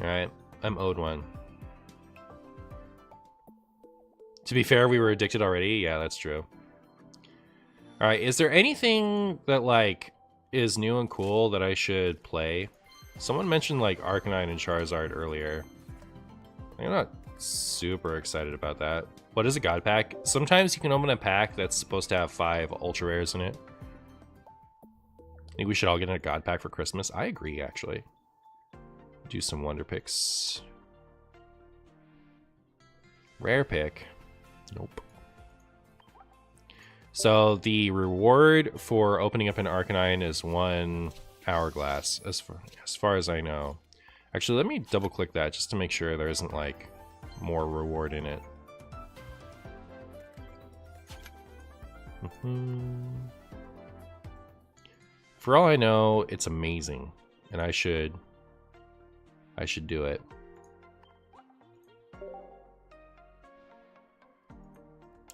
Alright, I'm owed one. To be fair, we were addicted already. Yeah, that's true. Alright, is there anything that, like, is new and cool that I should play? Someone mentioned, like, Arcanine and Charizard earlier. I'm not super excited about that. What is a God Pack? Sometimes you can open a pack that's supposed to have 5 Ultra Rares in it. I think we should all get a God Pack for Christmas. I agree, actually. Do some Wonder Picks. Rare Pick. Nope. So the reward for opening up an Arcanine is 1 Hourglass, as far as I know. Actually, let me double click that just to make sure there isn't, like, more reward in it. For all I know, it's amazing, and I should do it.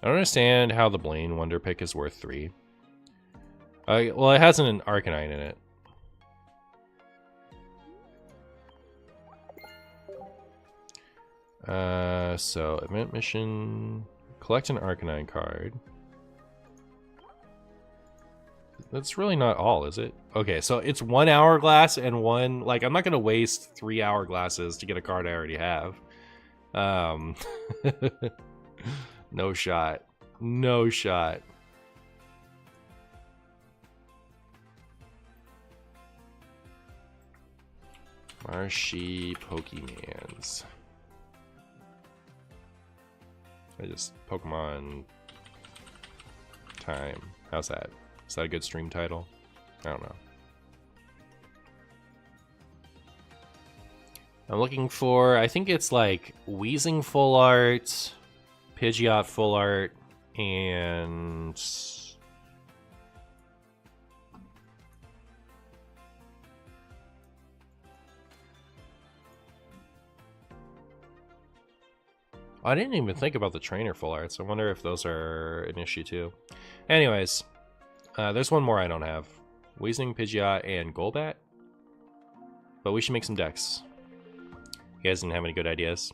I don't understand how the Blaine Wonder Pick is worth 3. Well, it has an Arcanine in it. So event mission, collect an Arcanine card. That's really not all, is it? Okay, so it's 1 Hourglass and 1, like, I'm not gonna waste 3 Hourglasses to get a card I already have. No shot. No shot. Marshy Pokemans. I just Pokemon time. How's that? Is that a good stream title? I don't know. I'm looking for, I think it's like Weezing full art, Pidgeot full art, and I didn't even think about the trainer full arts. I wonder if those are an issue too. Anyways, there's one more I don't have. Weezing, Pidgeot, and Golbat. But we should make some decks. You guys didn't have any good ideas?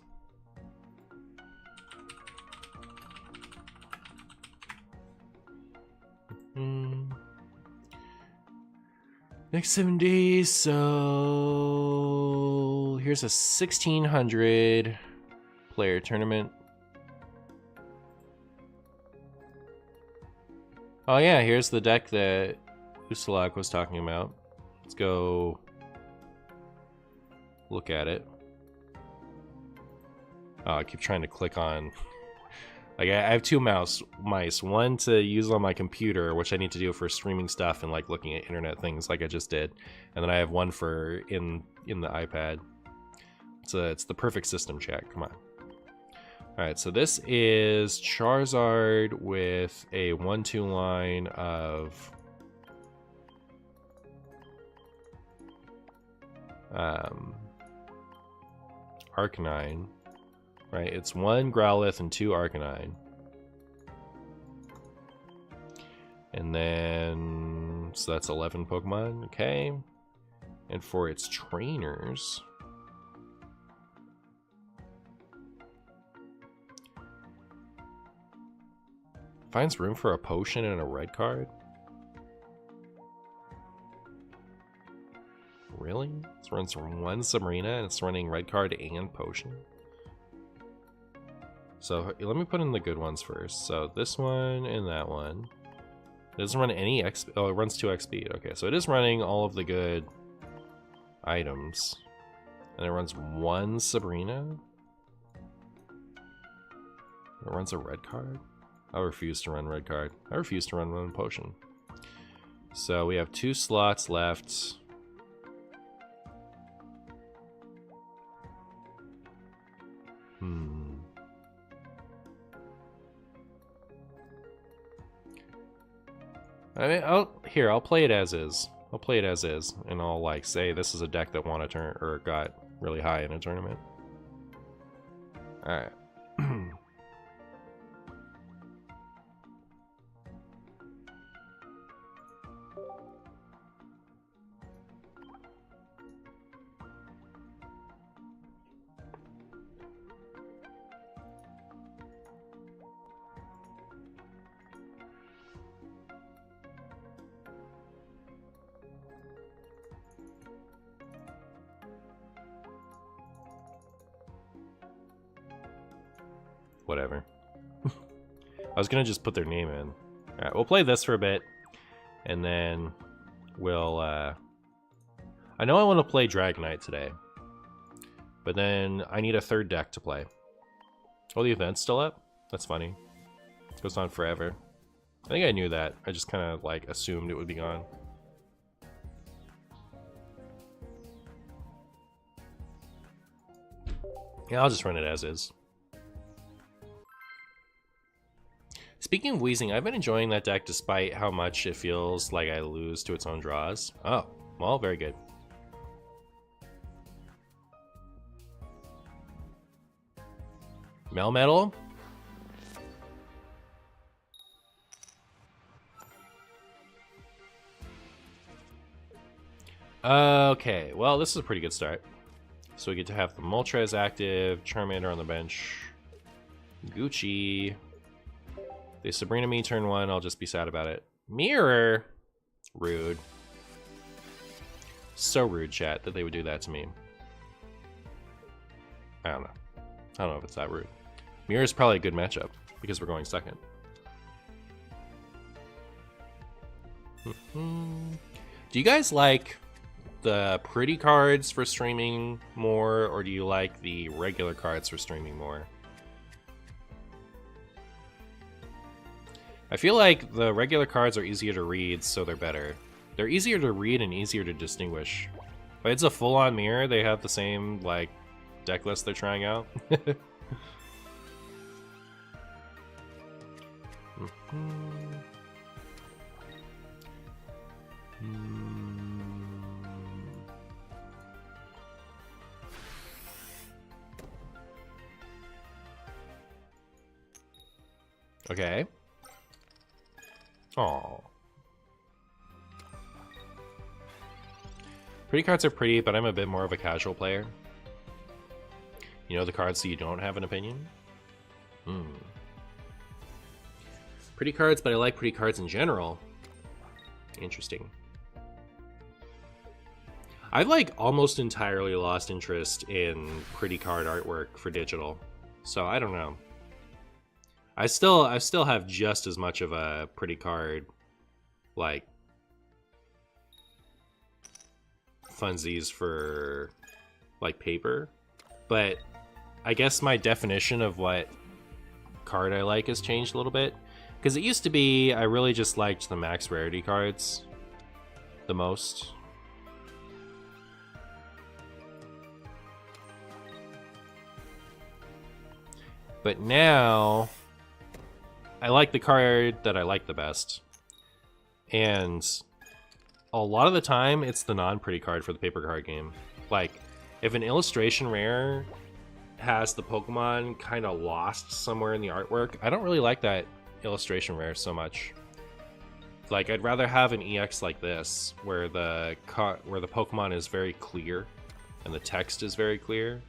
Next 7 days, so here's a 1600 player tournament. Oh yeah, here's the deck that Usalak was talking about. Let's go look at it. Oh, I keep trying to click on... Like, I have two mice. One to use on my computer, which I need to do for streaming stuff and, like, looking at internet things like I just did. And then I have one for in the iPad. It's the perfect system, chat. Come on. Alright, so this is Charizard with a 1-2 line of... Arcanine. Right, it's 1 Growlithe and 2 Arcanine. And then, so that's 11 Pokemon, okay. And for its trainers, finds room for a potion and a red card? Really? It runs from 1 Sabrina and it's running red card and potion? So let me put in the good ones first. So this one and that one. It doesn't run any XP. Oh, it runs 2x speed. Okay, so it is running all of the good items. And it runs 1 Sabrina. It runs a red card. I refuse to run red card. I refuse to run 1 potion. So we have 2 slots left. I mean, I'll play it as is. I'll play it as is, and I'll like say this is a deck that won a turn or got really high in a tournament. All right. Whatever. I was gonna just put their name in. Alright, we'll play this for a bit. And then we'll I know I want to play Dragonite today. But then I need a third deck to play. Oh, the event's still up? That's funny. It goes on forever. I think I knew that. I just kinda like assumed it would be gone. Yeah, I'll just run it as is. Speaking of Weezing, I've been enjoying that deck despite how much it feels like I lose to its own draws. Oh, well, very good. Melmetal? Okay, well, this is a pretty good start. So we get to have the Moltres active, Charmander on the bench, Gucci. They Sabrina me turn 1, I'll just be sad about it. Mirror? Rude. So rude, chat, that they would do that to me. I don't know. I don't know if it's that rude. Mirror is probably a good matchup, because we're going second. Do you guys like the pretty cards for streaming more, or do you like the regular cards for streaming more? I feel like the regular cards are easier to read, so they're better. They're easier to read and easier to distinguish. But it's a full-on mirror, they have the same, like, deck list they're trying out. Okay. Oh. Pretty cards are pretty, but I'm a bit more of a casual player. You know the cards so you don't have an opinion? Hmm. Pretty cards, but I like pretty cards in general. Interesting. I've like almost entirely lost interest in pretty card artwork for digital. So I don't know. I still have just as much of a pretty card like funsies for like paper, but I guess my definition of what card I like has changed a little bit, because it used to be I really just liked the max rarity cards the most. But now I like the card that I like the best, and a lot of the time it's the non-pretty card for the paper card game. Like if an illustration rare has the Pokemon kind of lost somewhere in the artwork, I don't really like that illustration rare so much. Like I'd rather have an EX like this where the Pokemon is very clear and the text is very clear,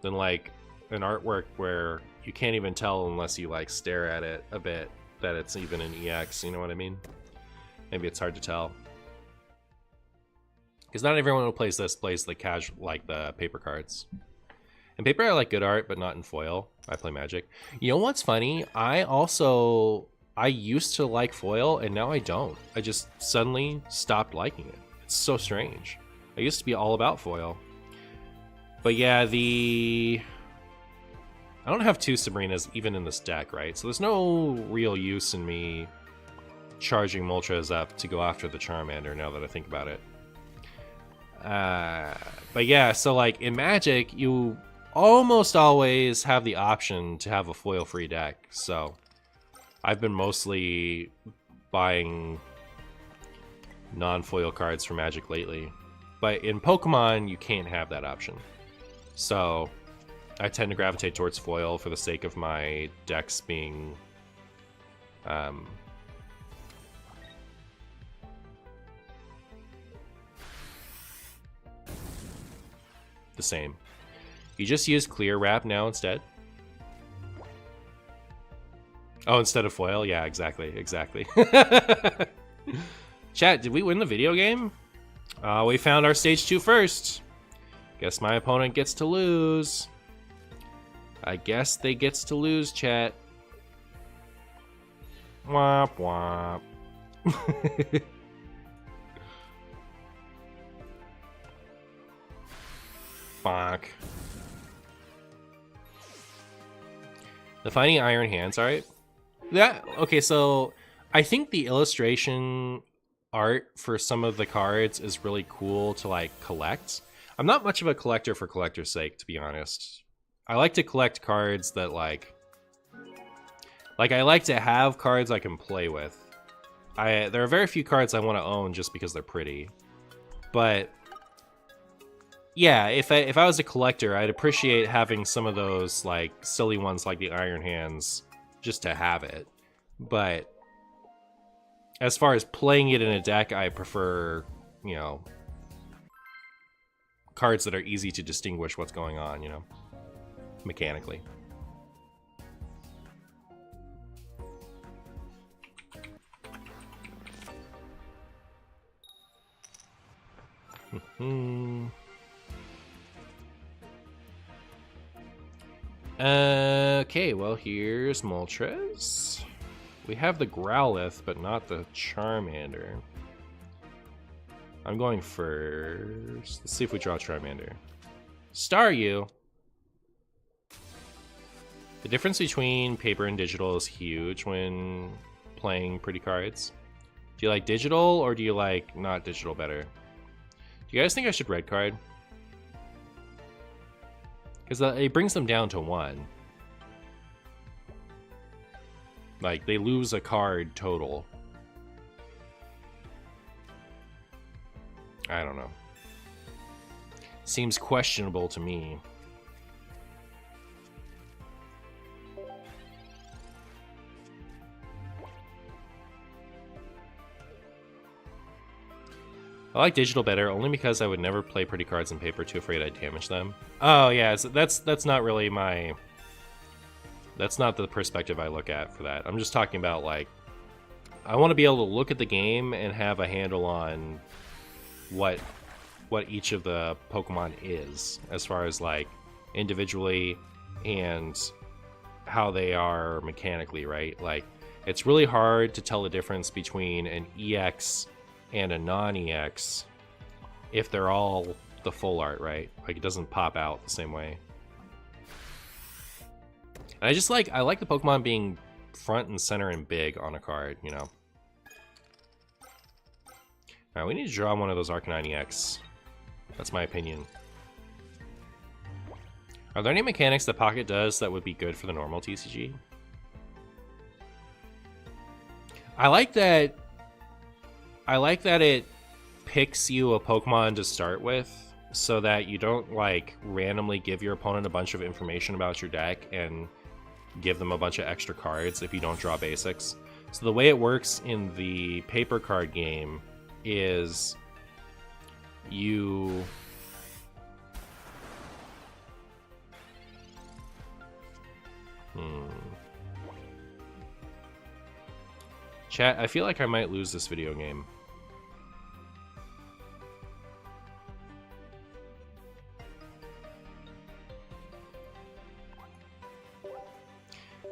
than like an artwork where you can't even tell unless you like stare at it a bit that it's even an EX, you know what I mean? Maybe it's hard to tell. Because not everyone who plays this plays the casual, like the paper cards. In paper I like good art, but not in foil. I play Magic. You know what's funny? I used to like foil and now I don't. I just suddenly stopped liking it. It's so strange. I used to be all about foil. But yeah, I don't have two Sabrinas even in this deck, right? So there's no real use in me charging Moltres up to go after the Charmander now that I think about it. But yeah, so like in Magic, you almost always have the option to have a foil-free deck. So I've been mostly buying non-foil cards for Magic lately. But in Pokemon, you can't have that option. So I tend to gravitate towards foil for the sake of my decks being the same. You just use clear wrap now instead? Oh, instead of foil? Yeah, exactly. Chat, did we win the video game? We found our stage 2 first. Guess my opponent gets to lose. I guess they gets to lose, chat. Womp womp. Fuck. The Fighting Iron Hands, alright. Okay, so I think the illustration art for some of the cards is really cool to like collect. I'm not much of a collector for collector's sake, to be honest. I like to collect cards that like I like to have cards I can play with. There are very few cards I want to own just because they're pretty. But yeah, if I was a collector, I'd appreciate having some of those like silly ones like the Iron Hands just to have it. But as far as playing it in a deck, I prefer, you know, cards that are easy to distinguish what's going on, you know, mechanically. Okay, well, here's Moltres. We have the Growlithe, but not the Charmander. I'm going first. Let's see if we draw Charmander. Staryu. The difference between paper and digital is huge when playing pretty cards. Do you like digital or do you like not digital better? Do you guys think I should red card? Because it brings them down to 1. Like, they lose a card total. I don't know. Seems questionable to me. I like digital better only because I would never play pretty cards in paper, too afraid I'd damage them. Oh yeah, so that's not really my... That's not the perspective I look at for that. I'm just talking about, like, I want to be able to look at the game and have a handle on what each of the Pokemon is, as far as, like, individually and how they are mechanically, right? Like, it's really hard to tell the difference between an EX and a non-EX if they're all the full art, right? Like, it doesn't pop out the same way. And I like the Pokemon being front and center and big on a card, you know. Alright, we need to draw one of those Arcanine EX. That's my opinion. Are there any mechanics that Pocket does that would be good for the normal TCG? I like that it picks you a Pokemon to start with, so that you don't, like, randomly give your opponent a bunch of information about your deck and give them a bunch of extra cards if you don't draw basics. So the way it works in the paper card game is you... Chat, I feel like I might lose this video game.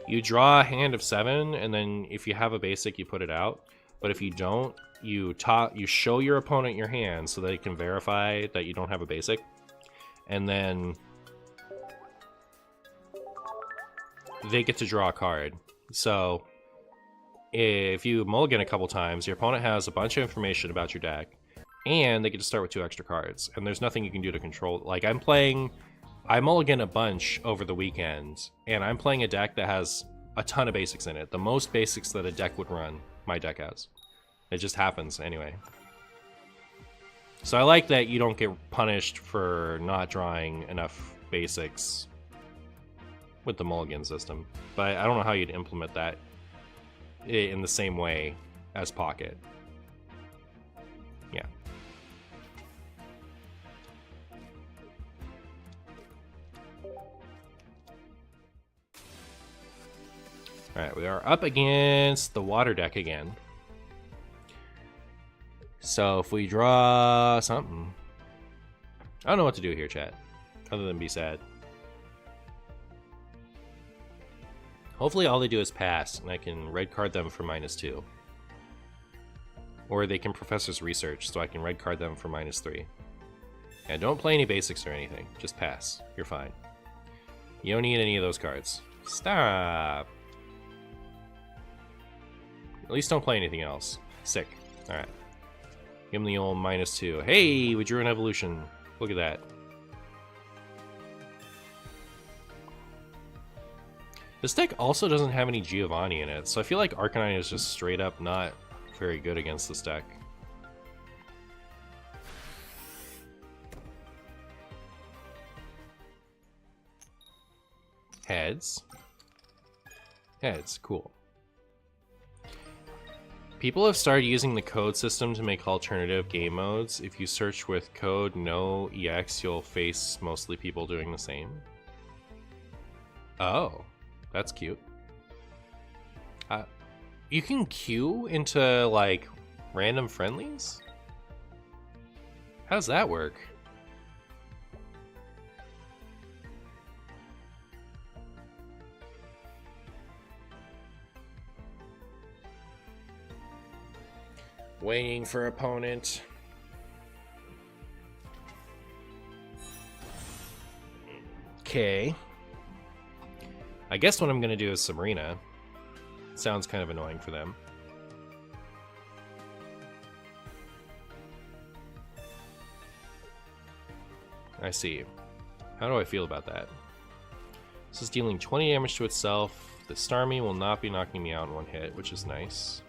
You draw a hand of 7, and then if you have a basic, you put it out. But if you don't, you show your opponent your hand so they can verify that you don't have a basic. And then they get to draw a card. So if you mulligan a couple times, your opponent has a bunch of information about your deck, and they get to start with 2 extra cards. And there's nothing you can do to control. Like, I mulligan a bunch over the weekend, and I'm playing a deck that has a ton of basics in it. The most basics that a deck would run, my deck has. It just happens anyway. So I like that you don't get punished for not drawing enough basics with the mulligan system. But I don't know how you'd implement that in the same way as Pocket. Yeah. Alright, we are up against the water deck again. So if we draw something... I don't know what to do here, chat. Other than be sad. Hopefully all they do is pass, and I can red card them for -2. Or they can Professor's Research, so I can red card them for -3. And don't play any basics or anything. Just pass. You're fine. You don't need any of those cards. Stop! At least don't play anything else. Sick. Alright. Give him the old -2. Hey! We drew an evolution. Look at that. This deck also doesn't have any Giovanni in it, so I feel like Arcanine is just straight up not very good against this deck. Heads. Heads, cool. People have started using the code system to make alternative game modes. If you search with code no EX, you'll face mostly people doing the same. Oh, that's cute. You can queue into, like, random friendlies? How does that work? Waiting for opponent. Okay. I guess what I'm gonna do is Sabrina. Sounds kind of annoying for them. I see. How do I feel about that? This is dealing 20 damage to itself. The Starmie will not be knocking me out in one hit, which is nice.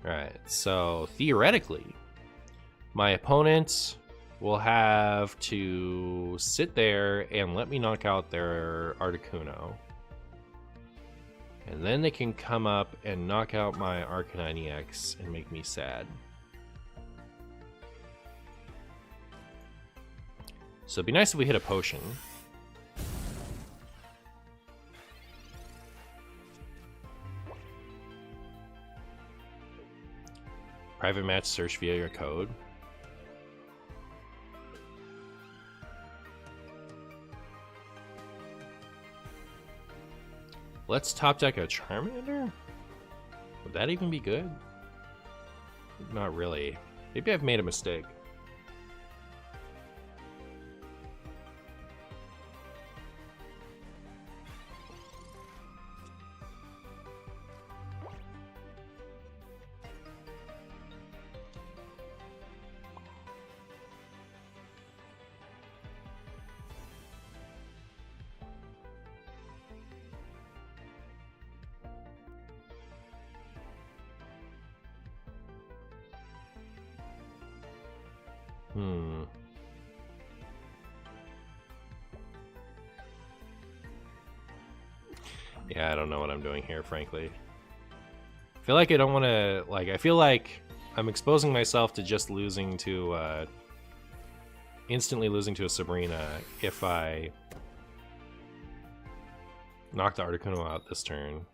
Alright, so theoretically, My opponent will have to sit there and let me knock out their Articuno. And then they can come up and knock out my Arcanine EX and make me sad. So it'd be nice if we hit a potion. Private match search via your code. Let's top deck a Charmander? Would that even be good? Not really. Maybe I've made a mistake. Yeah, I don't know what I'm doing here, frankly. I feel like I don't want to, like, I feel like I'm exposing myself to just losing to, instantly losing to a Sabrina if I knock the Articuno out this turn.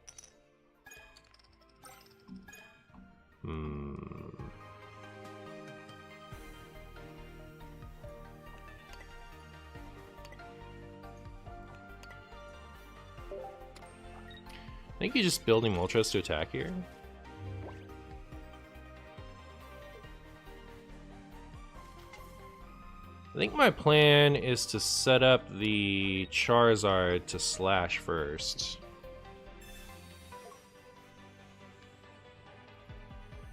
I think you're just building Moltres to attack here. I think my plan is to set up the Charizard to slash first.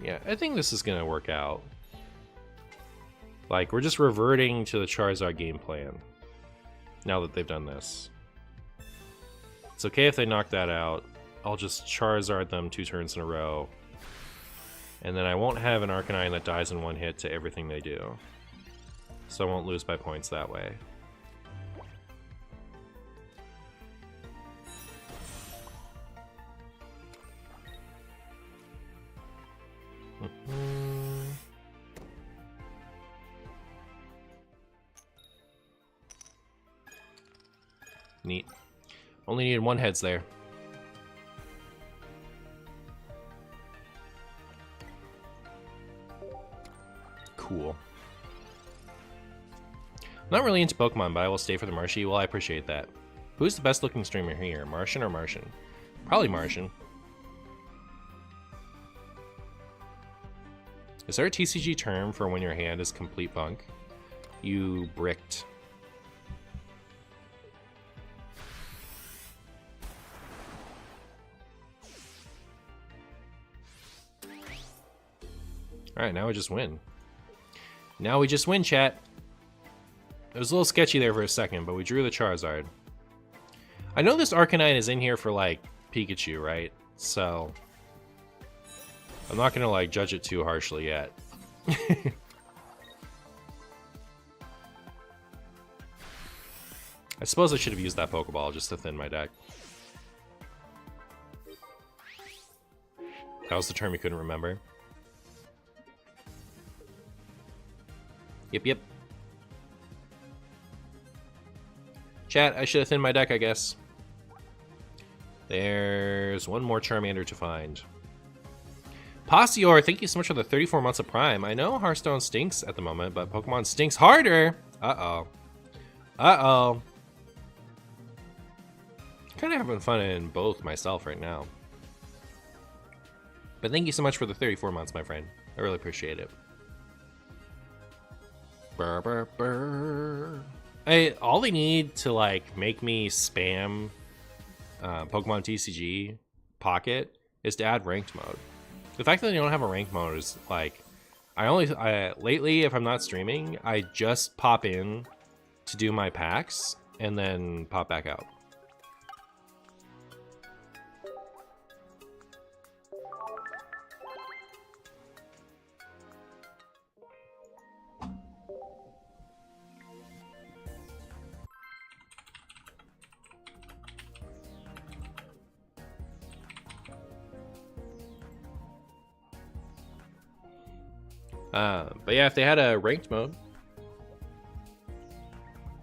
Yeah, I think this is gonna work out. Like, we're just reverting to the Charizard game plan now that they've done this. It's okay if they knock that out. I'll just Charizard them 2 turns in a row. And then I won't have an Arcanine that dies in one hit to everything they do. So I won't lose by points that way. Neat. Only needed 1 heads there. Cool. I'm not really into Pokemon, but I will stay for the Marshy. Well, I appreciate that. Who's the best looking streamer here? Martian or Martian? Probably Martian. Is there a TCG term for when your hand is complete bunk? You bricked. Alright, now we just win. Now we just win, chat. It was a little sketchy there for a second, but we drew the Charizard. I know this Arcanine is in here for, like, Pikachu, right? So I'm not gonna, like, judge it too harshly yet. I suppose I should have used that Pokeball just to thin my deck. That was the term you couldn't remember. Yep. Chat, I should have thinned my deck, I guess. There's one more Charmander to find. Pasior, thank you so much for the 34 months of Prime. I know Hearthstone stinks at the moment, but Pokemon stinks harder. Uh-oh. Uh-oh. Kind of having fun in both myself right now. But thank you so much for the 34 months, my friend. I really appreciate it. Burr, burr, burr. All they need to, like, make me spam Pokemon TCG Pocket is to add ranked mode. The fact that they don't have a ranked mode is, like, lately, if I'm not streaming, I just pop in to do my packs and then pop back out. But yeah, if they had a ranked mode,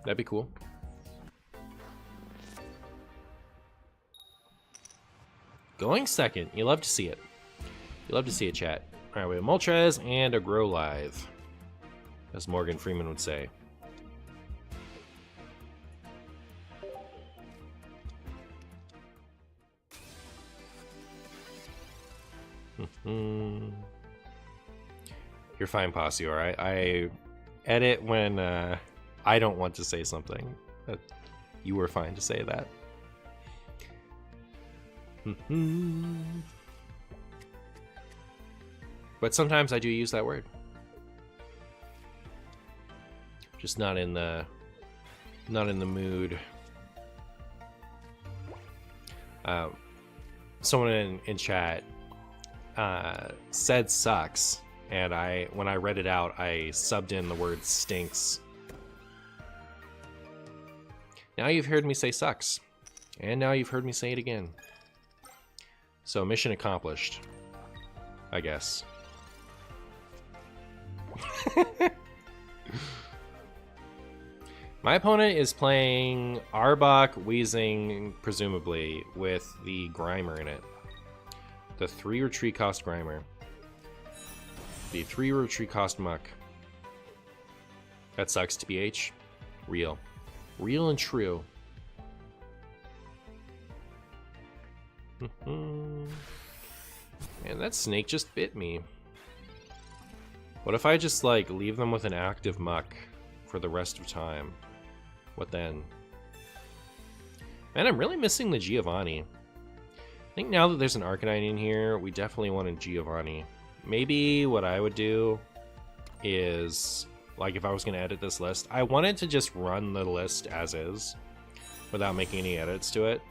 that'd be cool. Going second. You love to see it. You love to see it, chat. All right, we have Moltres and a Grow Live, as Morgan Freeman would say. You're fine, Posse, all right? I edit when I don't want to say something. But you were fine to say that. But sometimes I do use that word. Just not in the mood. Someone in chat said sucks, and when I read it out, I subbed in the word stinks. Now you've heard me say sucks, and now you've heard me say it again. So mission accomplished, I guess. My opponent is playing Arbok, Weezing, presumably, with the Grimer in it. The 3 retreat cost Grimer. The 3 retreat cost Muck. That sucks, TBH. Real. Real and true. And that snake just bit me. What if I just, like, leave them with an active Muck for the rest of time? What then? Man, I'm really missing the Giovanni. I think now that there's an Arcanine in here, we definitely want a Giovanni. Maybe what I would do is, like, if I was going to edit this list, I wanted to just run the list as is without making any edits to it.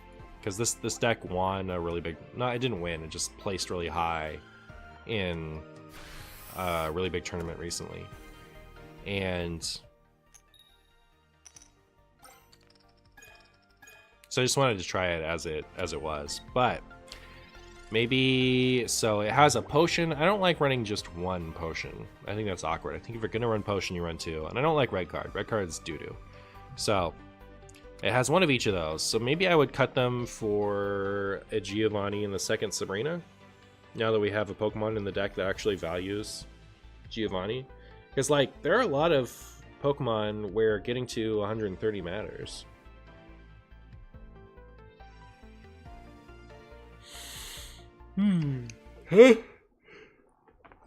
Because this deck won a really big... No, it didn't win. It just placed really high in a really big tournament recently. And... so I just wanted to try it as it was. But maybe... so it has a potion. I don't like running just one potion. I think that's awkward. I think if you're going to run potion, you run 2. And I don't like red card. Red card's doo-doo. So... it has one of each of those, so maybe I would cut them for a Giovanni in the second Sabrina, now that we have a Pokemon in the deck that actually values Giovanni. Because, like, there are a lot of Pokemon where getting to 130 matters.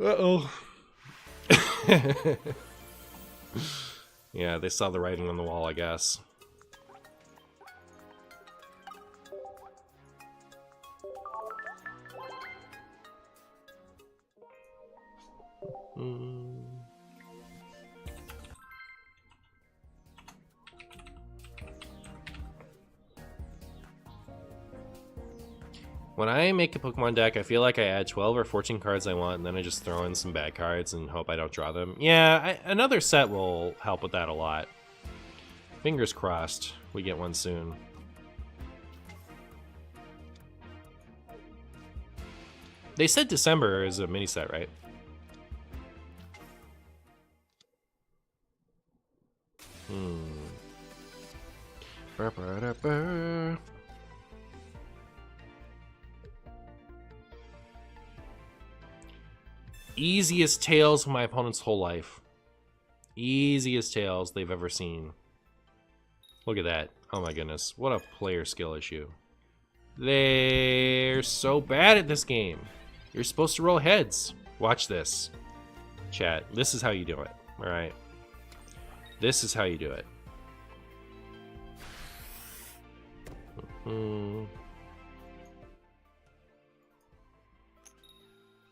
Uh-oh. Yeah, they saw the writing on the wall, I guess. When I make a Pokemon deck, I feel like I add 12 or 14 cards I want, and then I just throw in some bad cards and hope I don't draw them. Yeah, another set will help with that a lot. Fingers crossed we get one soon. They said December is a mini set, right? Easiest tails of my opponent's whole life. Easiest tails they've ever seen. Look at that. Oh my goodness. What a player skill issue. They're so bad at this game. You're supposed to roll heads. Watch this. Chat. This is how you do it. Alright. This is how you do it.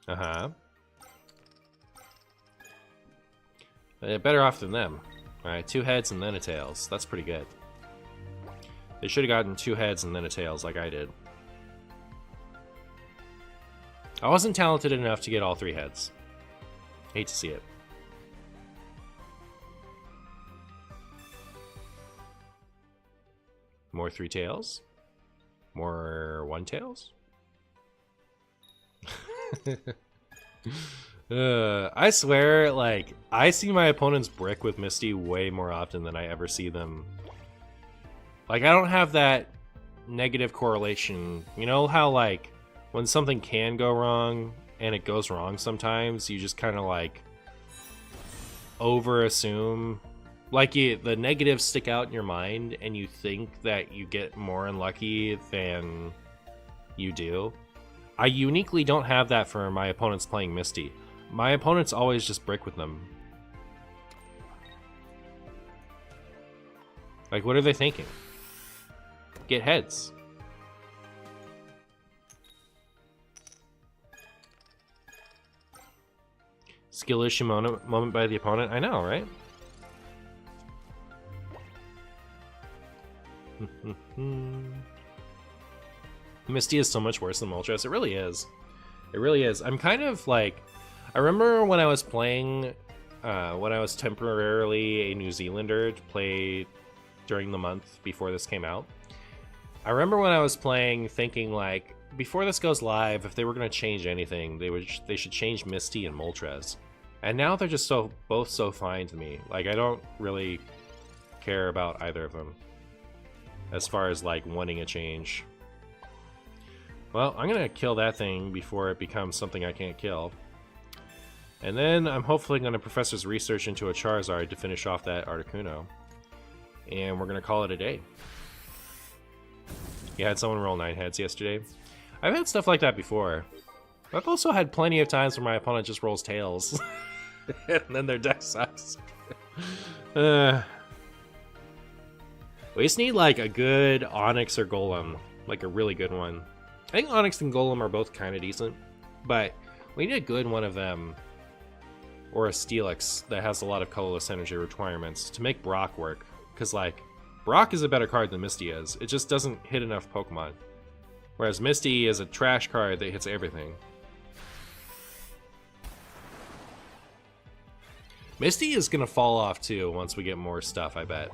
Uh-huh. They're better off than them. Alright, 2 heads and then a tails. That's pretty good. They should have gotten 2 heads and then a tails like I did. I wasn't talented enough to get all 3 heads. Hate to see it. More 3 tails? More 1 tails? I swear, like, I see my opponents brick with Misty way more often than I ever see them. Like, I don't have that negative correlation. You know how, like, when something can go wrong and it goes wrong sometimes, you just kind of, like, over-assume. Like, the negatives stick out in your mind and you think that you get more unlucky than you do. I uniquely don't have that for my opponents playing Misty. My opponents always just brick with them. Like, what are they thinking? Get heads. Skill issue moment by the opponent. I know, right? Misty is so much worse than Moltres. It really is. It really is. I'm kind of like... I remember when I was playing... when I was temporarily a New Zealander to play during the month before this came out. I remember when I was playing thinking, like, before this goes live, if they were going to change anything, they should change Misty and Moltres. And now they're just both so fine to me. Like, I don't really care about either of them as far as, like, wanting a change. Well, I'm gonna kill that thing before it becomes something I can't kill. And then I'm hopefully gonna Professor's Research into a Charizard to finish off that Articuno. And we're gonna call it a day. You had someone roll 9 heads yesterday. I've had stuff like that before. I've also had plenty of times where my opponent just rolls tails. And then their deck sucks. We just need like a good Onyx or Golem. Like a really good one. I think Onyx and Golem are both kind of decent. But we need a good one of them. Or a Steelix that has a lot of colorless energy requirements to make Brock work. Because like, Brock is a better card than Misty is. It just doesn't hit enough Pokemon. Whereas Misty is a trash card that hits everything. Misty is going to fall off too once we get more stuff, I bet.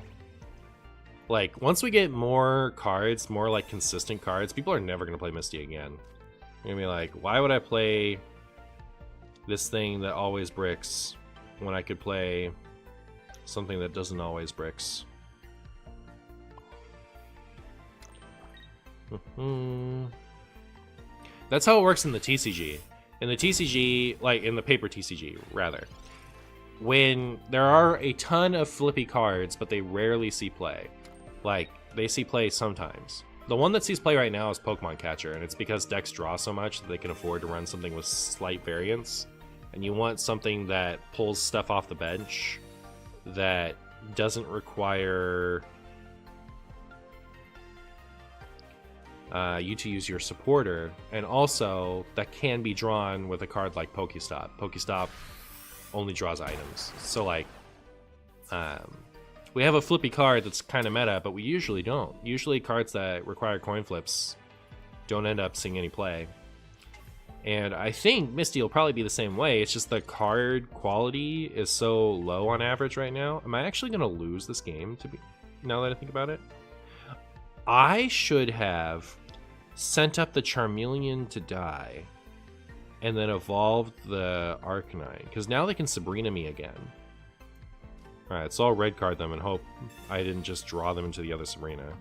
Like, once we get more cards, more like consistent cards, people are never going to play Misty again. They're going to be like, why would I play this thing that always bricks when I could play something that doesn't always bricks? That's how it works in the TCG. In the TCG, like in the paper TCG, rather. When there are a ton of flippy cards, but they rarely see play. Like, they see play sometimes. The one that sees play right now is Pokemon Catcher, and it's because decks draw so much that they can afford to run something with slight variance. And you want something that pulls stuff off the bench that doesn't require you to use your supporter, and also that can be drawn with a card like Pokestop. Pokestop only draws items. So like, we have a flippy card that's kind of meta, but we usually don't. Usually cards that require coin flips don't end up seeing any play. And I think Misty will probably be the same way. It's just the card quality is so low on average right now. Am I actually going to lose this game, now that I think about it? I should have sent up the Charmeleon to die and then evolved the Arcanine, because now they can Sabrina me again. Alright, so I'll red card them and hope I didn't just draw them into the other Sabrina.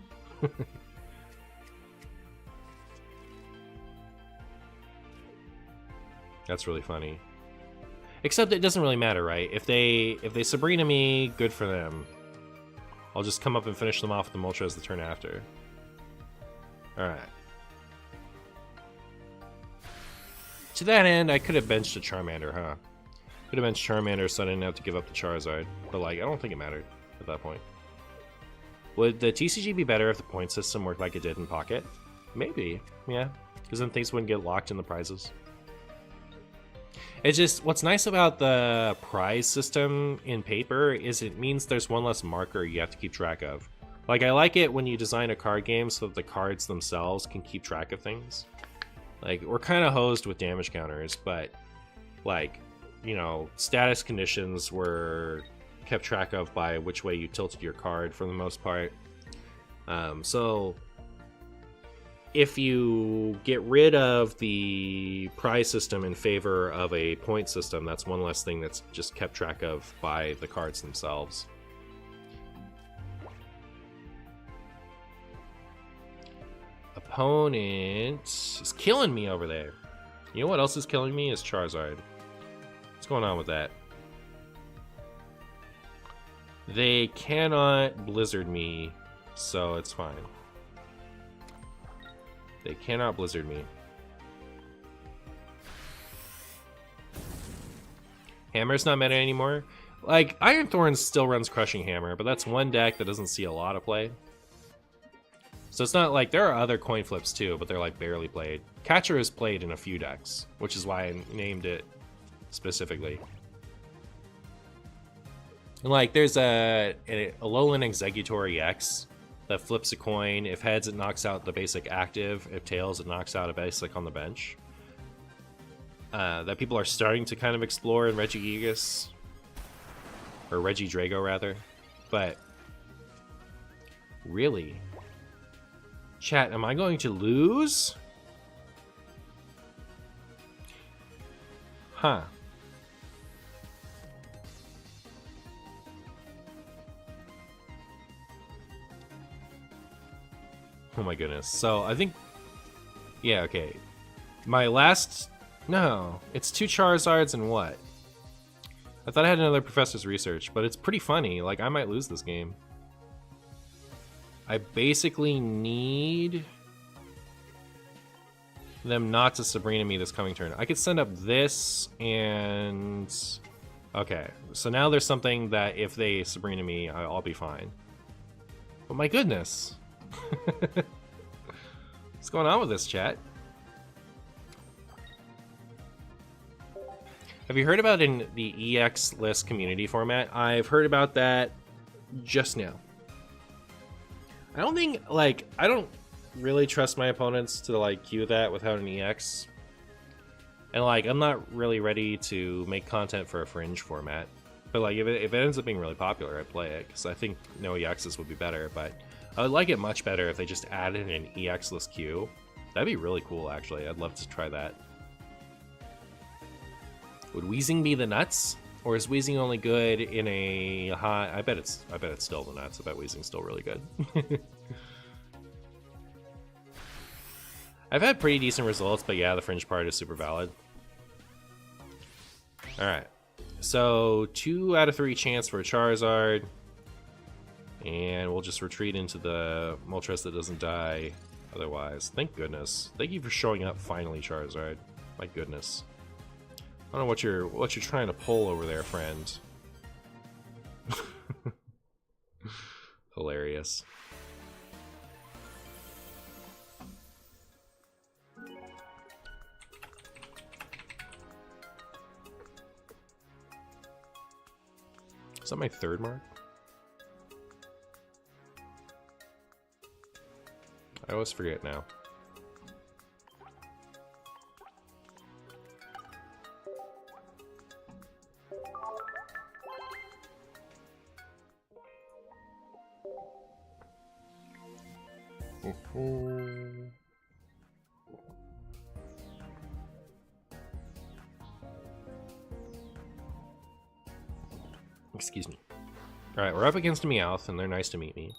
That's really funny. Except it doesn't really matter, right? If they Sabrina me, good for them. I'll just come up and finish them off with the Moltres the turn after. Alright. To that end, I could have benched a Charmander, huh? Could have benched Charmander so I didn't have to give up the Charizard. But, like, I don't think it mattered at that point. Would the TCG be better if the point system worked like it did in Pocket? Maybe, yeah. Because then things wouldn't get locked in the prizes. It's just, what's nice about the prize system in paper is it means there's one less marker you have to keep track of. Like, I like it when you design a card game so that the cards themselves can keep track of things. Like, we're kind of hosed with damage counters, but, like, you know, status conditions were kept track of by which way you tilted your card for the most part. So, if you get rid of the prize system in favor of a point system, that's one less thing that's just kept track of by the cards themselves. Opponent is killing me over there. You know what else is killing me is Charizard. What's going on with that? They cannot Blizzard me, so it's fine. They cannot Blizzard me. Hammer's not meta anymore. Like, Iron Thorns still runs Crushing Hammer, but that's one deck that doesn't see a lot of play. So it's not like, there are other coin flips too, but they're like barely played. Catcher is played in a few decks, which is why I named it specifically. And like, there's a Alolan Executor EX that flips a coin. If heads, it knocks out the basic active. If tails, it knocks out a basic on the bench. That people are starting to kind of explore in Regigigas. Or Regidrago, rather. But, really? Chat, am I going to lose? Huh. Oh my goodness. So, I think... Yeah, okay. My last... No. It's 2 Charizards and what? I thought I had another Professor's Research, but it's pretty funny. Like, I might lose this game. I basically need them not to Sabrina me this coming turn. I could send up this and... Okay, so now there's something that if they Sabrina me, I'll be fine. But my goodness. What's going on with this, chat? Have you heard about in the EX list community format? I've heard about that just now. I don't think, like, I don't really trust my opponents to, like, queue that without an EX. And, like, I'm not really ready to make content for a Fringe format. But, like, if it ends up being really popular, I'd play it, because I think no EXs would be better, but I would like it much better if they just added an EX-less queue. That'd be really cool, actually. I'd love to try that. Would Weezing be the nuts? Or is Weezing only good in a high... I bet it's still the nuts. I bet Weezing's still really good. I've had pretty decent results, but yeah, the Fringe part is super valid. Alright. So, 2 out of 3 chance for a Charizard. And we'll just retreat into the Moltres that doesn't die otherwise. Thank goodness. Thank you for showing up finally, Charizard. My goodness. I don't know what you're trying to pull over there, friend. Hilarious. Is that my 3rd mark? I always forget now. Excuse me. Alright, we're up against a Meowth, and they're nice to meet me.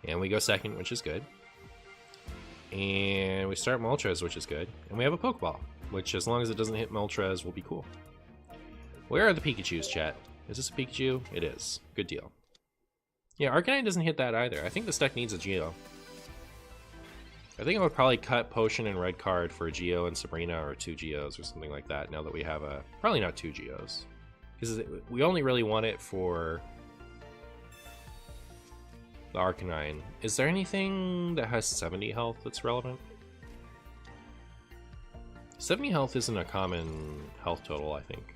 And we go second, which is good. And we start Moltres, which is good. And we have a Pokeball, which as long as it doesn't hit Moltres will be cool. Where are the Pikachus, chat? Is this a Pikachu? It is. Good deal. Yeah, Arcanine doesn't hit that either. I think this deck needs a Geo. I think I would probably cut Potion and Red Card for a Geo and Sabrina, or 2 Geos or something like that, now that we have a... Probably not 2 Geos. Because we only really want it for the Arcanine. Is there anything that has 70 health that's relevant? 70 health isn't a common health total, I think.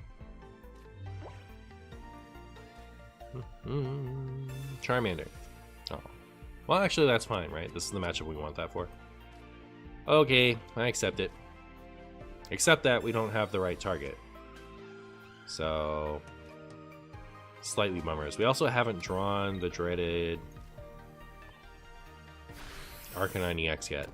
Charmander. Oh. Well, actually, that's fine, right? This is the matchup we want that for. Okay, I accept it. Except that we don't have the right target. So, slightly bummers. We also haven't drawn the dreaded Arcanine EX yet.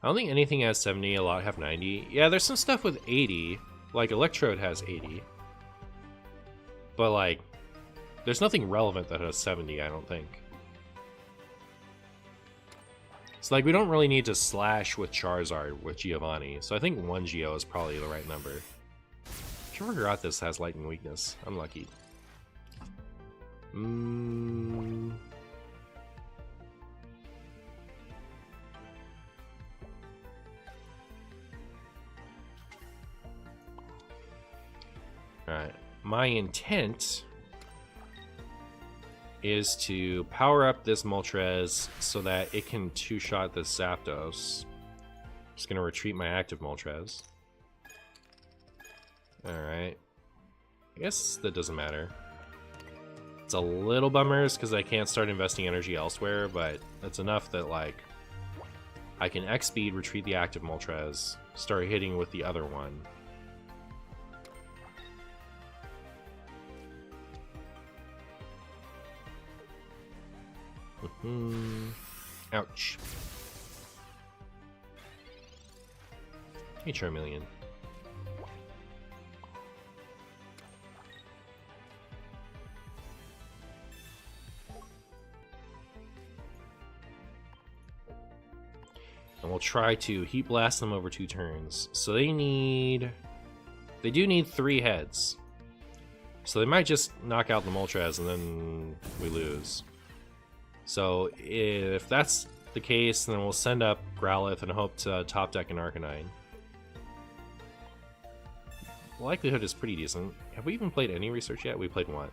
I don't think anything has 70, a lot have 90. Yeah, there's some stuff with 80, like Electrode has 80. But like, there's nothing relevant that has 70, I don't think. So like, we don't really need to slash with Charizard with Giovanni, so I think 1 Geo is probably the right number. I forgot this has Lightning Weakness. Unlucky. Alright, my intent is to power up this Moltres so that it can two-shot this Zapdos. Just gonna retreat my active Moltres. Alright. I guess that doesn't matter. It's a little bummers because I can't start investing energy elsewhere, but that's enough that, like, I can X-Speed, retreat the active Moltres, start hitting with the other one. Ouch. Hey, Charmeleon. And we'll try to Heat Blast them over 2 turns. So they do need 3 heads. So they might just knock out the Moltres and then we lose. So if that's the case, then we'll send up Growlithe and hope to top deck an Arcanine. The likelihood is pretty decent. Have we even played any research yet? We played 1.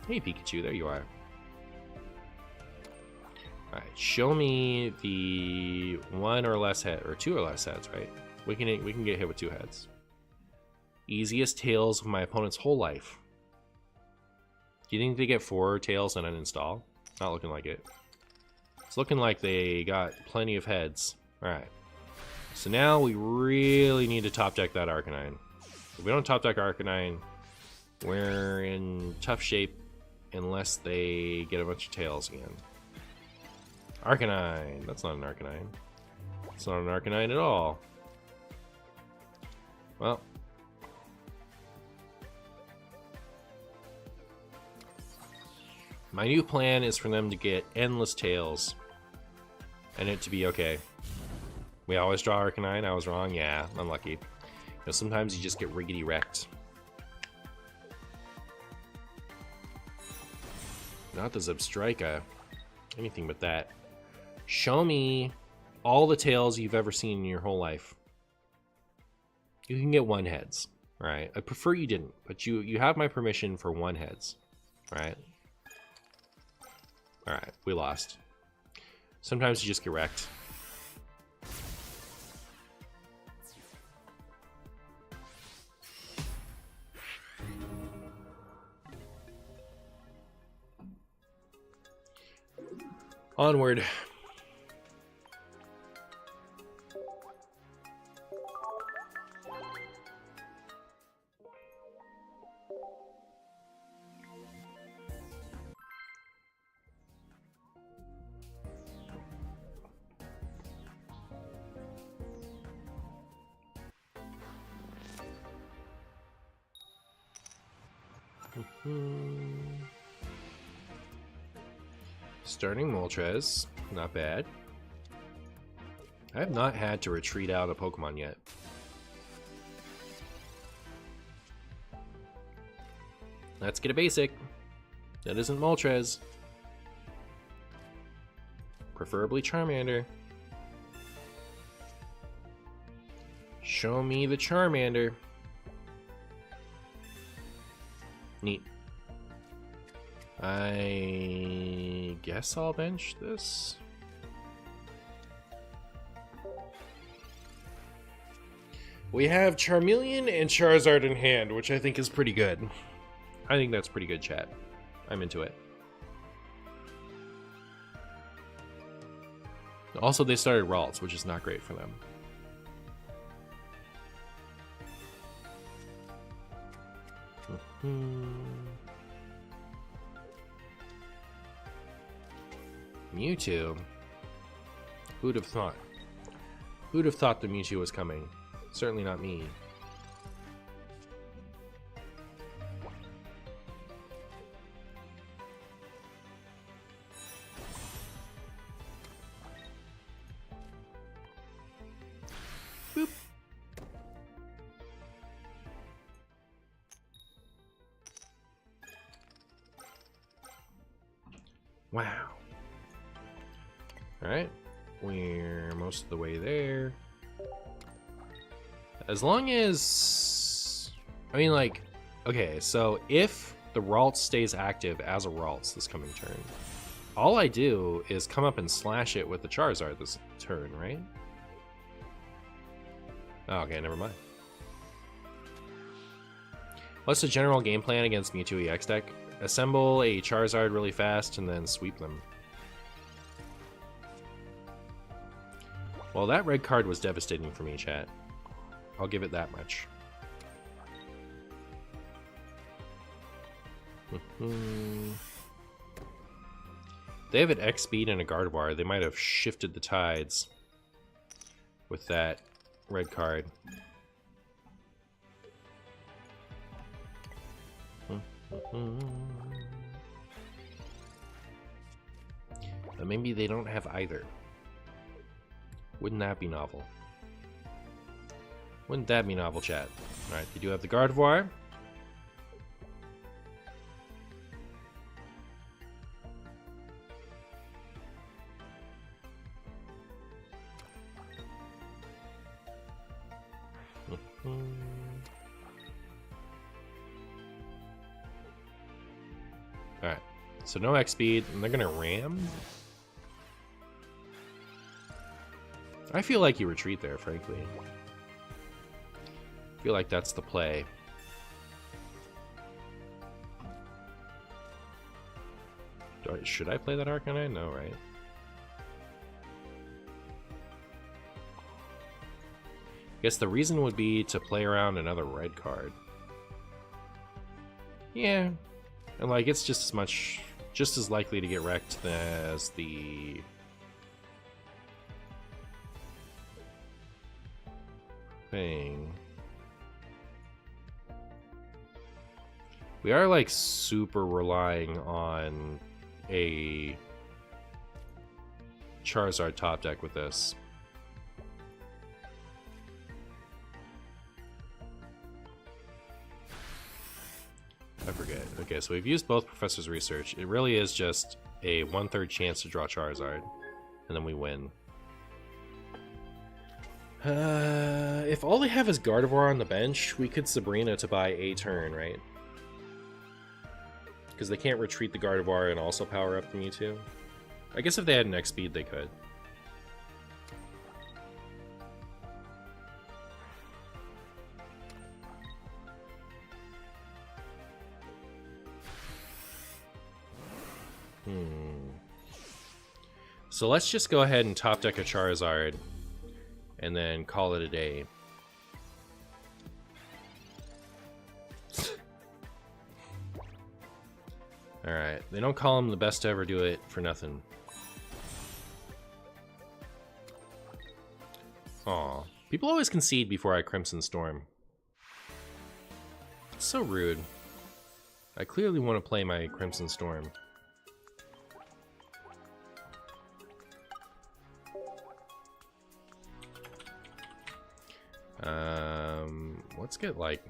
Hey Pikachu, there you are. Alright, show me the 1 or less head, or 2 or less heads, right? We can get hit with 2 heads. Easiest tails of my opponent's whole life. Do you think they get 4 tails and uninstall? Not looking like it. It's looking like they got plenty of heads. Alright. So now we really need to top deck that Arcanine. If we don't top deck Arcanine, we're in tough shape unless they get a bunch of tails again. Arcanine! That's not an Arcanine. It's not an Arcanine at all. Well. My new plan is for them to get endless tails. And it to be okay. We always draw Arcanine. I was wrong. Yeah, unlucky. You know, sometimes you just get riggedy wrecked. Not the Zebstrika. Anything but that. Show me all the tails you've ever seen in your whole life. You can get 1 heads. Right? I prefer you didn't, but you have my permission for 1 heads. Right? Alright, we lost. Sometimes you just get wrecked. Onward. Starting Moltres, not bad. I have not had to retreat out a Pokemon yet. Let's get a basic. That isn't Moltres. Preferably Charmander. Show me the Charmander. Neat. I guess I'll bench this. We have Charmeleon and Charizard in hand, which I think is pretty good. I think that's pretty good, chat. I'm into it. Also, they started Ralts, which is not great for them. Mewtwo. Who'd have thought? Who'd have thought the Mewtwo was coming? Certainly not me. Boop. Wow. Alright. We're most of the way there. As long as... I mean, like... Okay, so if the Ralts stays active as a Ralts this coming turn, all I do is come up and slash it with the Charizard this turn, right? Oh, okay, never mind. What's the general game plan against Mewtwo EX deck? Assemble a Charizard really fast and then sweep them. Well, that red card was devastating for me, chat. I'll give it that much. They have an X speed and a Gardevoir. They might have shifted the tides with that red card. But maybe they don't have either. Wouldn't that be novel? Wouldn't that be novel, chat? Alright, they do have the Gardevoir. Alright, so no X speed, and they're gonna ram. I feel like you retreat there, frankly. I feel like that's the play. Should I play that Arcanine? No, right? Guess the reason would be to play around another red card. Yeah. And like, it's just as likely to get wrecked as the... thing. We are like super relying on a Charizard top deck with this. I forget. Okay, so we've used both Professor's Research. It really is just a 1/3 chance to draw Charizard, and then we win. If all they have is Gardevoir on the bench, we could Sabrina to buy a turn, right? Because they can't retreat the Gardevoir and also power up the Mewtwo. I guess if they had an X speed, they could. So let's just go ahead and top deck a Charizard and then call it a day. Alright, they don't call him the best to ever do it for nothing. Aw, people always concede before I Crimson Storm. It's so rude. I clearly want to play my Crimson Storm. Let's get like...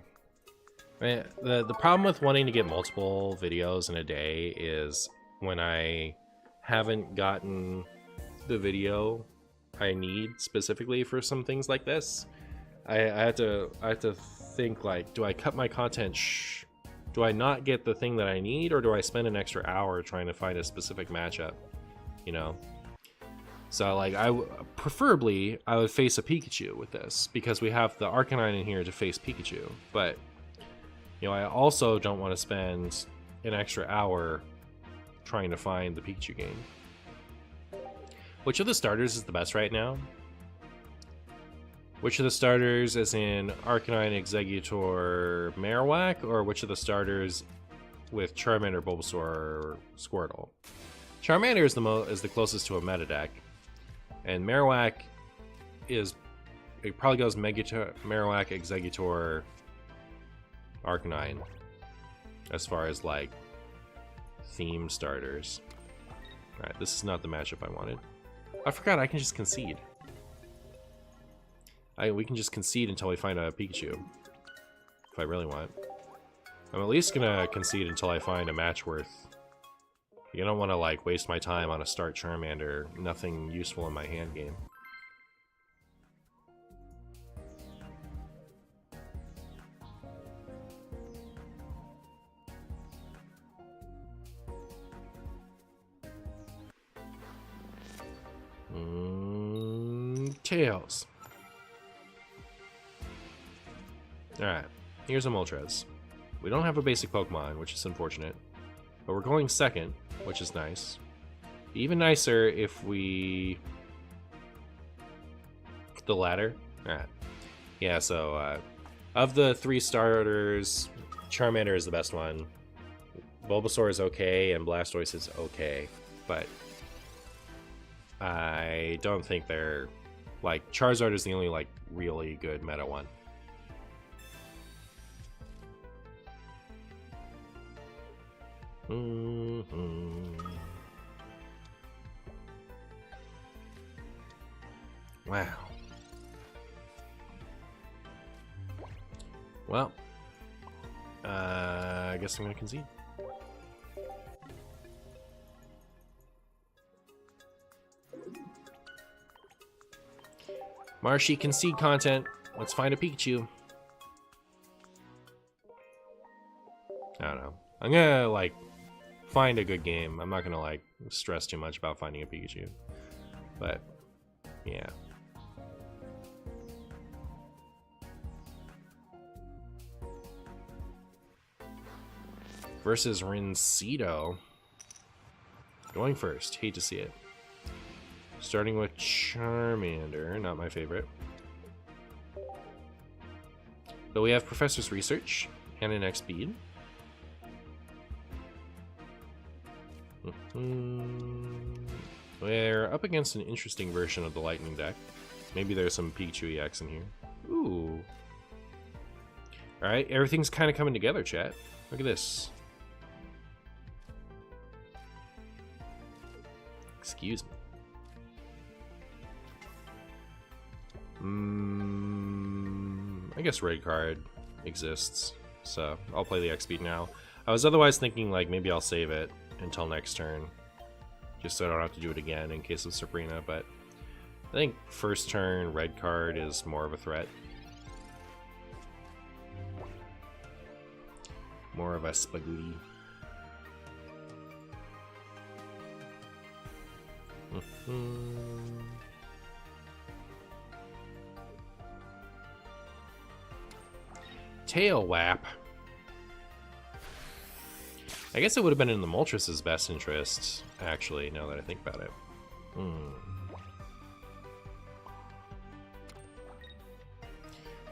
The problem with wanting to get multiple videos in a day is when I haven't gotten the video I need specifically for some things like this. I have to think like, do I cut my content? Do I not get the thing that I need, or do I spend an extra hour trying to find a specific matchup? You know. So like, preferably I would face a Pikachu with this because we have the Arcanine in here to face Pikachu, but. You know, I also don't want to spend an extra hour trying to find the Pikachu game. Which of the starters is the best right now? Which of the starters is in Arcanine, Exeggutor, Marowak, or which of the starters with Charmander, Bulbasaur, or Squirtle? Charmander is the closest to a meta deck. And Marowak is... It probably goes Marowak, Exeggutor, Arcanine. As far as, like, theme starters. Alright, this is not the matchup I wanted. I forgot I can just concede. We can just concede until we find a Pikachu. If I really want. I'm at least gonna concede until I find a match worth. You don't want to, like, waste my time on a start Charmander. Nothing useful in my hand game. Tails. Alright, here's a Moltres. We don't have a basic Pokemon, which is unfortunate. But we're going second, which is nice. Even nicer if we... The ladder? Alright. Yeah, so, of the 3 starters, Charmander is the best one. Bulbasaur is okay, and Blastoise is okay. But I don't think they're... Like, Charizard is the only, like, really good meta one. Wow. Well, I guess I'm gonna concede. Marshy concede content. Let's find a Pikachu. I don't know. I'm gonna, like, find a good game. I'm not gonna, like, stress too much about finding a Pikachu. But, yeah. Versus Rincedo. Going first. Hate to see it. Starting with Charmander, not my favorite. But we have Professor's Research and an X-Speed. We're up against an interesting version of the Lightning deck. Maybe there's some Pikachu EX in here. Ooh. Alright, everything's kind of coming together, chat. Look at this. Excuse me. I guess Red Card exists, so I'll play the X-Speed now. I was otherwise thinking, like, maybe I'll save it until next turn, just so I don't have to do it again in case of Sabrina, but I think first turn Red Card is more of a threat. More of a spaghetti. Tail Whap. I guess it would have been in the Moltres' best interest, actually, now that I think about it.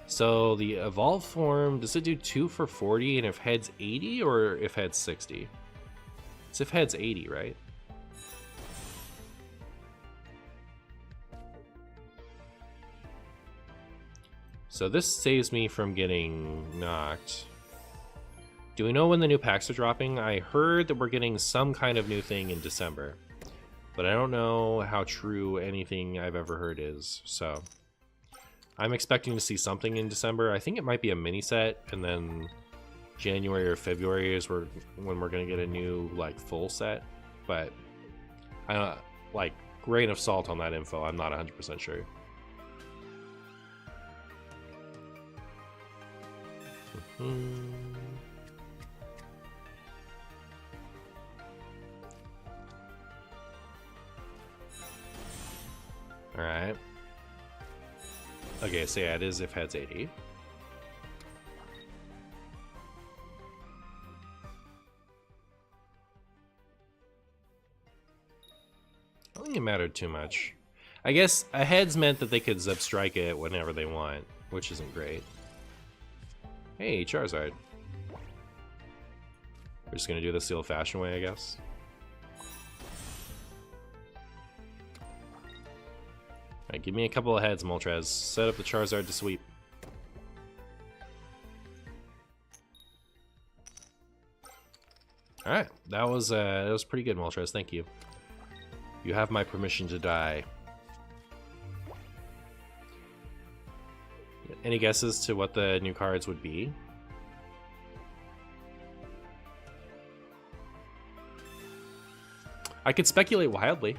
So the evolved form, does it do 2 for 40 and if head's 80 or if head's 60? It's if head's 80, right? So this saves me from getting knocked. Do we know when the new packs are dropping? I heard that we're getting some kind of new thing in December, but I don't know how true anything I've ever heard is, so I'm expecting to see something in December. I think it might be a mini set, and then January or February is when we're gonna get a new, like, full set, but I don't, like, grain of salt on that info, I'm not 100% sure. Alright. Okay, so yeah, it is if head's 80. I don't think it mattered too much. I guess a heads meant that they could Zebstrike it whenever they want, which isn't great. Hey, Charizard. We're just gonna do this the old-fashioned way, I guess. Alright, give me a couple of heads, Moltres. Set up the Charizard to sweep. Alright, that was pretty good, Moltres. Thank you. You have my permission to die. Any guesses to what the new cards would be? I could speculate wildly.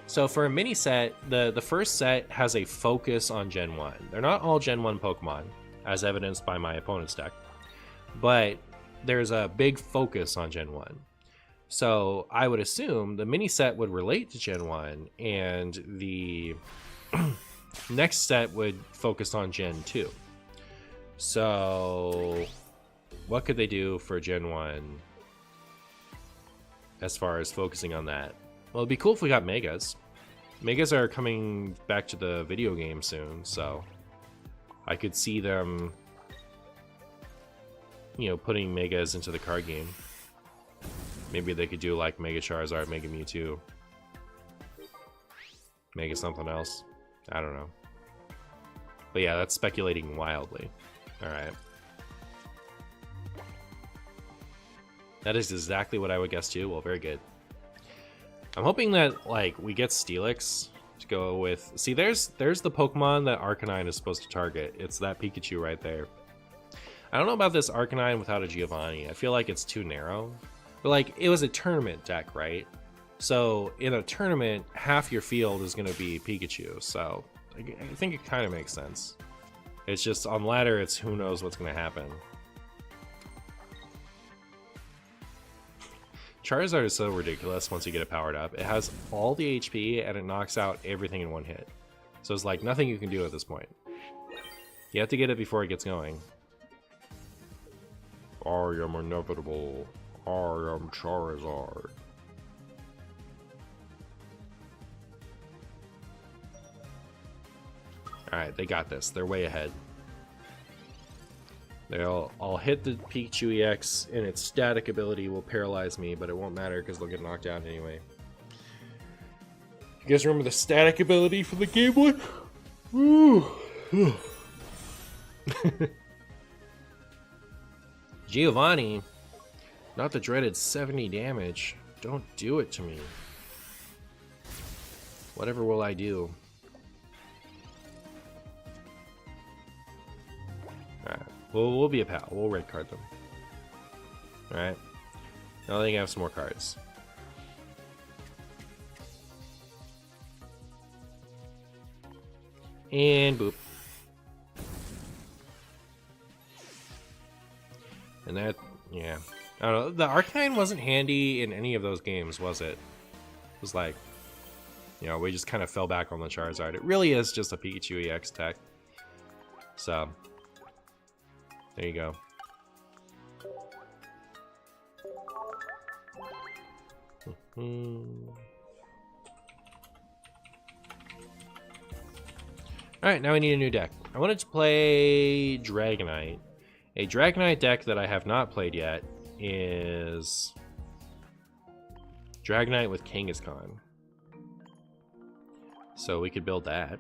So for a mini set, the first set has a focus on Gen 1. They're not all Gen 1 Pokemon, as evidenced by my opponent's deck. But there's a big focus on Gen 1. So I would assume the mini set would relate to Gen 1, and the next set would focus on Gen 2. So what could they do for Gen 1 as far as focusing on that? Well, it'd be cool if we got Megas. Megas are coming back to the video game soon, so I could see them, you know, putting Megas into the card game. Maybe they could do like Mega Charizard, Mega Mewtwo, Mega something else. I don't know. But yeah, that's speculating wildly. Alright. That is exactly what I would guess too. Well, very good. I'm hoping that, like, we get Steelix to go with... See, there's the Pokemon that Arcanine is supposed to target. It's that Pikachu right there. I don't know about this Arcanine without a Giovanni. I feel like it's too narrow. But, like, it was a tournament deck, right? So, in a tournament, half your field is going to be Pikachu. So, I think it kind of makes sense. It's just, on ladder, it's who knows what's going to happen. Charizard is so ridiculous once you get it powered up. It has all the HP and it knocks out everything in one hit. So it's like nothing you can do at this point. You have to get it before it gets going. I am inevitable. I am Charizard. Alright, they got this. They're way ahead. I'll hit the Pikachu EX, and its static ability will paralyze me, but it won't matter because they'll get knocked out anyway. You guys remember the static ability from the Game Boy? Woo! Giovanni, not the dreaded 70 damage. Don't do it to me. Whatever will I do? Alright. We'll be a pal. We'll red card them. Alright. Now they can have some more cards. And boop. And that, yeah. I don't know. The Arcanine wasn't handy in any of those games, was it? It was like, you know, we just kind of fell back on the Charizard. It really is just a Pikachu EX tech. So, there you go. Alright, now we need a new deck. I wanted to play Dragonite. A Dragonite deck that I have not played yet is Dragonite with Kangaskhan. So we could build that.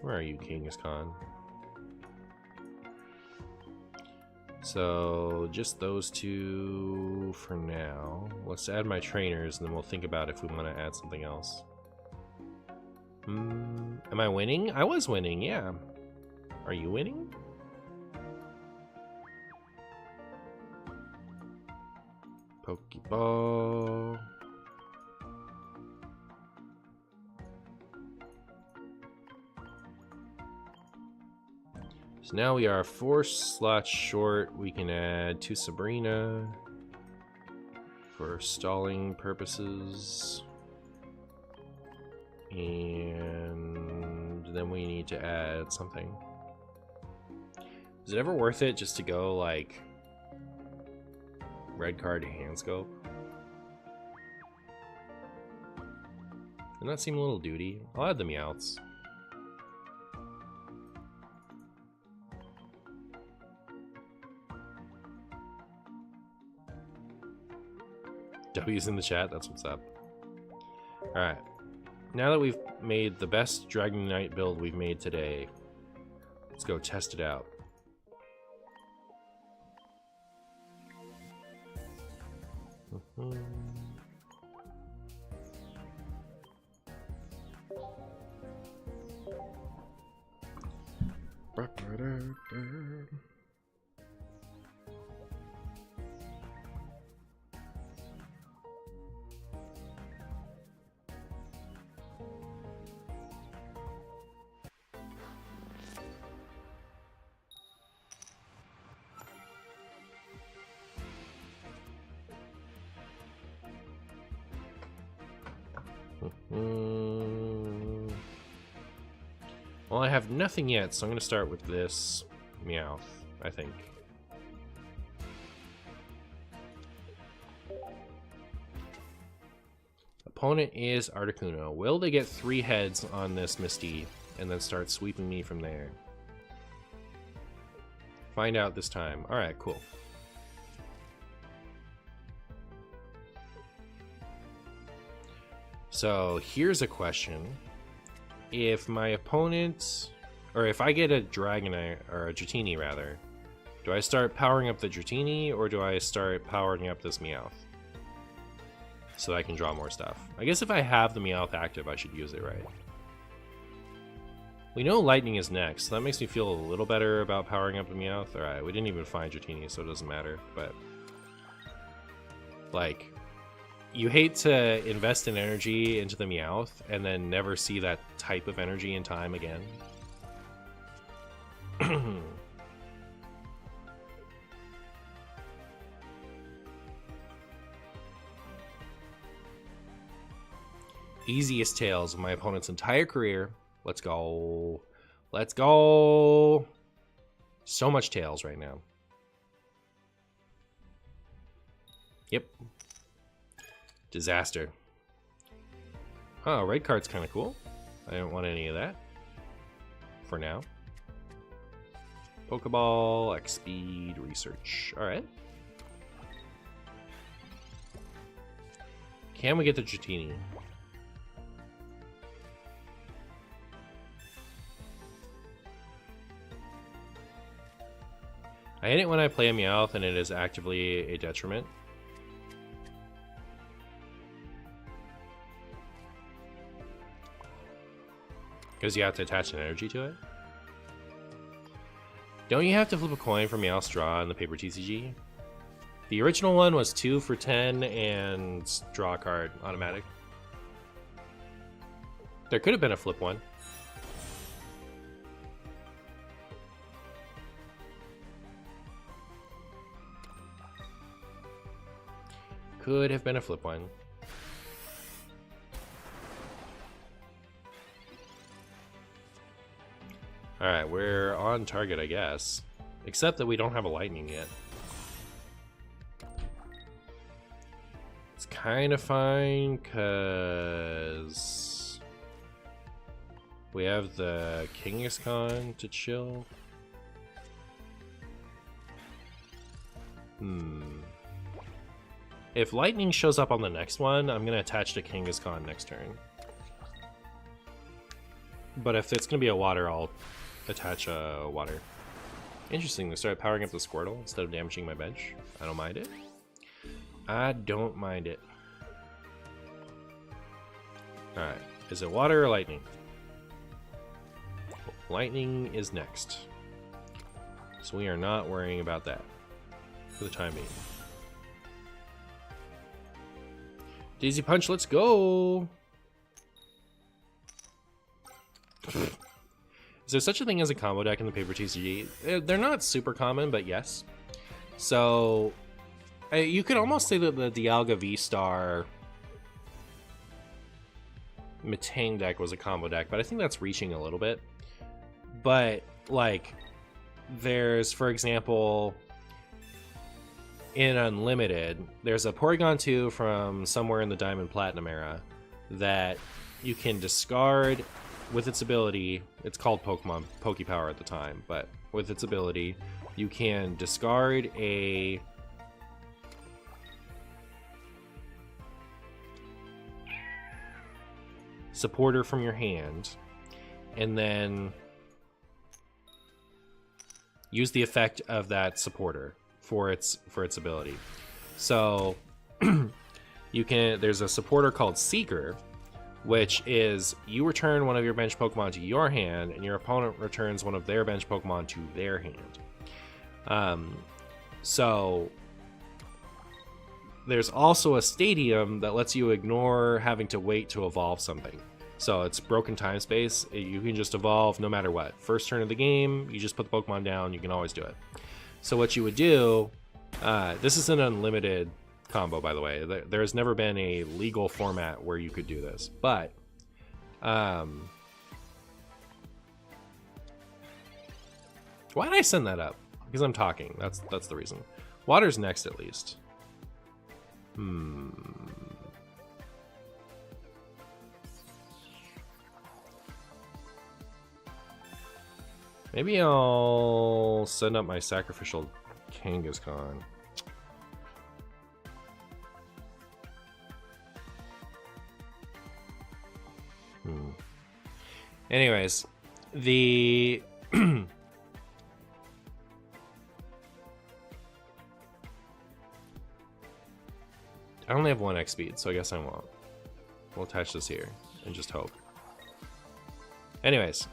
Where are you, Kangaskhan? So just those two for now. Let's add my trainers and then we'll think about if we want to add something else. Am I winning? I was winning, yeah. Are you winning? Pokeball. So now we are 4 slots short. We can add 2 Sabrina for stalling purposes. And then we need to add something. Is it ever worth it just to go like red card to hand scope? Doesn't that seem a little duty? I'll add the Meowths. W's in the chat, that's what's up. Alright. Now that we've made the best Dragonite build we've made today, let's go test it out. Well, I have nothing yet, so I'm going to start with this Meowth, I think. Opponent is Articuno. Will they get 3 heads on this Misty and then start sweeping me from there? Find out this time. Alright, cool. So here's a question. If my opponent, or if I get a Dragonite, or a Dratini rather, do I start powering up the Dratini, or do I start powering up this Meowth? So that I can draw more stuff. I guess if I have the Meowth active, I should use it, right? We know Lightning is next, so that makes me feel a little better about powering up the Meowth. Alright, we didn't even find Dratini, so it doesn't matter, but... like... you hate to invest in energy into the Meowth and then never see that type of energy in time again. Easiest tails of my opponent's entire career. Let's go. Let's go. So much tails right now. Yep. Disaster. Oh, red card's kind of cool. I don't want any of that. For now. Pokeball, X-Speed, Research. Alright. Can we get the Dratini? I hate it when I play a Meowth and it is actively a detriment. Because you have to attach an energy to it. Don't you have to flip a coin for Meowth's draw in the paper TCG? The original one was 2 for 10 and draw a card automatic. There could have been a flip one. Could have been a flip one. Alright, we're on target, I guess. Except that we don't have a lightning yet. It's kind of fine, because we have the Kangaskhan to chill. If lightning shows up on the next one, I'm going to attach to Kangaskhan next turn. But if it's going to be a water, I'll attach a water. Interesting, they started powering up the Squirtle instead of damaging my bench. I don't mind it. I don't mind it. Alright, is it water or lightning? Lightning is next. So we are not worrying about that for the time being. Daisy Punch, let's go! Is there such a thing as a combo deck in the paper TCG? They're not super common, but yes. So, you could almost say that the Dialga V-Star Metang deck was a combo deck, but I think that's reaching a little bit. But, like, there's, for example, in Unlimited, there's a Porygon 2 from somewhere in the Diamond Platinum era that you can discard with its ability. It's called Pokepower at the time, but with its ability, you can discard a supporter from your hand, and then use the effect of that supporter for its ability. So there's a supporter called Seeker, which is you return one of your bench Pokemon to your hand, and your opponent returns one of their bench Pokemon to their hand. So there's also a stadium that lets you ignore having to wait to evolve something. So it's broken time space. You can just evolve no matter what. First turn of the game, you just put the Pokemon down. You can always do it. So what you would do, this is an unlimited combo, by the way. There has never been a legal format where you could do this. But why did I send that up? Because I'm talking. That's the reason. Water's next, at least. Maybe I'll send up my sacrificial Kangaskhan. Anyways, the I only have 1x speed, so I guess I won't. We'll attach this here and just hope. Anyways,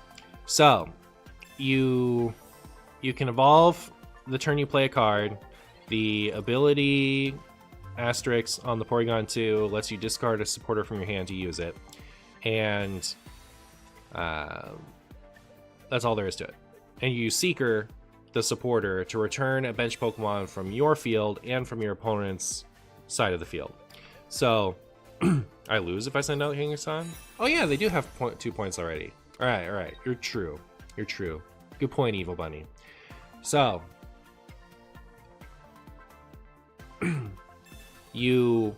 so you can evolve the turn you play a card. The ability asterisk on the Porygon 2 lets you discard a supporter from your hand to use it. And that's all there is to it. And you use Seeker, the supporter, to return a bench Pokemon from your field and from your opponent's side of the field. So I lose if I send out Kangaskhan? Oh yeah, they do have 2 points already. Alright, you're true. You're true. Good point, Evil Bunny. So you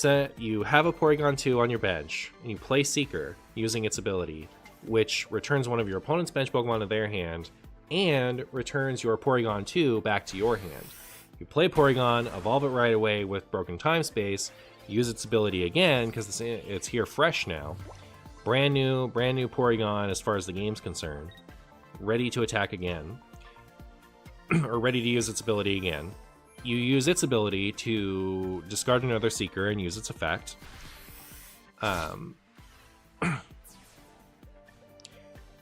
have a Porygon 2 on your bench, and you play Seeker using its ability, which returns one of your opponent's bench Pokemon to their hand, and returns your Porygon 2 back to your hand. You play Porygon, evolve it right away with Broken Time Space, use its ability again, because it's here fresh now. Brand new Porygon as far as the game's concerned. Ready to attack again. Or ready to use its ability again. You use its ability to discard another Seeker and use its effect.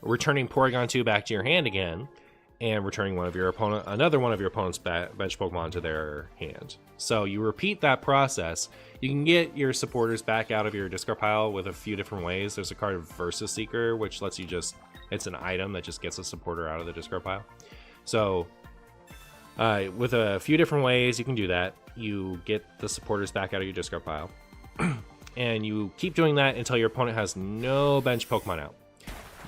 Returning Porygon 2 back to your hand again, and returning another one of your opponent's bench Pokemon to their hand. So you repeat that process. You can get your supporters back out of your discard pile with a few different ways. There's a card Versus Seeker, which lets you it's an item that just gets a supporter out of the discard pile. So with a few different ways you can do that. You get the supporters back out of your discard pile. And you keep doing that until your opponent has no bench Pokemon out.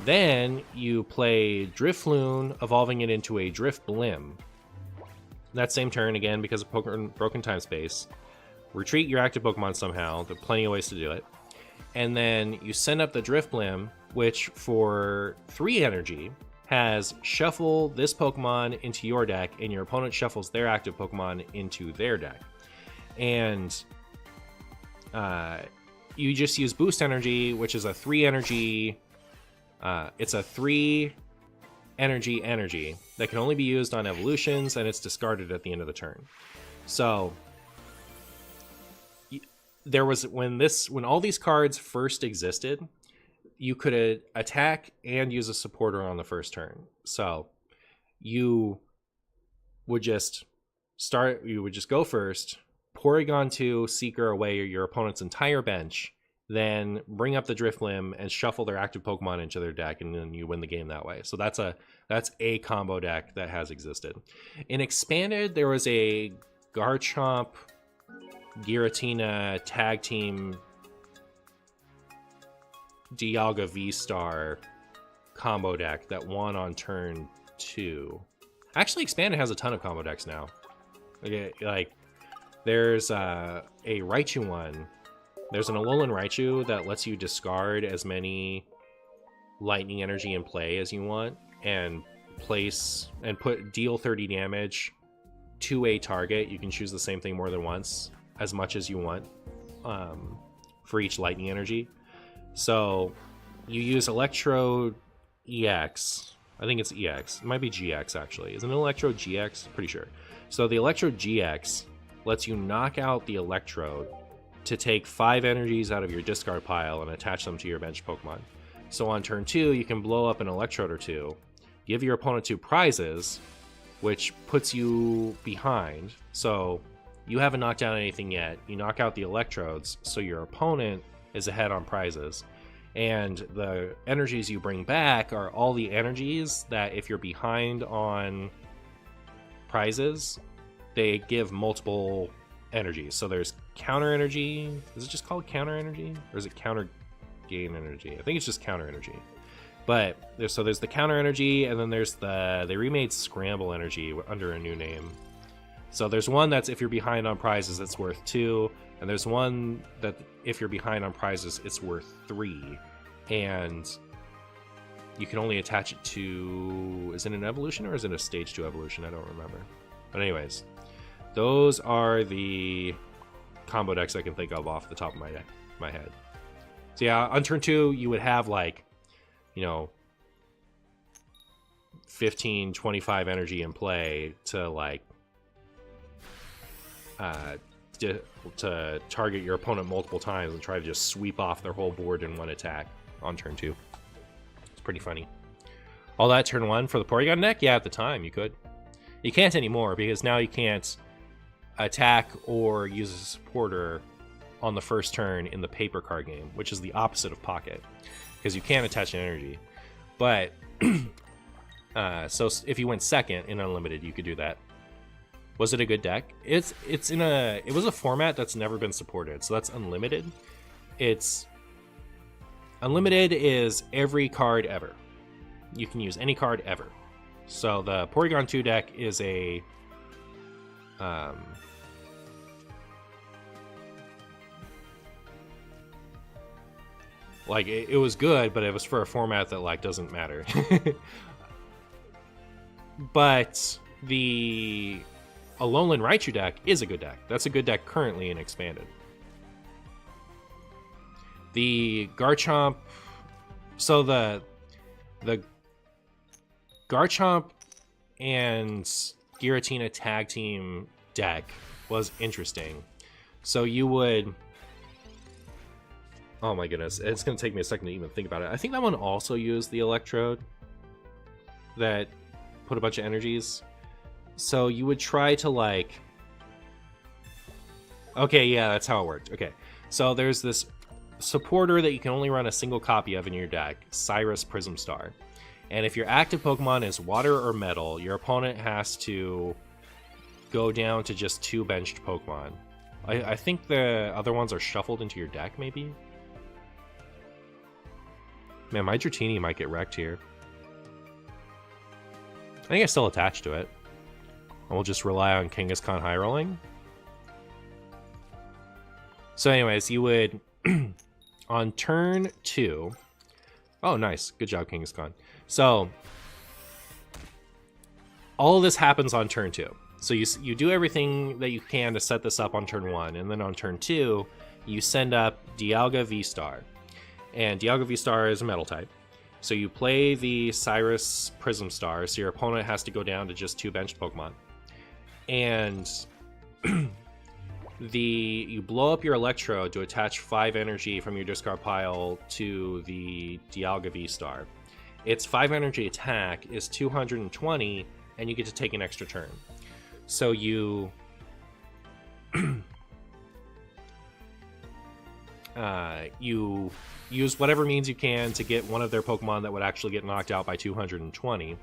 Then you play Drifloon, evolving it into a Drifblim. That same turn, again, because of Broken Time Space. Retreat your active Pokemon somehow. There are plenty of ways to do it. And then you send up the Drifblim, which for 3 energy has shuffle this Pokemon into your deck, and your opponent shuffles their active Pokemon into their deck. And you just use Boost Energy, which is a 3 energy... it's a 3 energy that can only be used on evolutions, and it's discarded at the end of the turn. So there was when all these cards first existed, you could attack and use a supporter on the first turn. So you would just go first, Porygon 2, Seeker away your opponent's entire bench, then bring up the Drifblim and shuffle their active Pokemon into their deck, and then you win the game that way. So that's a combo deck that has existed. In Expanded, there was a Garchomp, Giratina tag team Dialga V-Star combo deck that won on turn 2. Actually, Expanded has a ton of combo decks now. Like there's a Raichu one. There's an Alolan Raichu that lets you discard as many lightning energy in play as you want, and deal 30 damage to a target. You can choose the same thing more than once, as much as you want, for each lightning energy. So you use Electrode EX. I think it's EX. It might be GX, actually. Is it an Electrode GX? Pretty sure. So the Electrode GX lets you knock out the Electrode to take 5 energies out of your discard pile and attach them to your bench Pokemon. So on turn 2, you can blow up an Electrode or 2, give your opponent 2 prizes, which puts you behind. So you haven't knocked out anything yet. You knock out the Electrodes, so your opponent is ahead on prizes. And the energies you bring back are all the energies that if you're behind on prizes, they give multiple energies. So there's counter energy. Is it just called counter energy? Or is it counter gain energy? I think it's just counter energy. But there's the counter energy, and then there's they remade scramble energy under a new name. So there's one that's if you're behind on prizes, it's worth 2. And there's one that if you're behind on prizes, it's worth 3. And you can only attach it to... Is it an evolution or is it a stage 2 evolution? I don't remember. But anyways, those are the combo decks I can think of off the top of my head. So yeah, on turn 2, you would have like, 15, 25 energy in play to like... to target your opponent multiple times and try to just sweep off their whole board in one attack on turn 2. It's pretty funny. All that turn 1 for the Porygon deck? Yeah, at the time you could. You can't anymore because now you can't attack or use a supporter on the first turn in the paper card game, which is the opposite of Pocket, because you can't attach an energy. But so if you went second in Unlimited, you could do that. Was it a good deck? It was a format that's never been supported, so that's Unlimited. Unlimited is every card ever. You can use any card ever. So the Porygon 2 deck is a like it was good, but it was for a format that like doesn't matter. But the Alolan Raichu deck is a good deck. That's a good deck currently in Expanded. The Garchomp... So the Garchomp and Giratina tag team deck was interesting. So you would... Oh my goodness, it's going to take me a second to even think about it. I think that one also used the Electrode that put a bunch of energies. So you would try to like... Okay, yeah, that's how it worked. Okay, so there's this supporter that you can only run a single copy of in your deck, Cyrus Prism Star. And if your active Pokemon is water or metal, your opponent has to go down to just 2 benched Pokemon. I think the other ones are shuffled into your deck, maybe? Man, my Dratini might get wrecked here. I think I still attached to it. And we'll just rely on Kangaskhan high rolling. So anyways, you would on turn 2. Oh, nice. Good job, Kangaskhan. So all of this happens on turn 2. So you do everything that you can to set this up on turn 1, and then on turn 2, you send up Dialga V-Star. And Dialga V-Star is a metal type. So you play the Cyrus Prism Star, so your opponent has to go down to just 2 benched Pokemon. And you blow up your Electrode to attach 5 energy from your discard pile to the Dialga V-Star. Its 5 energy attack is 220, and you get to take an extra turn. So you you use whatever means you can to get one of their Pokemon that would actually get knocked out by 220,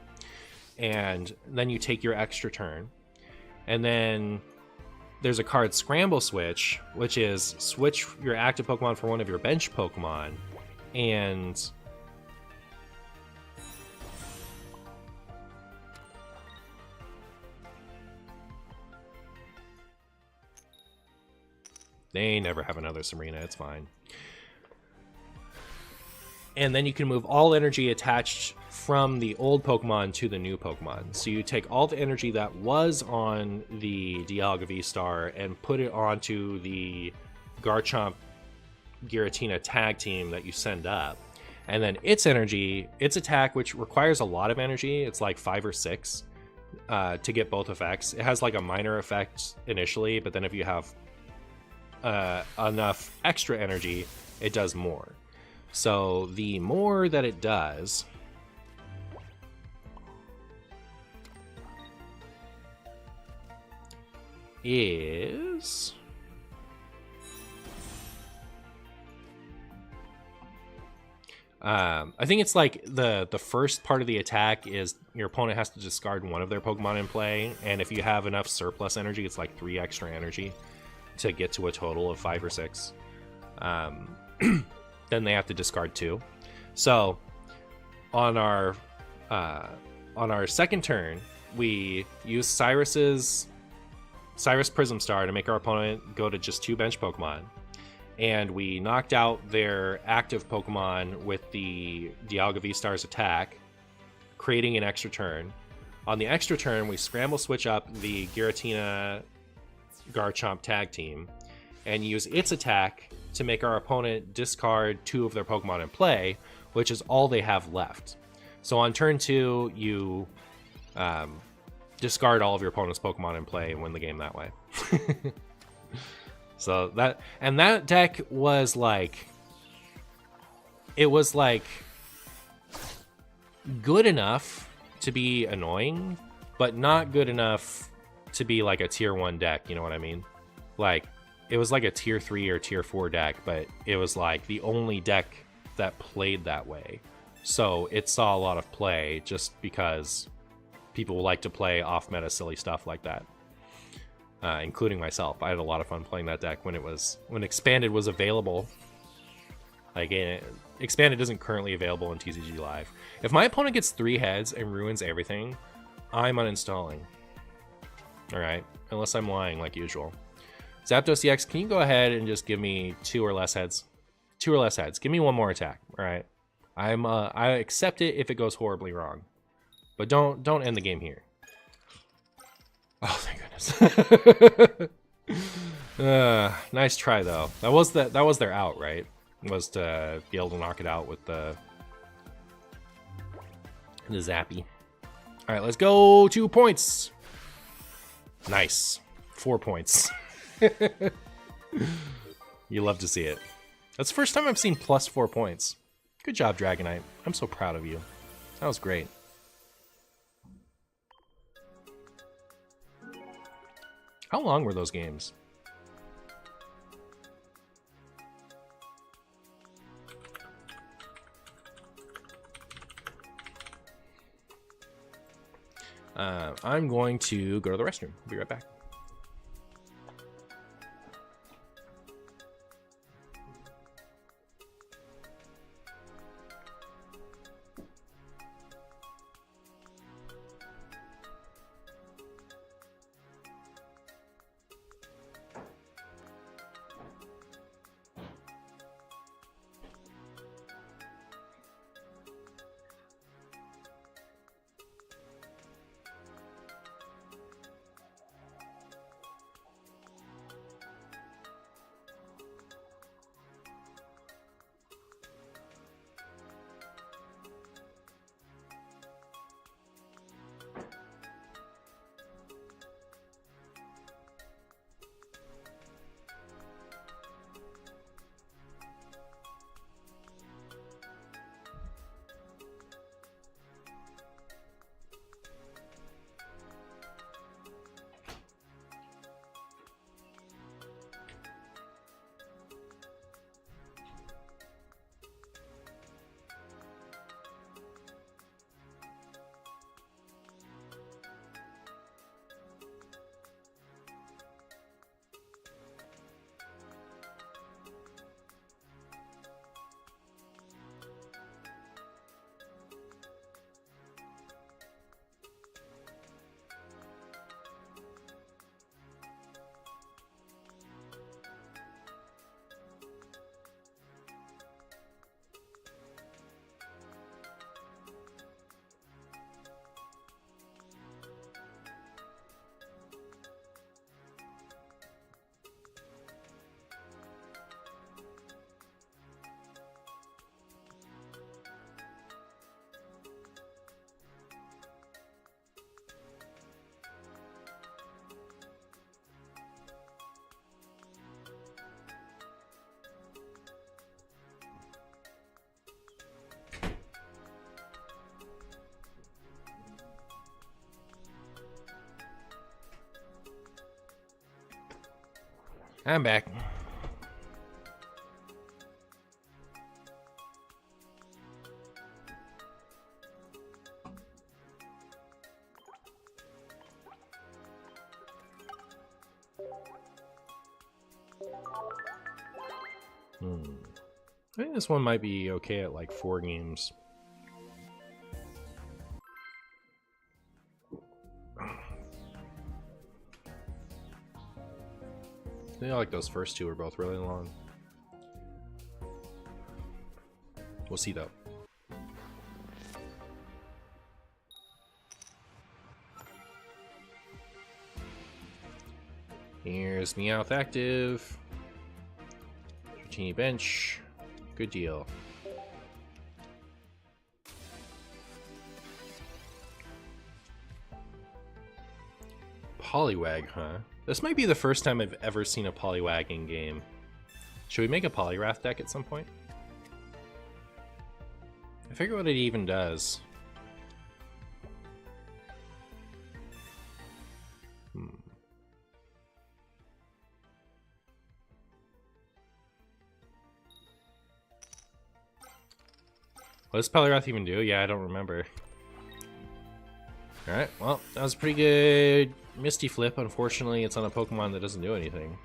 and then you take your extra turn. And then there's a card Scramble Switch, which is switch your active Pokemon for one of your bench Pokemon, and they never have another Serena, it's fine. And then you can move all energy attached from the old Pokemon to the new Pokemon. So you take all the energy that was on the Dialga V-Star and put it onto the Garchomp Giratina tag team that you send up. And then its energy, its attack, which requires a lot of energy, it's like 5 or 6 to get both effects. It has like a minor effect initially, but then if you have enough extra energy, it does more. So the more that it does is... I think it's like the first part of the attack is your opponent has to discard one of their Pokemon in play, and if you have enough surplus energy, it's like 3 extra energy to get to a total of 5 or 6. Then they have to discard 2. So on our second turn, we use Cyrus Prism Star to make our opponent go to just 2 bench Pokemon. And we knocked out their active Pokemon with the Dialga V-Star's attack, creating an extra turn. On the extra turn, we scramble switch up the Giratina Garchomp tag team and use its attack to make our opponent discard 2 of their Pokemon in play, which is all they have left. So on turn 2, you discard all of your opponent's Pokemon in play and win the game that way. So that deck was like, it was like good enough to be annoying, but not good enough to be like a tier 1 deck, you know what I mean? Like, it was like a tier 3 or tier 4 deck, but it was like the only deck that played that way. So it saw a lot of play just because people like to play off-meta silly stuff like that. Including myself. I had a lot of fun playing that deck when Expanded was available. Like, Expanded isn't currently available in TCG Live. If my opponent gets 3 heads and ruins everything, I'm uninstalling. Alright, unless I'm lying like usual. Zapdos EX, can you go ahead and just give me 2 or less heads? 2 or less heads. Give me 1 more attack, alright? I accept it if it goes horribly wrong. But don't end the game here. Oh, thank goodness. Nice try, though. That was their out, right? Was to be able to knock it out with the Zappy. All right, let's go. 2 points. Nice. 4 points. You love to see it. That's the first time I've seen plus 4 points. Good job, Dragonite. I'm so proud of you. That was great. How long were those games? I'm going to go to the restroom. I'll be right back. I'm back. I think this one might be okay at like 4 games. I feel like those first 2 were both really long. We'll see though. Here's Meowth active. Teeny bench. Good deal. Poliwag, huh? This might be the first time I've ever seen a Poliwag in game. Should we make a Poliwrath deck at some point? I forget what it even does. What does Poliwrath even do? Yeah, I don't remember. Alright, well, that was a pretty good Misty Flip. Unfortunately, it's on a Pokemon that doesn't do anything.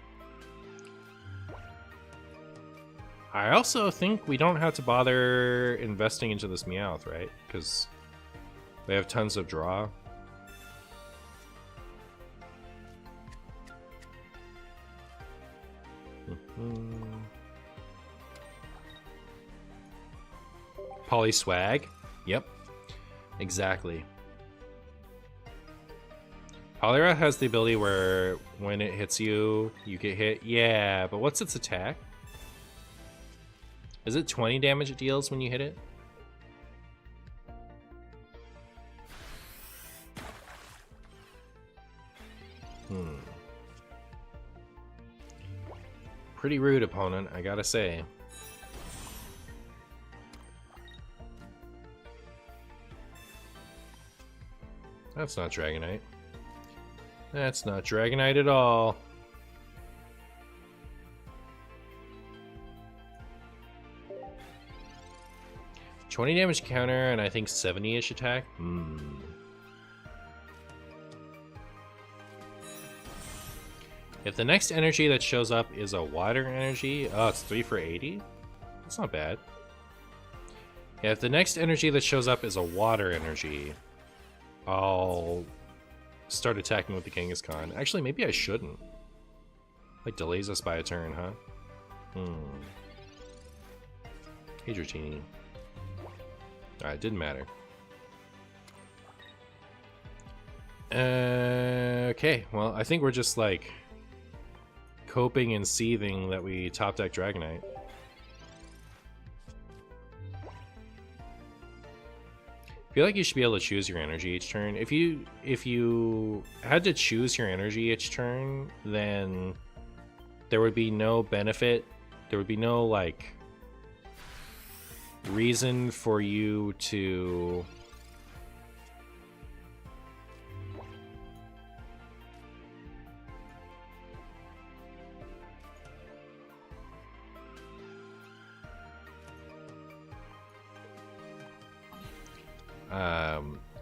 I also think we don't have to bother investing into this Meowth, right? Because they have tons of draw. Polyswag. Yep. Exactly. Poliwrath has the ability where when it hits you, you get hit. Yeah, but what's its attack? Is it 20 damage it deals when you hit it? Pretty rude opponent, I gotta say. That's not Dragonite. That's not Dragonite at all. $20 damage counter and I think 70-ish attack. If the next energy that shows up is a water energy, oh, it's 3 for 80? That's not bad. Yeah, if the next energy that shows up is a water energy, I'll start attacking with the Kangaskhan. Actually, maybe I shouldn't. Like, delays us by a turn, huh? Hey, Dratini. Alright, didn't matter. Okay, well, I think we're just, like, coping and seething that we top deck Dragonite. I feel like you should be able to choose your energy each turn. If you had to choose your energy each turn, then there would be no benefit. There would be no, like, reason for you to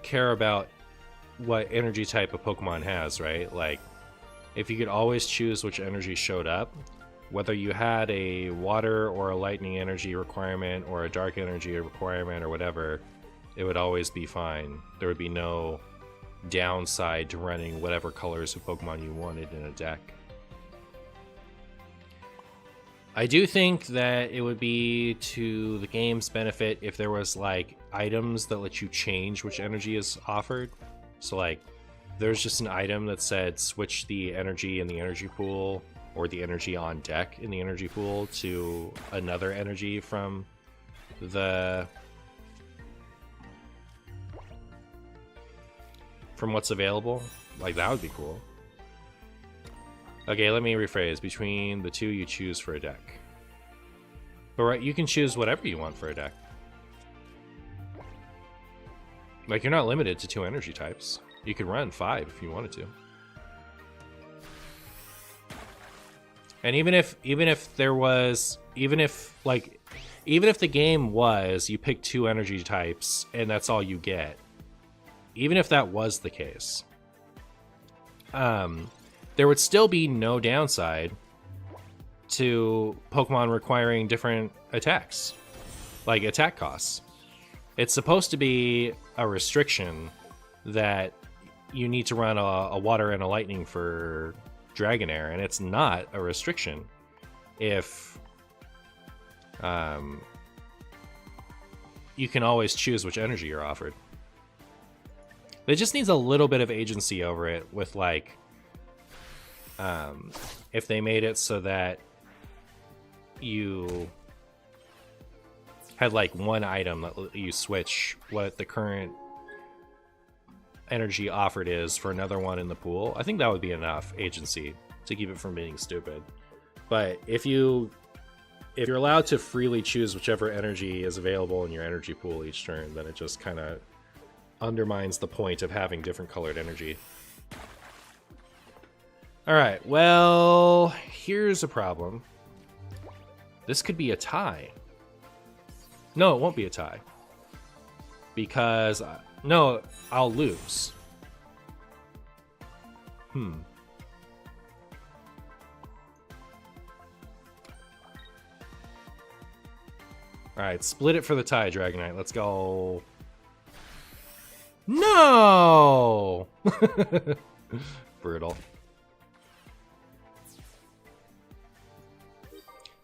care about what energy type a Pokemon has, right? Like, if you could always choose which energy showed up, whether you had a water or a lightning energy requirement or a dark energy requirement or whatever, it would always be fine. There would be no downside to running whatever colors of Pokemon you wanted in a deck. I do think that it would be to the game's benefit if there was, like, items that let you change which energy is offered. So, like, there's just an item that said switch the energy in the energy pool or the energy on deck in the energy pool to another energy from what's available. Like, that would be cool. Okay, let me rephrase. Between the two you choose for a deck. But right, you can choose whatever you want for a deck. Like, you're not limited to 2 energy types. You could run 5 if you wanted to. And even if the game was you pick 2 energy types and that's all you get, even if that was the case, there would still be no downside to Pokemon requiring different attacks, like attack costs. It's supposed to be a restriction that you need to run a water and a lightning for Dragonair, and it's not a restriction if you can always choose which energy you're offered. It just needs a little bit of agency over it with, like, if they made it so that you had like one item that you switch what the current energy offered is for another one in the pool, I think that would be enough agency to keep it from being stupid. But if you're allowed to freely choose whichever energy is available in your energy pool each turn, then it just kind of undermines the point of having different colored energy. Alright, well, here's a problem. This could be a tie. No, it won't be a tie. Because, no, I'll lose. Alright, split it for the tie, Dragonite. Let's go. No! Brutal.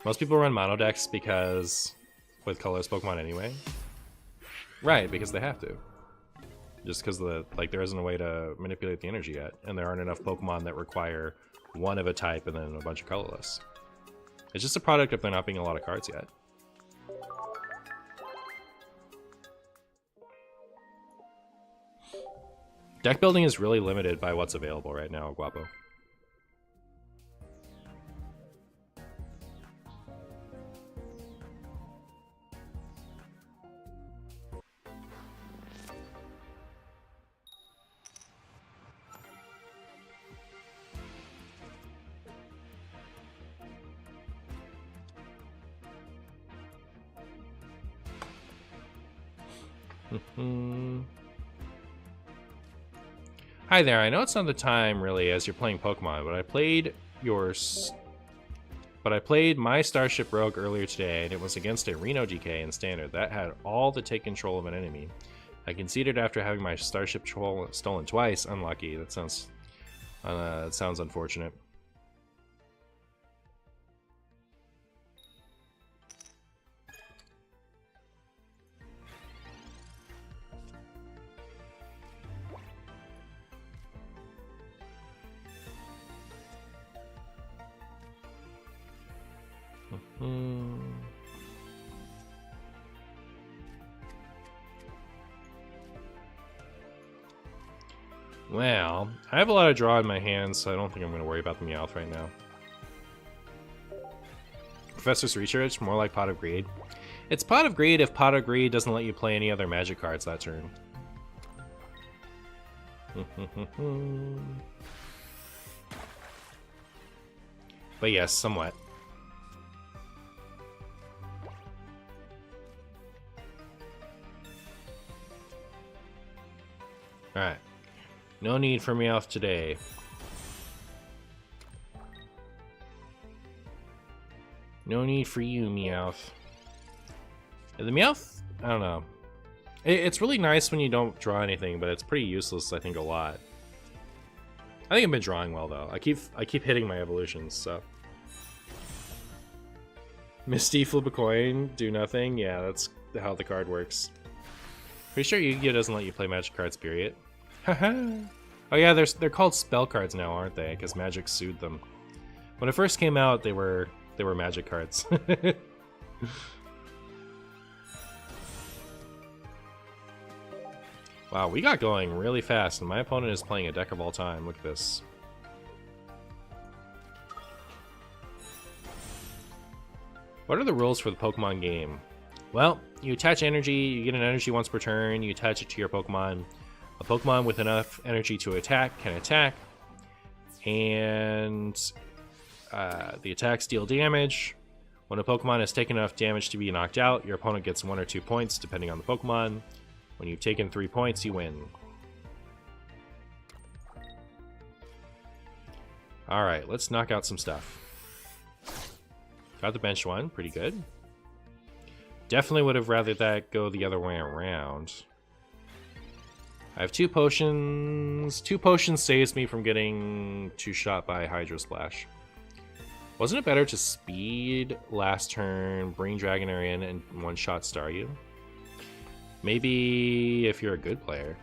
Most people run mono decks because with colorless Pokemon anyway. Right, because they have to. Just because there isn't a way to manipulate the energy yet, and there aren't enough Pokemon that require one of a type and then a bunch of colorless. It's just a product of there not being a lot of cards yet. Deck building is really limited by what's available right now, Guapo. Hi there, I know it's not the time really as you're playing Pokemon, but I played my Starship Rogue earlier today, and it was against a Reno DK in Standard. That had all the take control of an enemy. I conceded after having my Starship stolen twice. Unlucky. That sounds unfortunate. Well, I have a lot of draw in my hands, so I don't think I'm going to worry about the Meowth right now. Professor's Research, more like Pot of Greed. It's Pot of Greed if Pot of Greed doesn't let you play any other magic cards that turn. But yes, somewhat. Alright. No need for Meowth today. No need for you, Meowth. The Meowth, I don't know. It's really nice when you don't draw anything, but it's pretty useless, I think, a lot. I think I've been drawing well, though. I keep hitting my evolutions, so. Misty, flip a coin, do nothing. Yeah, that's how the card works. Pretty sure Yu-Gi-Oh! Doesn't let you play magic cards, period. Haha. Oh yeah, they're called spell cards now, aren't they? Because Magic sued them. When it first came out, they were magic cards. Wow, we got going really fast, and my opponent is playing a deck of all time. Look at this. What are the rules for the Pokemon game? Well, you attach energy, you get an energy once per turn, you attach it to your Pokemon. A Pokemon with enough energy to attack can attack, and the attacks deal damage. When a Pokemon has taken enough damage to be knocked out, your opponent gets 1 or 2 points, depending on the Pokemon. When you've taken 3 points, you win. Alright, let's knock out some stuff. Got the bench one, pretty good. Definitely would have rather that go the other way around. I have 2 potions. 2 potions saves me from getting 2-shot by Hydro Splash. Wasn't it better to speed last turn, bring Dragonite in, and 1-shot star you? Maybe if you're a good player.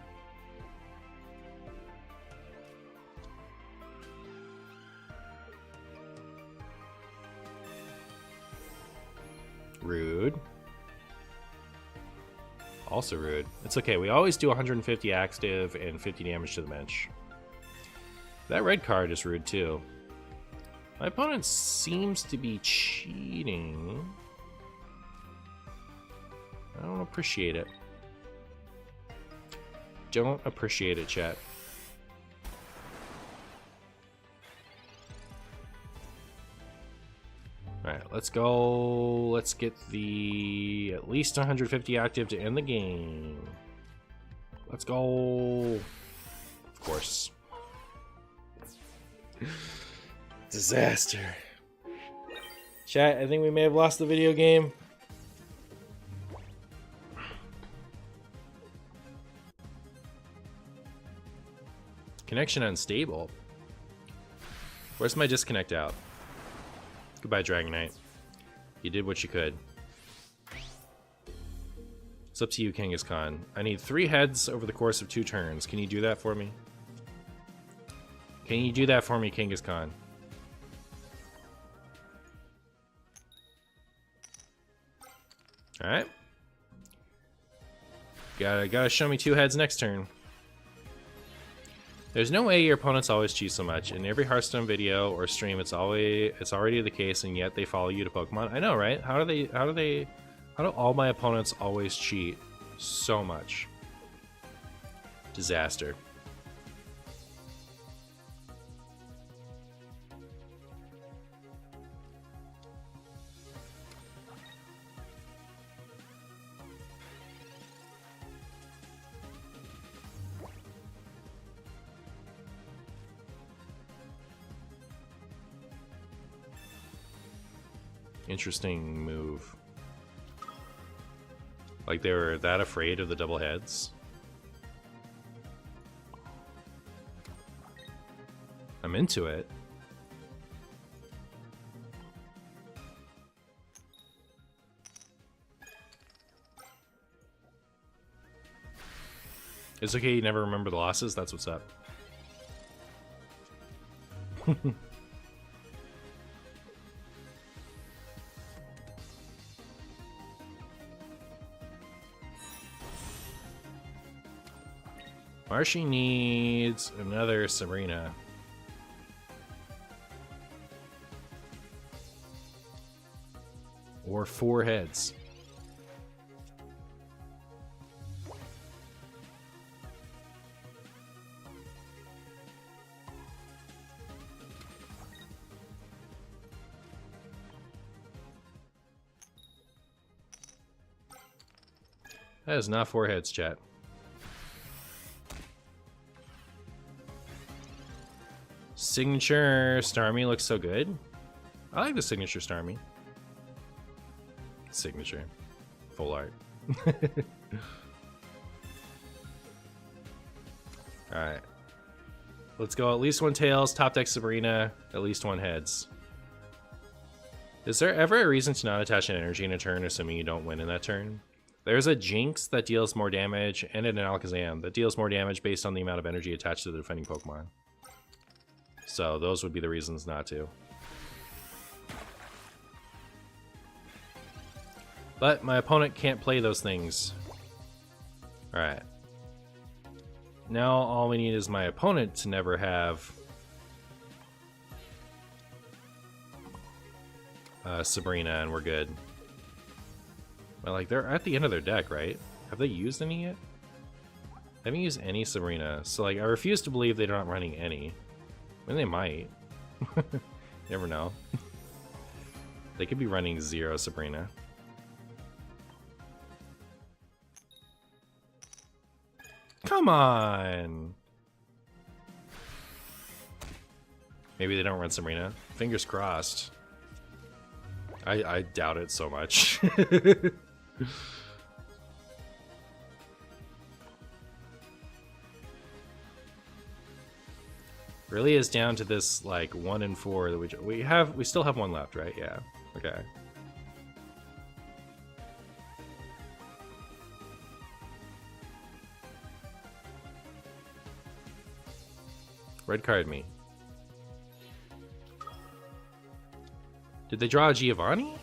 Rude. Also rude. It's okay, we always do 150 active and 50 damage to the bench. That red card is rude too. My opponent seems to be cheating. I don't appreciate it. Don't appreciate it, chat. Alright, let's go. Let's get the at least 150 active to end the game. Let's go. Of course. Disaster. Chat, I think we may have lost the video game. Connection unstable. Where's my disconnect out? Goodbye, Dragonite. You did what you could. It's up to you, Kangaskhan. I need 3 heads over the course of 2 turns. Can you do that for me? Can you do that for me, Kangaskhan? Alright. Gotta show me 2 heads next turn. There's no way your opponents always cheat so much. In every Hearthstone video or stream, it's already the case, and yet they follow you to Pokemon. I know, right? How do all my opponents always cheat so much? Disaster. Interesting move. Like they were that afraid of the double heads. I'm into it. It's okay, you never remember the losses, that's what's up. Marshy needs another Sabrina. Or 4 heads. That is not 4 heads, chat. Signature Starmie looks so good. I like the signature Starmie. Signature. Full art. Alright. Let's go at least 1 tails, top deck Sabrina, at least 1 heads. Is there ever a reason to not attach an energy in a turn, assuming you don't win in that turn? There's a Jinx that deals more damage, and an Alakazam that deals more damage based on the amount of energy attached to the defending Pokemon. So those would be the reasons not to. But my opponent can't play those things. Alright. Now all we need is my opponent to never have Sabrina, and we're good. But like, they're at the end of their deck, right? Have they used any yet? They haven't used any Sabrina. So like, I refuse to believe they're not running any. I mean, they might. never know. They could be running 0 Sabrina. Come on! Maybe they don't run Sabrina. Fingers crossed. I doubt it so much. Really is down to this like 1 and 4 that we still have one left, right? Yeah. Okay. Red card me. Did they draw a Giovanni?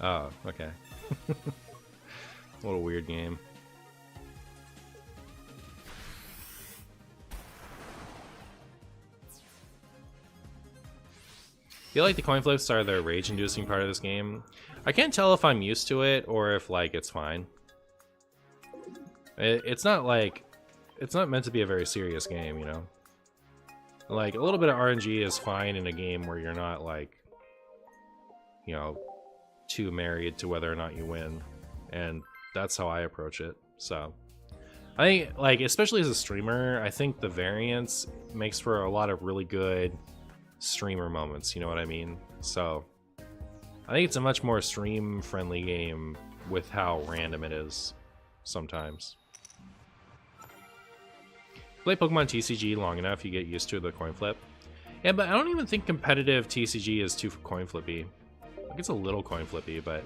Oh, okay. What a weird game. I feel like the coin flips are the rage-inducing part of this game. I can't tell if I'm used to it or if like it's fine. It's not like it's not meant to be a very serious game, you know. Like a little bit of RNG is fine in a game where you're not like, you know, too married to whether or not you win, and that's how I approach it. So I think, like, especially as a streamer, I think the variance makes for a lot of really good streamer moments, you know what I mean? So I think it's a much more stream friendly game with how random it is sometimes. Play Pokemon TCG long enough, you get used to the coin flip. Yeah, but I don't even think competitive TCG is too coin flippy. Like, it's a little coin flippy, but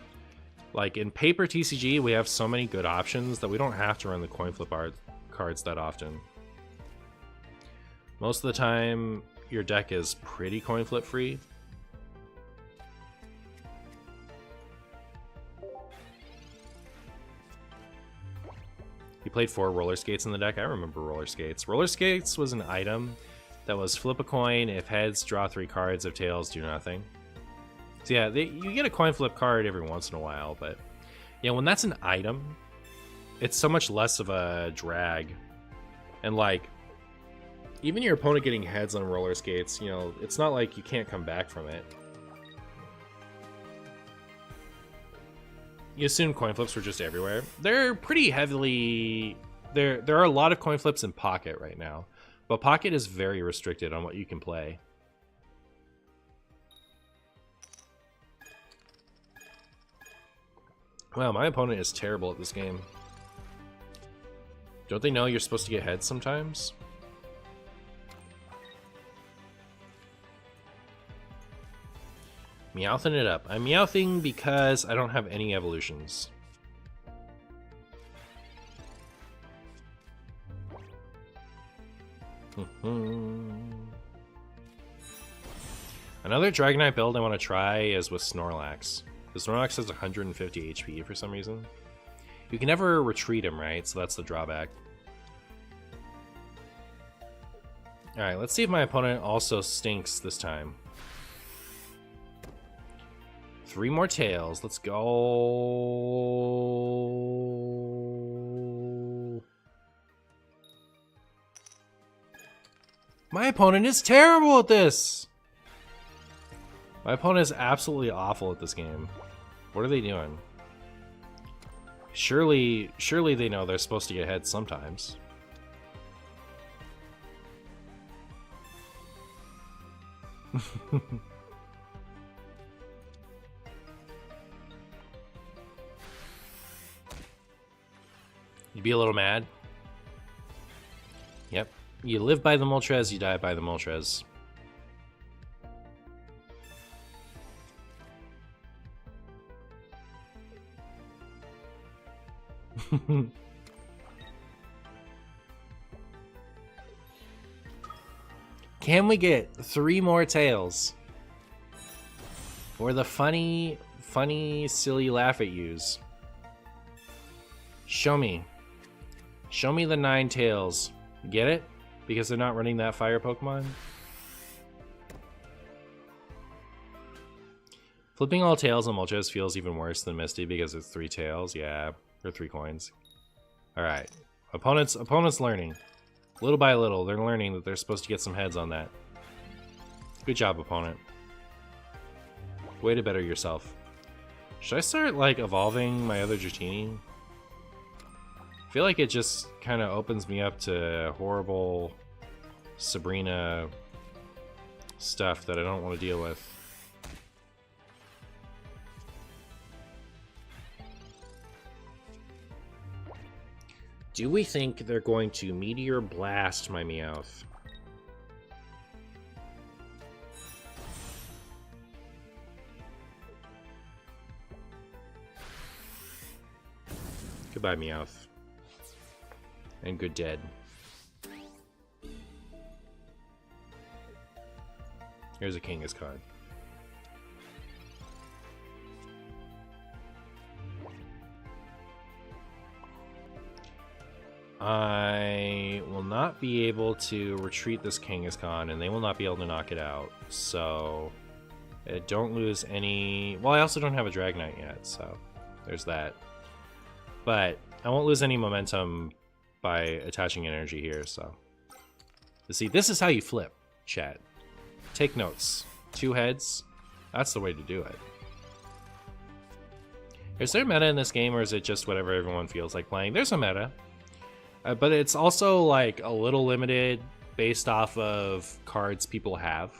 like in paper TCG, we have so many good options that we don't have to run the coin flip cards that often. Most of the time, your deck is pretty coin flip free. You played 4 roller skates in the deck. I remember roller skates. Roller skates was an item that was flip a coin. If heads, draw 3 cards. If tails, do nothing. So yeah, you get a coin flip card every once in a while, but yeah, when that's an item, it's so much less of a drag. And like, even your opponent getting heads on roller skates, you know, it's not like you can't come back from it. You assume coin flips were just everywhere. They're pretty heavily... There are a lot of coin flips in Pocket right now, but Pocket is very restricted on what you can play. Wow, my opponent is terrible at this game. Don't they know you're supposed to get heads sometimes? Meowthing it up. I'm meowthing because I don't have any evolutions. Another Dragonite build I want to try is with Snorlax. The Snorlax has 150 HP for some reason. You can never retreat him, right? So that's the drawback. Alright, let's see if my opponent also stinks this time. 3 more tails. Let's go. My opponent is terrible at this. My opponent is absolutely awful at this game. What are they doing? Surely they know they're supposed to get ahead sometimes. You'd be a little mad. Yep. You live by the Moltres, you die by the Moltres. Can we get 3 more tails? Or the funny, silly laugh at yous? Show me. Show me the 9 tails. Get it? Because they're not running that fire Pokemon? Flipping all tails on Moltres feels even worse than Misty because it's 3 tails. Yeah, or 3 coins. Alright. Opponents learning. Little by little, they're learning that they're supposed to get some heads on that. Good job, opponent. Way to better yourself. Should I start, like, evolving my other Dratini? I feel like it just kind of opens me up to horrible Sabrina stuff that I don't want to deal with. Do we think they're going to Meteor Blast my Meowth? Goodbye, Meowth. And good dead. Here's a Kangaskhan. I will not be able to retreat this Kangaskhan, and they will not be able to knock it out. So, don't lose any... Well, I also don't have a Dragonite yet, so there's that. But I won't lose any momentum by attaching energy here, so... You see, this is how you flip, chat. Take notes. 2 heads. That's the way to do it. Is there meta in this game, or is it just whatever everyone feels like playing? There's a meta. But it's also, like, a little limited based off of cards people have.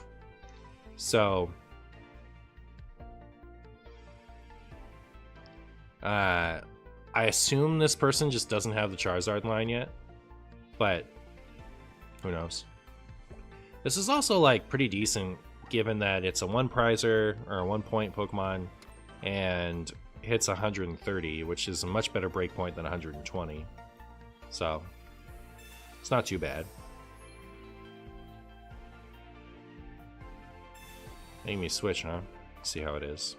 So... I assume this person just doesn't have the Charizard line yet. But... who knows? This is also, like, pretty decent, given that it's a 1-prizer, or a 1-point Pokemon, and hits 130, which is a much better breakpoint than 120. So, it's not too bad. Make me switch, huh? See how it is.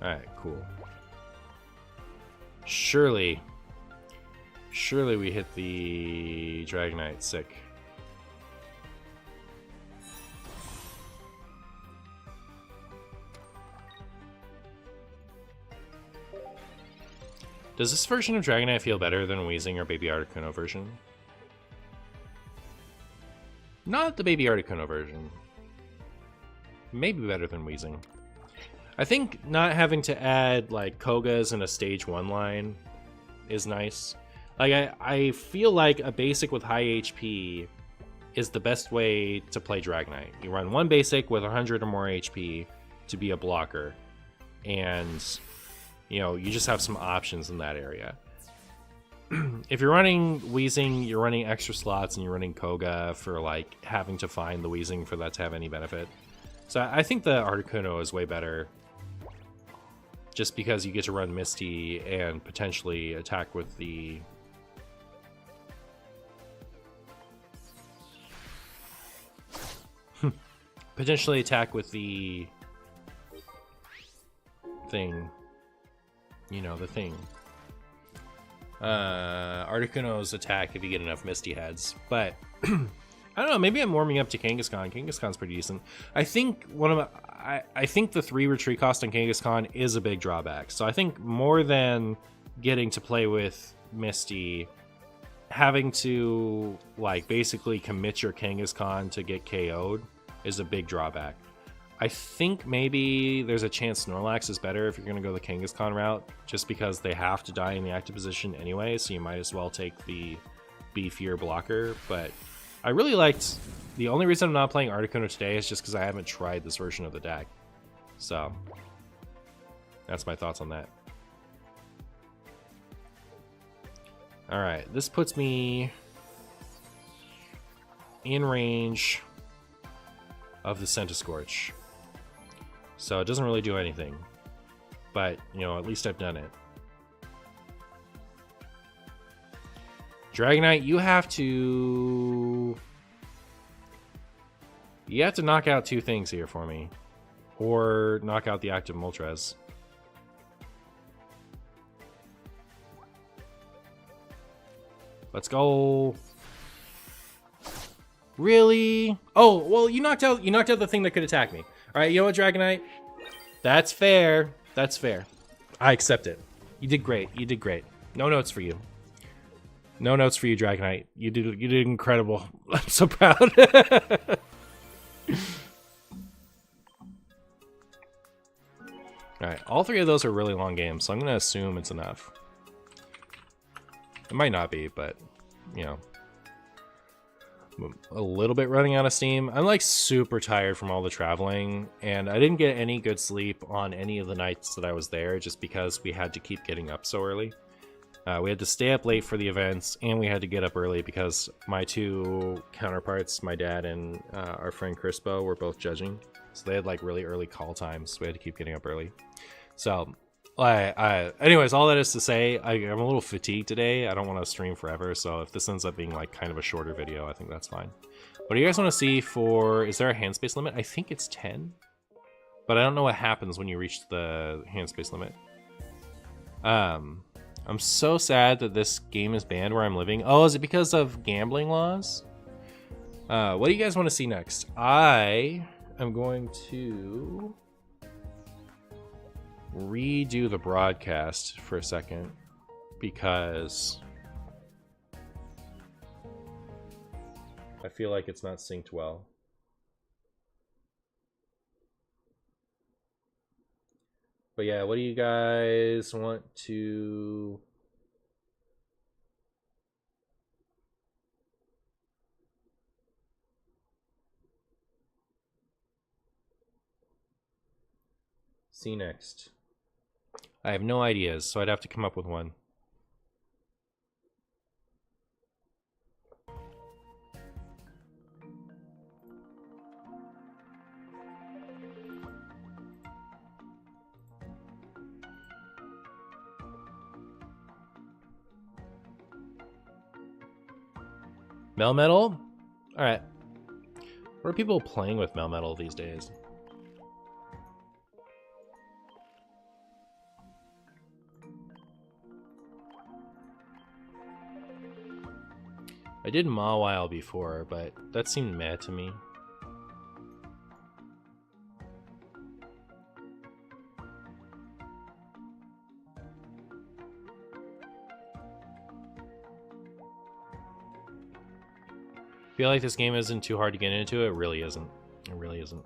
Alright, cool. Surely we hit the Dragonite. Sick. Does this version of Dragonite feel better than Weezing or Baby Articuno version? Not the Baby Articuno version. Maybe better than Weezing. I think not having to add, like, Kogas in a stage 1 line is nice. Like, I feel like a basic with high HP is the best way to play Dragonite. You run one basic with 100 or more HP to be a blocker, and, you know, you just have some options in that area. If you're running Weezing, you're running extra slots, and you're running Koga for, like, having to find the Weezing for that to have any benefit. So I think the Articuno is way better, just because you get to run Misty and potentially attack with the... potentially attack with the thing. You know, the thing. Articuno's attack if you get enough Misty heads. But, I don't know, maybe I'm warming up to Kangaskhan. Kangaskhan's pretty decent. I think I think the 3 retreat cost on Kangaskhan is a big drawback. So I think more than getting to play with Misty, having to, like, basically commit your Kangaskhan to get KO'd is a big drawback. I think maybe there's a chance Snorlax is better if you're going to go the Kangaskhan route, just because they have to die in the active position anyway, so you might as well take the beefier blocker. But I really liked... The only reason I'm not playing Articuno today is just because I haven't tried this version of the deck. So, that's my thoughts on that. Alright, this puts me in range of the Centiskorch. So it doesn't really do anything. But, you know, at least I've done it. Dragonite, you have to knock out 2 things here for me. Or knock out the active Moltres. Let's go. Really? Oh, well, you knocked out the thing that could attack me. All right, you know what, Dragonite? That's fair. That's fair. I accept it. You did great. You did great. No notes for you. No notes for you, Dragonite. You did incredible. I'm so proud. Alright, all three of those are really long games, so I'm gonna assume it's enough. It might not be, but you know. I'm a little bit running out of steam. I'm like super tired from all the traveling, and I didn't get any good sleep on any of the nights that I was there just because we had to keep getting up so early. We had to stay up late for the events, and we had to get up early because my two counterparts, my dad and our friend Crispo, were both judging. So they had like really early call times, so we had to keep getting up early. So, anyways, all that is to say, I'm a little fatigued today. I don't want to stream forever, so if this ends up being like kind of a shorter video, I think that's fine. What do you guys want to see for, is there a hand space limit? I think it's 10, but I don't know what happens when you reach the hand space limit. I'm so sad that this game is banned where I'm living. Oh, is it because of gambling laws? What do you guys want to see next? I am going to redo the broadcast for a second because I feel like it's not synced well. But yeah, what do you guys want to... see next? I have no ideas, so I'd have to come up with one. Melmetal? Alright. What are people playing with Melmetal these days? I did Mawile before, but that seemed meh to me. Feel like this game isn't too hard to get into. It really isn't. It really isn't.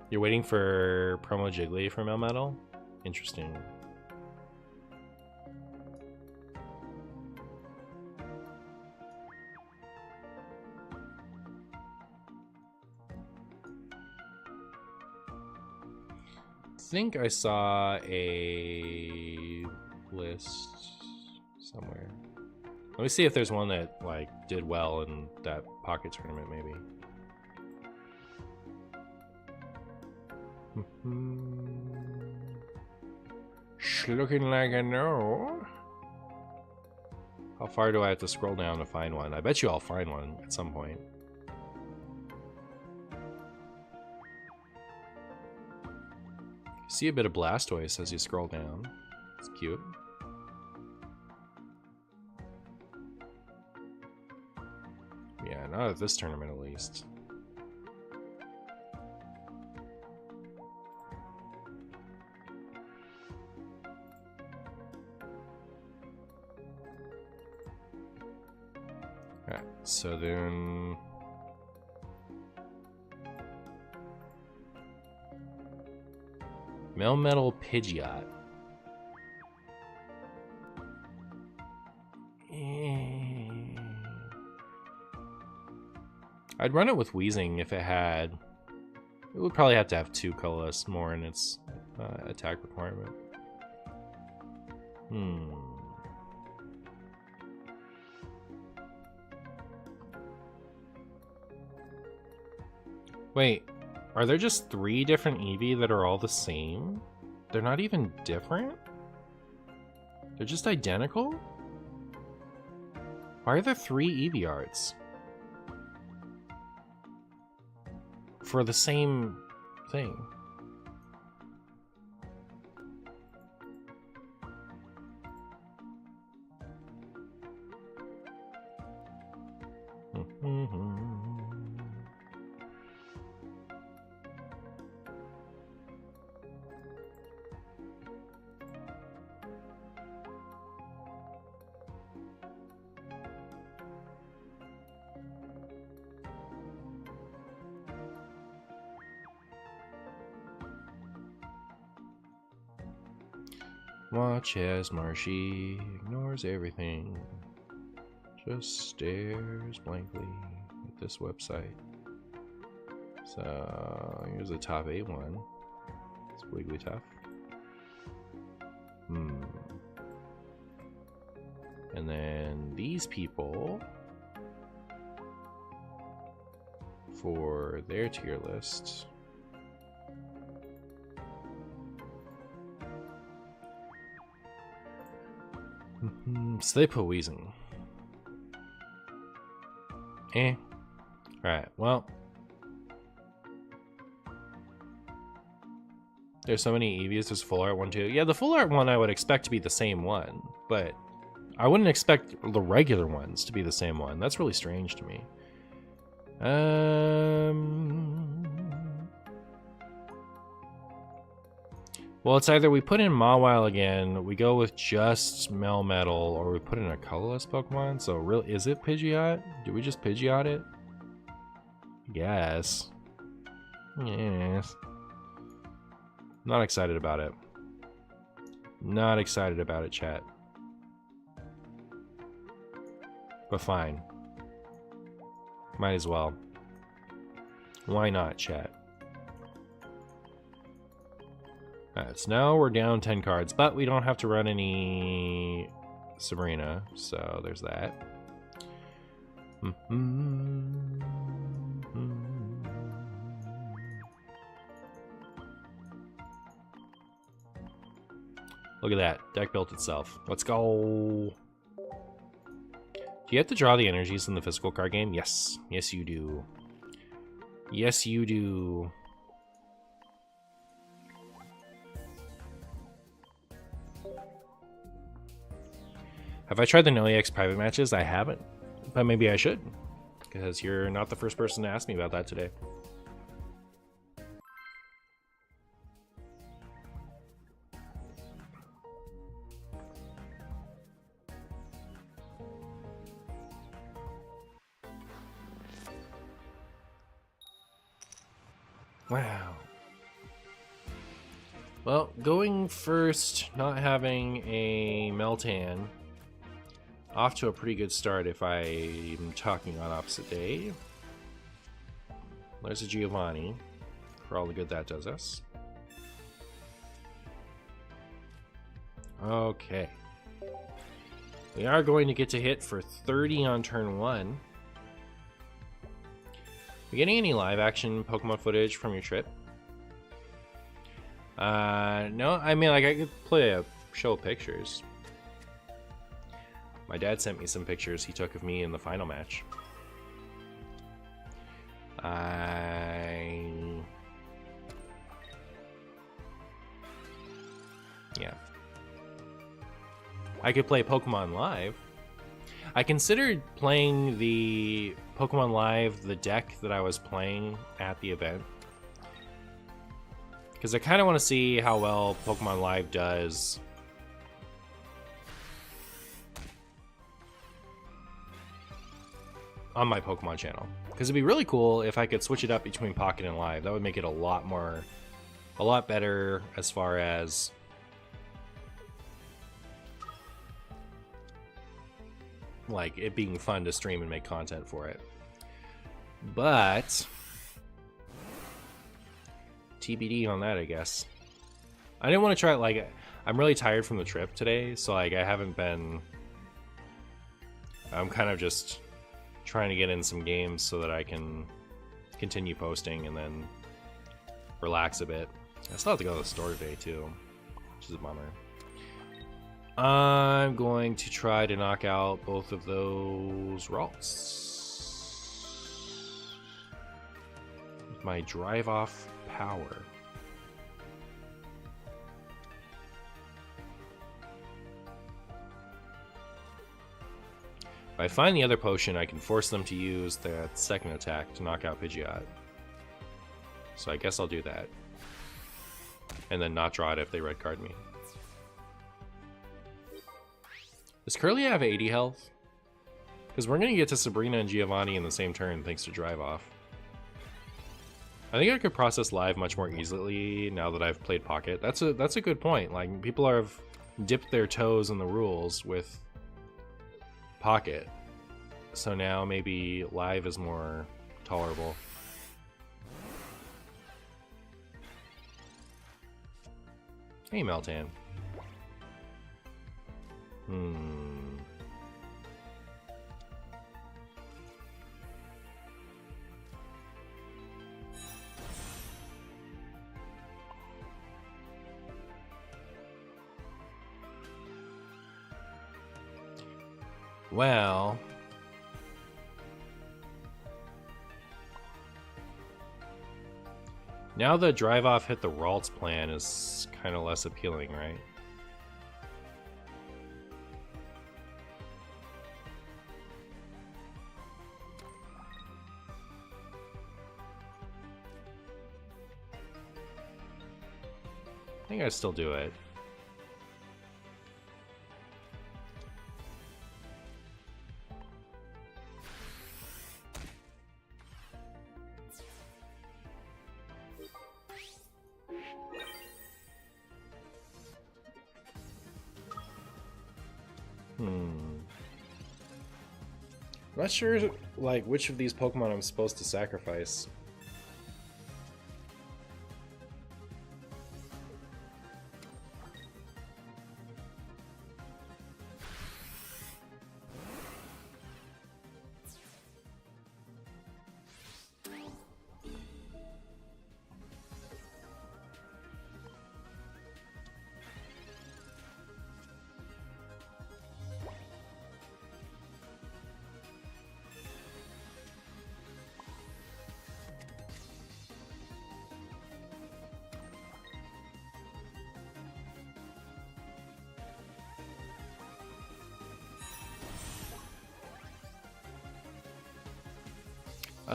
You're waiting for promo Jiggly from Melmetal? Interesting. I think I saw a list somewhere. Let me see if there's one that like did well in that pocket tournament, maybe. Looking like a no. How far do I have to scroll down to find one? I bet you I'll find one at some point. See a bit of Blastoise as you scroll down. It's cute. Yeah, not at this tournament at least. Alright, so then... Melmetal Pidgeot. I'd run it with Weezing if it had... It would probably have to have 2 colorless more in its attack requirement. Wait, are there just 3 different Eevee that are all the same? They're not even different? They're just identical? Why are there 3 Eevee arts? For the same thing. Watch as Marshy ignores everything. Just stares blankly at this website. So here's the top 8 one. It's Wigglytuff. And then these people for their tier list. So they put Weezing. Alright, well. There's so many Eevees, there's full art one too. Yeah, the full art one I would expect to be the same one, but I wouldn't expect the regular ones to be the same one. That's really strange to me. Well, it's either we put in Mawile again, we go with just Melmetal, or we put in a colorless Pokemon. So, really, is it Pidgeot? Do we just Pidgeot it? Yes. Yes. Not excited about it. Not excited about it, chat. But fine. Might as well. Why not, chat? Alright, so now we're down 10 cards, but we don't have to run any Sabrina, so there's that. Look at that. Deck built itself. Let's go. Do you have to draw the energies in the physical card game? Yes. Yes, you do. Yes, you do. Have I tried the NoEX private matches? I haven't. But maybe I should. Because you're not the first person to ask me about that today. Wow. Well, going first, not having a Meltan, off to a pretty good start if I'm talking on opposite day. There's a Giovanni, for all the good that does us. Okay. We are going to get to hit for 30 on turn 1. You getting any live action Pokemon footage from your trip? No, I mean, like, I could play a show pictures. My dad sent me some pictures he took of me in the final match. Yeah. I could play Pokemon Live. I considered playing the Pokemon Live, the deck that I was playing at the event. Because I kind of want to see how well Pokemon Live does on my Pokemon channel. Because it'd be really cool if I could switch it up between Pocket and Live. That would make it a lot better as far as like it being fun to stream and make content for it. But TBD on that, I guess. I didn't want to try it. Like, I'm really tired from the trip today, so like I'm kind of just trying to get in some games so that I can continue posting and then relax a bit. I still have to go to the store today too, which is a bummer. I'm going to try to knock out both of those Ralts with my drive off power. If I find the other potion, I can force them to use that second attack to knock out Pidgeot. So I guess I'll do that. And then not draw it if they red card me. Does Curly have 80 health? Because we're going to get to Sabrina and Giovanni in the same turn thanks to Drive Off. I think I could process Live much more easily now that I've played Pocket. That's a good point. Like, people have dipped their toes in the rules with Pocket. So now maybe live is more tolerable. Hey, Meltan. Well, now the drive off hit the Ralts plan is kind of less appealing, right? I think I'd still do it. I'm not sure, like, which of these Pokemon I'm supposed to sacrifice.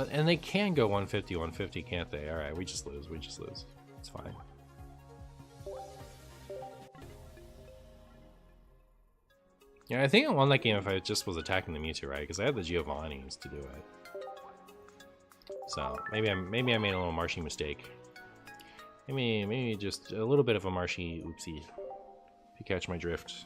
And they can go 150, 150, can't they? Alright, we just lose, It's fine. Yeah, I think I won that game if I just was attacking the Mewtwo, right? Because I had the Giovannis to do it. So, maybe I made a little marshy mistake. Maybe just a little bit of a marshy oopsie. If you catch my drift.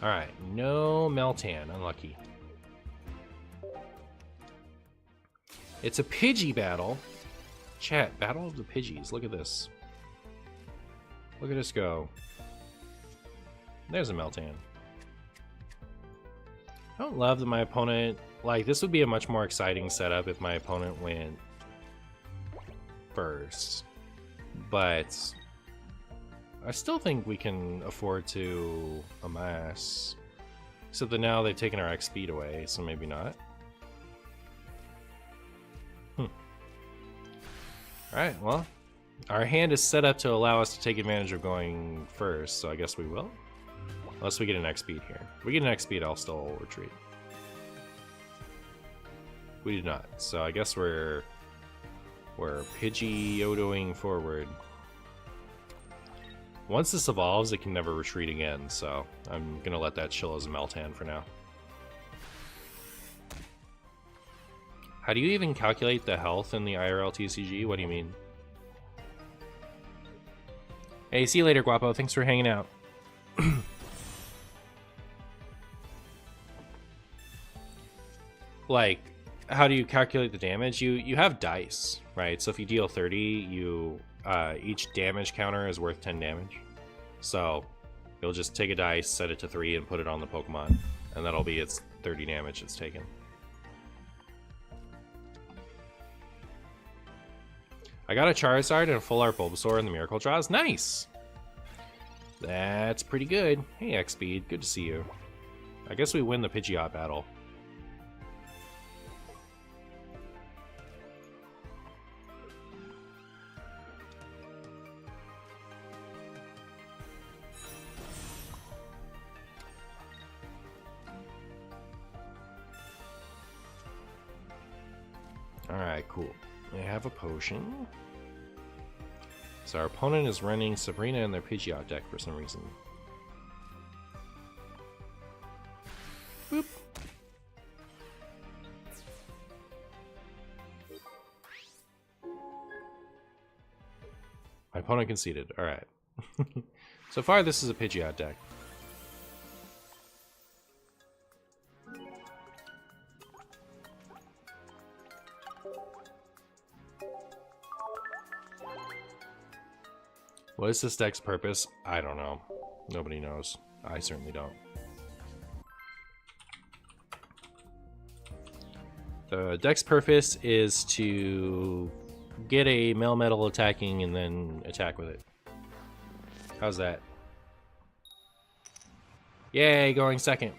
Alright, no Meltan, unlucky. It's a Pidgey battle. Chat, battle of the Pidgeys, look at this. Look at us go. There's a Meltan. I don't love that my opponent... Like, this would be a much more exciting setup if my opponent went first. But... I still think we can afford to amass. Except that now they've taken our X speed away, so maybe not. Alright, well. Our hand is set up to allow us to take advantage of going first, so I guess we will. Unless we get an X speed here. If we get an X speed, I'll still retreat. We did not, so I guess we're Pidgeotoing forward. Once this evolves, it can never retreat again, so I'm gonna let that chill as a Meltan for now. How do you even calculate the health in the IRL TCG? What do you mean? Hey, see you later, Guapo. Thanks for hanging out. Like, how do you calculate the damage? You have dice, right? So if you deal 30, you... each damage counter is worth 10 damage. So you'll just take a dice, set it to 3, and put it on the Pokemon. And that'll be its 30 damage it's taken. I got a Charizard and a Full Art Bulbasaur in the Miracle Draws. Nice! That's pretty good. Hey, X-Speed. Good to see you. I guess we win the Pidgeot battle. cool. I have a potion. So our opponent is running Sabrina in their Pidgeot deck for some reason. Boop. My opponent conceded. Alright. So far, this is a Pidgeot deck. What is this deck's purpose? I don't know. Nobody knows. I certainly don't. The deck's purpose is to get a Melmetal attacking and then attack with it. How's that? Yay, going second.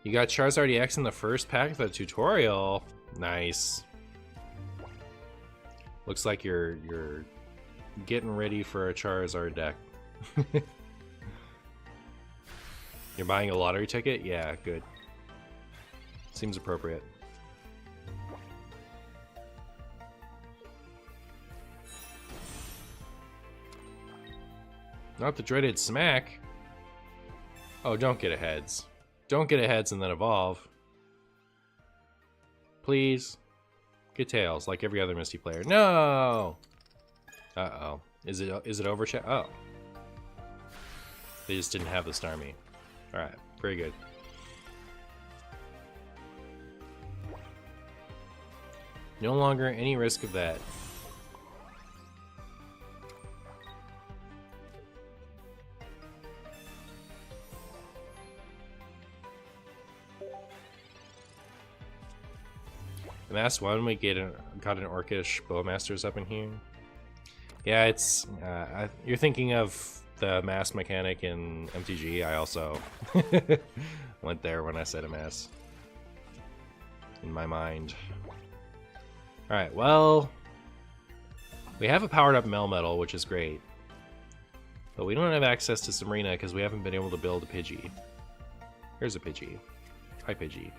You got Charizard EX in the first pack of the tutorial. Nice. Looks like you're getting ready for a Charizard deck. You're buying a lottery ticket? Yeah, good. Seems appropriate. Not the dreaded smack. Oh, don't get a heads. Don't get a heads and then evolve. Please. Get tails like every other Misty player. No! Uh-oh. Is it overchat? Oh. They just didn't have the Starmie. Alright, very good. No longer any risk of that. The last one we got an Orcish Bowmasters up in here. Yeah, it's you're thinking of the mass mechanic in MTG. I also went there when I said a mass in my mind. All right, well, we have a powered up Melmetal, which is great, but we don't have access to Sabrina because we haven't been able to build a Pidgey. Here's a Pidgey. Hi, Pidgey.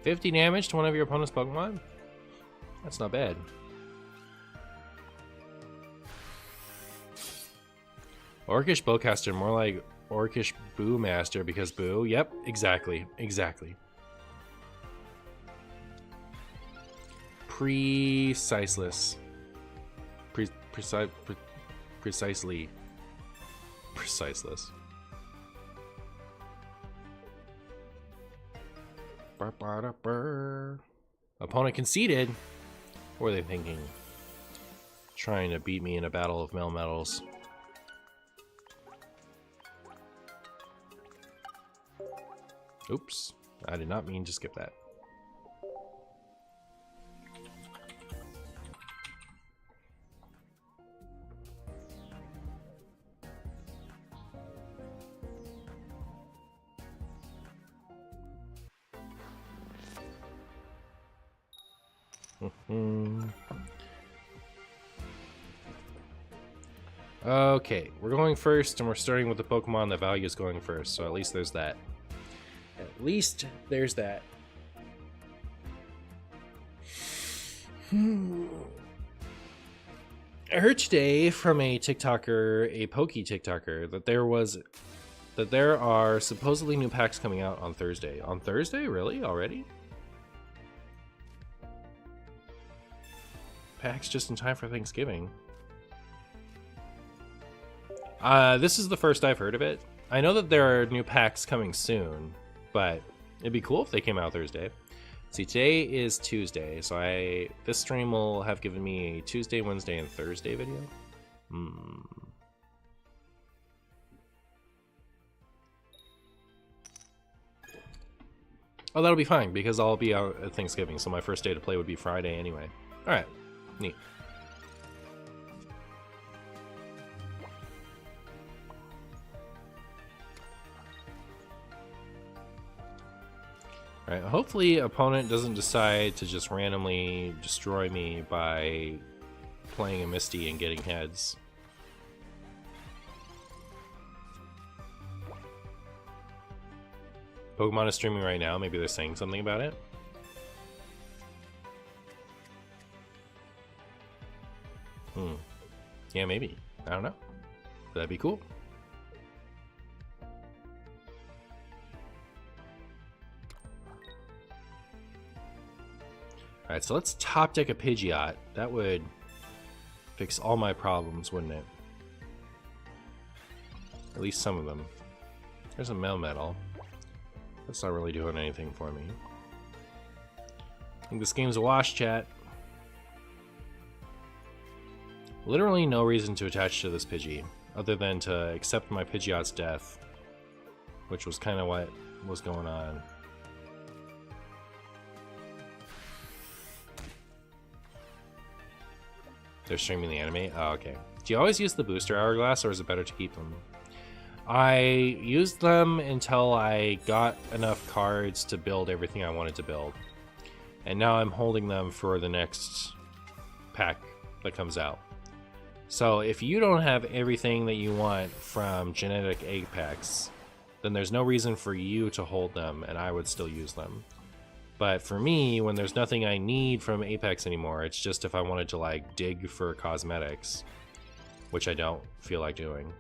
50 damage to one of your opponent's Pokemon? That's not bad. Orcish Bowcaster, more like Orcish Boo Master because Boo. Yep, exactly. Preciseless. Precisely. Preciseless. Opponent conceded. What were they thinking? Trying to beat me in a battle of Melmetals. Oops. I did not mean to skip that. Okay, we're going first, and we're starting with the Pokemon that value is going first, so at least there's that. At least there's that. I heard today from a TikToker, a Poke TikToker, that there are supposedly new packs coming out on Thursday. On Thursday? Really? Already? Packs just in time for Thanksgiving. This is the first I've heard of it. I know that there are new packs coming soon, but it'd be cool if they came out Thursday. See, today is Tuesday, so this stream will have given me a Tuesday, Wednesday, and Thursday video. Oh, that'll be fine, because I'll be out at Thanksgiving, so my first day to play would be Friday anyway. Alright, neat. Right, hopefully opponent doesn't decide to just randomly destroy me by playing a Misty and getting heads. Pokemon is streaming right now, maybe they're saying something about it. Yeah, maybe. I don't know. That'd be cool. Alright, so let's top deck a Pidgeot. That would fix all my problems, wouldn't it? At least some of them. There's a Melmetal. That's not really doing anything for me. I think this game's a wash, chat. Literally no reason to attach to this Pidgey, other than to accept my Pidgeot's death, which was kind of what was going on. They're streaming the anime? Oh, okay. Do you always use the booster hourglass, or is it better to keep them? I used them until I got enough cards to build everything I wanted to build. And now I'm holding them for the next pack that comes out. So if you don't have everything that you want from genetic egg packs, then there's no reason for you to hold them, and I would still use them. But for me, when there's nothing I need from Apex anymore, it's just if I wanted to like dig for cosmetics, which I don't feel like doing.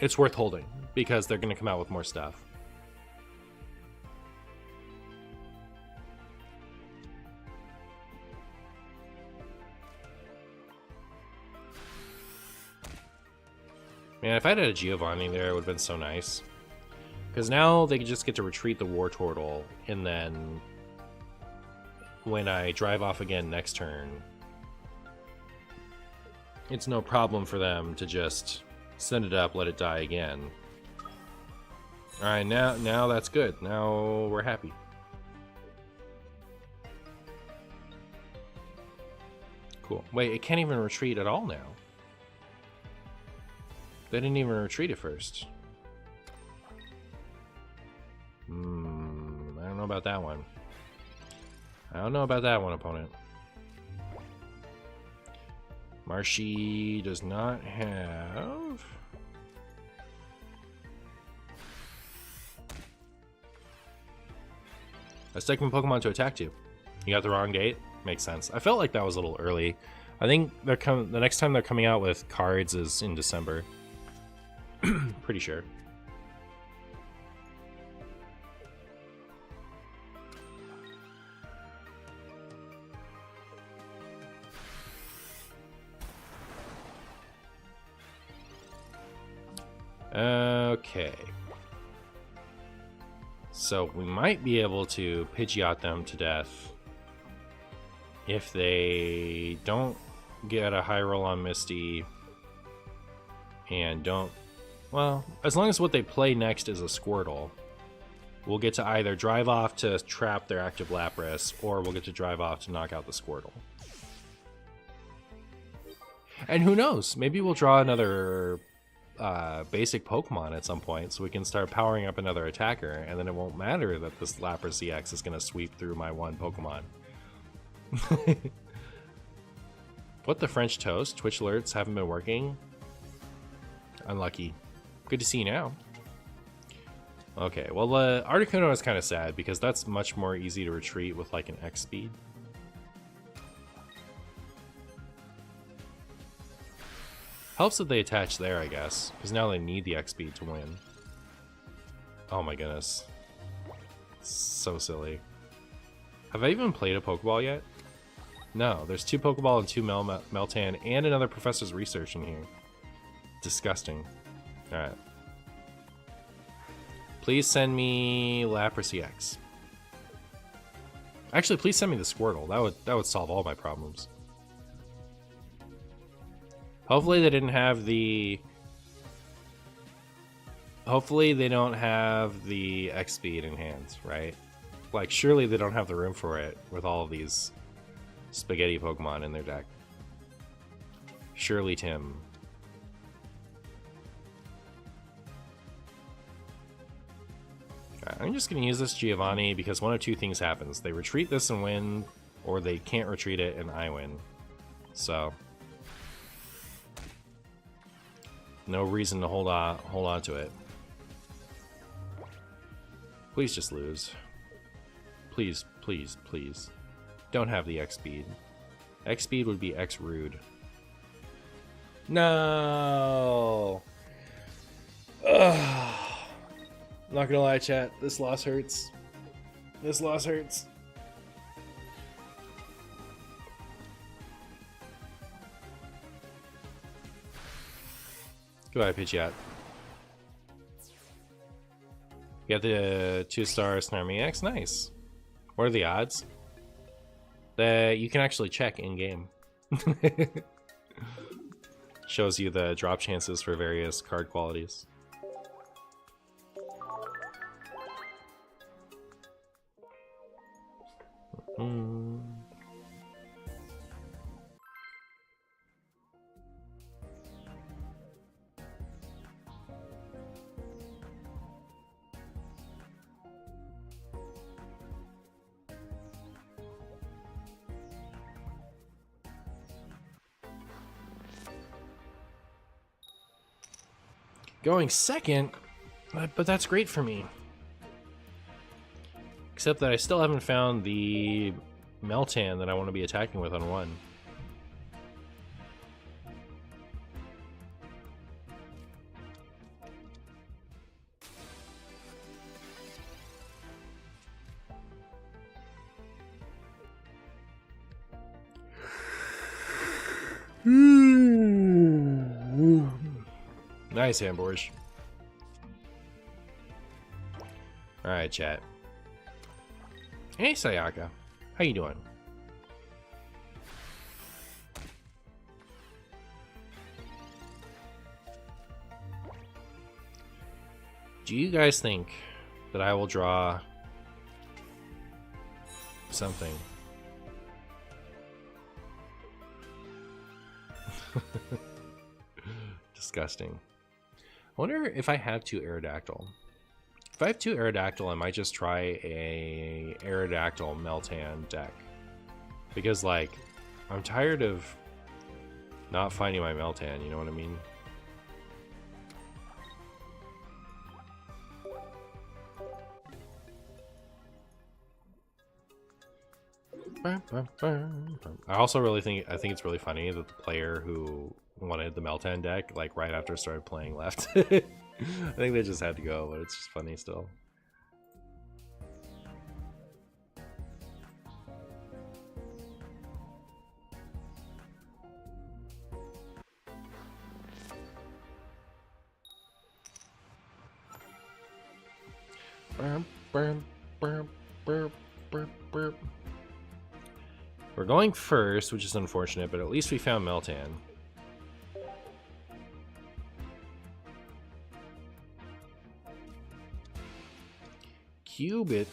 It's worth holding because they're going to come out with more stuff. Man, if I had a Giovanni there, it would have been so nice. Because now they just get to retreat the War Turtle, and then when I drive off again next turn, it's no problem for them to just send it up, let it die again. Alright, now that's good. Now we're happy. Cool. Wait, it can't even retreat at all now. They didn't even retreat at first. I don't know about that one. I don't know about that one, opponent. Marshy does not have... Let's take my Pokemon to attack you. You got the wrong gate? Makes sense. I felt like that was a little early. I think the next time they're coming out with cards is in December. Pretty sure. Okay. So we might be able to Pidgeot them to death if they don't get a high roll on Misty and don't... Well, as long as what they play next is a Squirtle, we'll get to either drive off to trap their active Lapras, or we'll get to drive off to knock out the Squirtle. And who knows? Maybe we'll draw another basic Pokemon at some point, so we can start powering up another attacker, and then it won't matter that this Lapras EX is going to sweep through my one Pokemon. What the French toast? Twitch alerts haven't been working? Unlucky. Good to see you now. Okay, well, Articuno is kind of sad because that's much more easy to retreat with like an X speed. Helps that they attach there, I guess, because now they need the X speed to win. Oh my goodness. So silly. Have I even played a Pokeball yet? No, there's 2 Pokeball and 2 Meltan and another Professor's Research in here. Disgusting. Alright. Please send me Lapras EX. Actually, please send me the Squirtle. That would solve all my problems. Hopefully they didn't have the... Hopefully they don't have the X speed in hand, right? Like, surely they don't have the room for it with all of these spaghetti Pokemon in their deck. Surely, Tim. I'm just going to use this Giovanni because one of two things happens. They retreat this and win, or they can't retreat it and I win. So, no reason to hold on to it. Please just lose. Please, please, please. Don't have the X speed. X speed would be X rude. No. Ugh. Not gonna lie, chat. This loss hurts. This loss hurts. Goodbye, Pidgeot. You got the 2-star Snarmy X. Nice. What are the odds? That you can actually check in game. Shows you the drop chances for various card qualities. Going second, but that's great for me. Except that I still haven't found the Meltan that I want to be attacking with on 1. Nice, Amborge. Alright, chat. Hey, Sayaka. How you doing? Do you guys think that I will draw something? Disgusting. I wonder if I have 2 Aerodactyl. If I have 2 Aerodactyl, I might just try a Aerodactyl Meltan deck. Because, like, I'm tired of not finding my Meltan, you know what I mean? I also really think it's really funny that the player who wanted the Meltan deck, like, right after started playing left. I think they just had to go, but it's just funny still. We're going first, which is unfortunate, but at least we found Meltan. Cubit.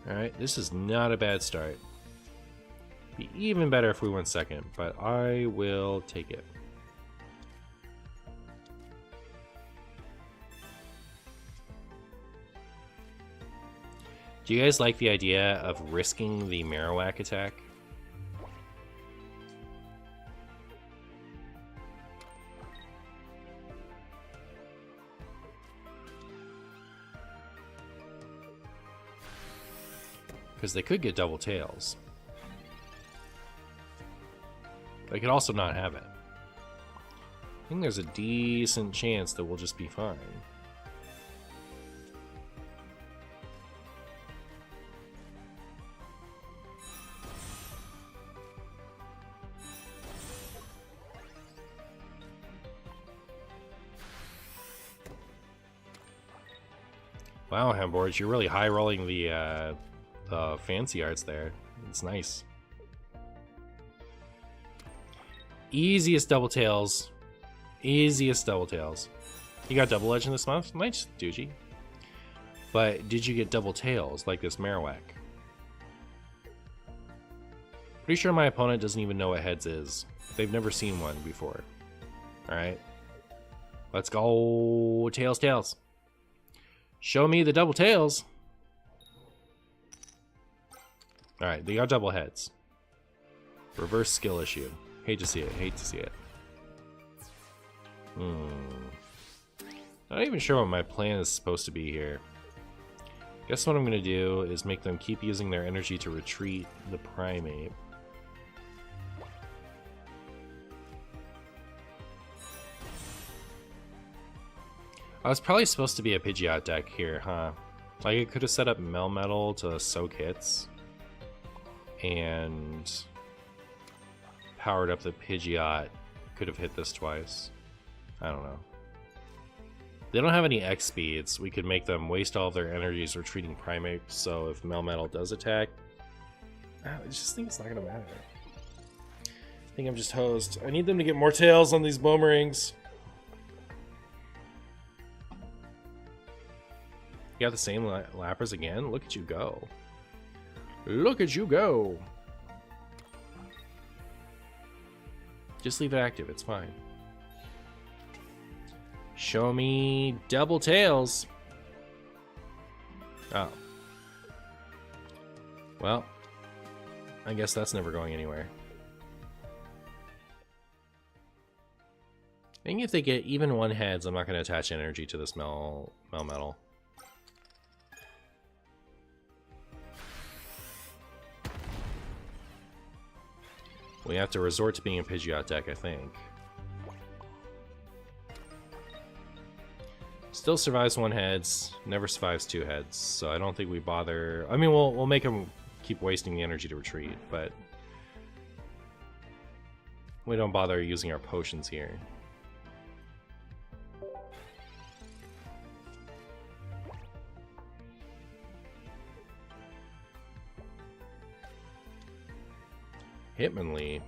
Alright, this is not a bad start. Be even better if we went second, but I will take it. Do you guys like the idea of risking the Marowak attack? Because they could get double tails. They could also not have it. I think there's a decent chance that we'll just be fine. Wow, Hamboards, you're really high rolling the fancy arts there. It's nice. Easiest double tails. Easiest double tails. You got double edge in this month? Nice, Doogie. But did you get double tails like this Marowak? Pretty sure my opponent doesn't even know what heads is. They've never seen one before. Alright. Let's go. Tails, tails. Show me the double tails. Alright, they got double heads. Reverse skill issue. Hate to see it. Hate to see it. Not even sure what my plan is supposed to be here. Guess what I'm going to do is make them keep using their energy to retreat the Primate. I was probably supposed to be a Pidgeot deck here, huh? Like, I could have set up Melmetal to soak hits and powered up the Pidgeot. Could have hit this twice. I don't know. They don't have any X speeds. We could make them waste all of their energies retreating Primate, so if Melmetal does attack, I just think it's not going to matter. I think I'm just hosed. I need them to get more tails on these boomerangs. You got the same lappers again? Look at you go. Look at you go. Just leave it active, it's fine. Show me double tails. Oh. Well, I guess that's never going anywhere. I think if they get even one heads, I'm not going to attach energy to this Melmetal. We have to resort to being a Pidgeot deck, I think. Still survives one heads, never survives two heads, so I don't think we bother. I mean, we'll make him keep wasting the energy to retreat, but we don't bother using our potions here. Hitmonlee.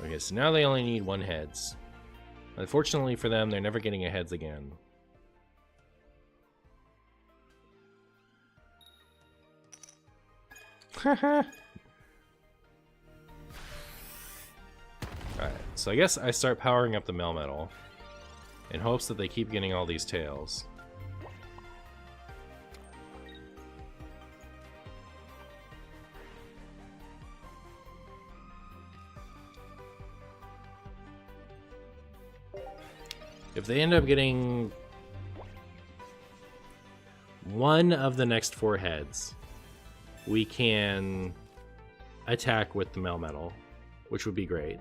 Okay, so now they only need one heads. Unfortunately for them, they're never getting a heads again. Alright, so I guess I start powering up the Melmetal in hopes that they keep getting all these tails. If they end up getting one of the next 4 heads, we can attack with the Melmetal, which would be great.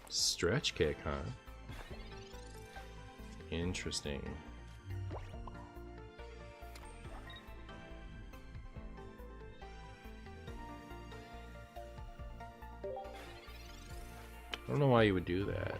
Stretch kick, huh? Interesting. I don't know why you would do that.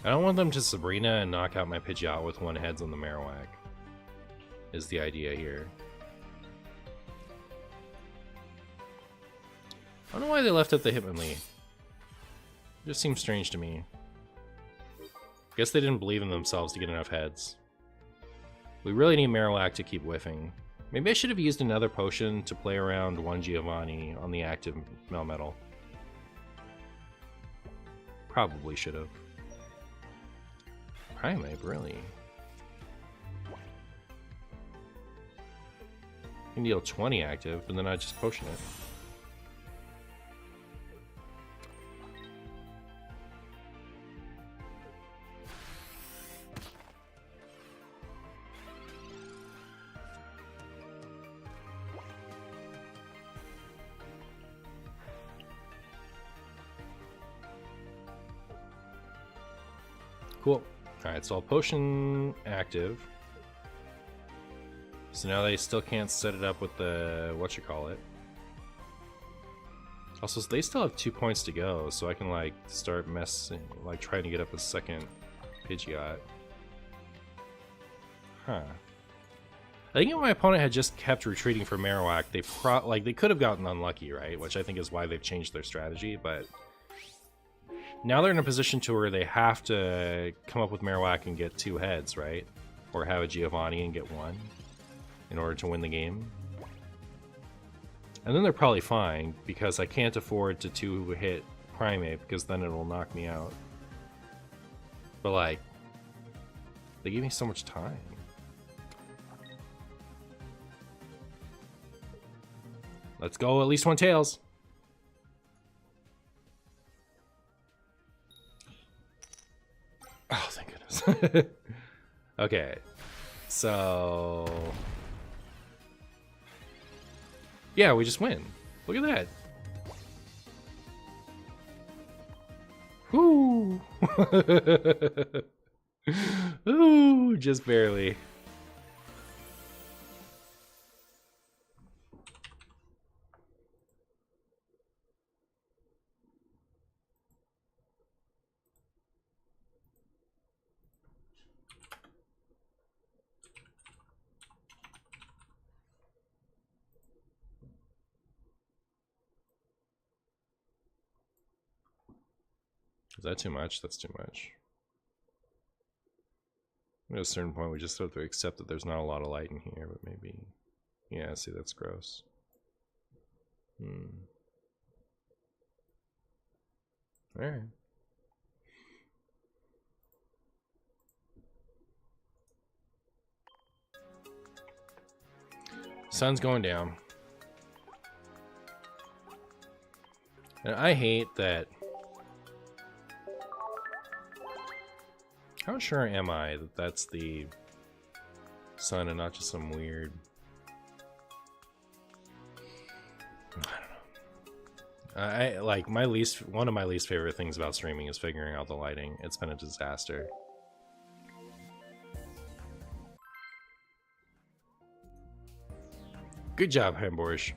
I don't want them to Sabrina and knock out my Pidgeot with 1 heads on the Marowak, is the idea here. I don't know why they left out the Hitmonlee. It just seems strange to me. Guess they didn't believe in themselves to get enough heads. We really need Marowak to keep whiffing. Maybe I should have used another potion to play around 1 Giovanni on the active Melmetal. Probably should have. Primate, really? You can deal 20 active, but then I just potion it. Cool. Alright, so I'll potion active. So now they still can't set it up with the whatchamacallit. Also, they still have 2 points to go, so I can like start messing, like trying to get up a second Pidgeot. Huh. I think if my opponent had just kept retreating for Marowak, they could have gotten unlucky, right? Which I think is why they've changed their strategy, but now they're in a position to where they have to come up with Marowak and get 2 heads, right? Or have a Giovanni and get 1 in order to win the game. And then they're probably fine, because I can't afford to 2-hit Primate, because then it'll knock me out. But like, they gave me so much time. Let's go, at least 1 Tails. Oh, thank goodness. Okay, so yeah, we just win. Look at that. Whoo! Ooh, just barely. Is that too much? That's too much. At a certain point, we just have to accept that there's not a lot of light in here, but maybe... Yeah, see, that's gross. Alright. Sun's going down. And I hate that... How sure am I that that's the sun and not just some weird... I don't know. Like, one of my least favorite things about streaming is figuring out the lighting. It's been a disaster. Good job, Hamborsch.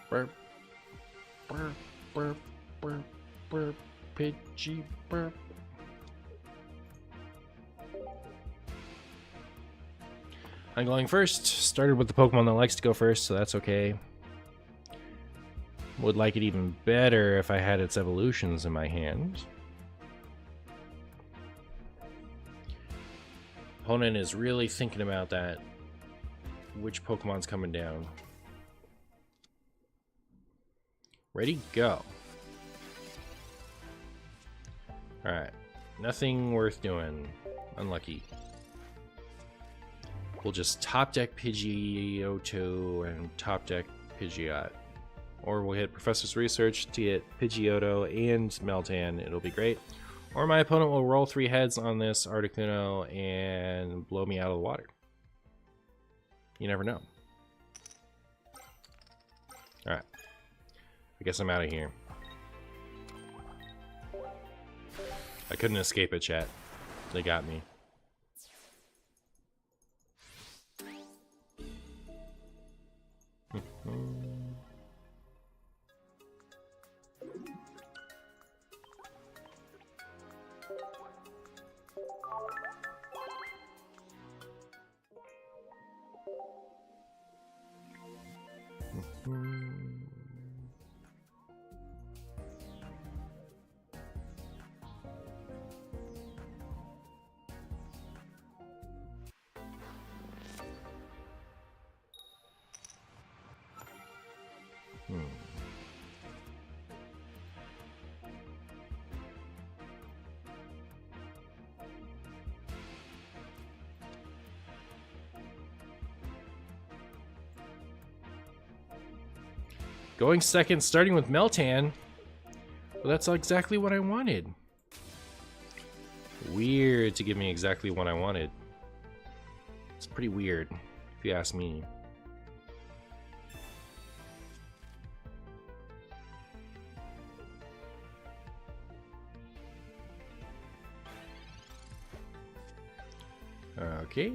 Burp, burp, burp, burp, burp, Pidgey, burp. I'm going first. Started with the Pokemon that likes to go first, so that's okay. Would like it even better if I had its evolutions in my hand. Opponent is really thinking about that. Which Pokemon's coming down? Ready, go. Alright. Nothing worth doing. Unlucky. We'll just top deck Pidgeot and top deck Pidgeot. Or we'll hit Professor's Research to get Pidgeotto and Meltan. It'll be great. Or my opponent will roll 3 heads on this Articuno and blow me out of the water. You never know. Alright. I guess I'm out of here. I couldn't escape it, chat. They got me. Going second, starting with Meltan. Well, that's exactly what I wanted. Weird to give me exactly what I wanted. It's pretty weird, if you ask me. Okay.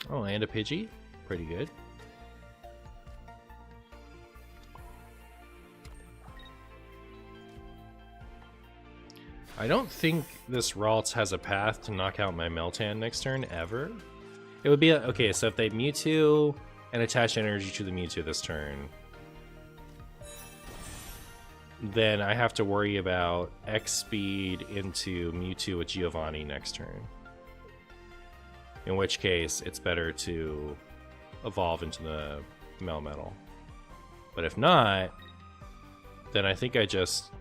Oh, and a Pidgey. Pretty good. I don't think this Ralts has a path to knock out my Meltan next turn, ever. It would be okay, so if they Mewtwo and attach energy to the Mewtwo this turn, then I have to worry about X speed into Mewtwo with Giovanni next turn. In which case, it's better to evolve into the Melmetal. But if not, then I think I just...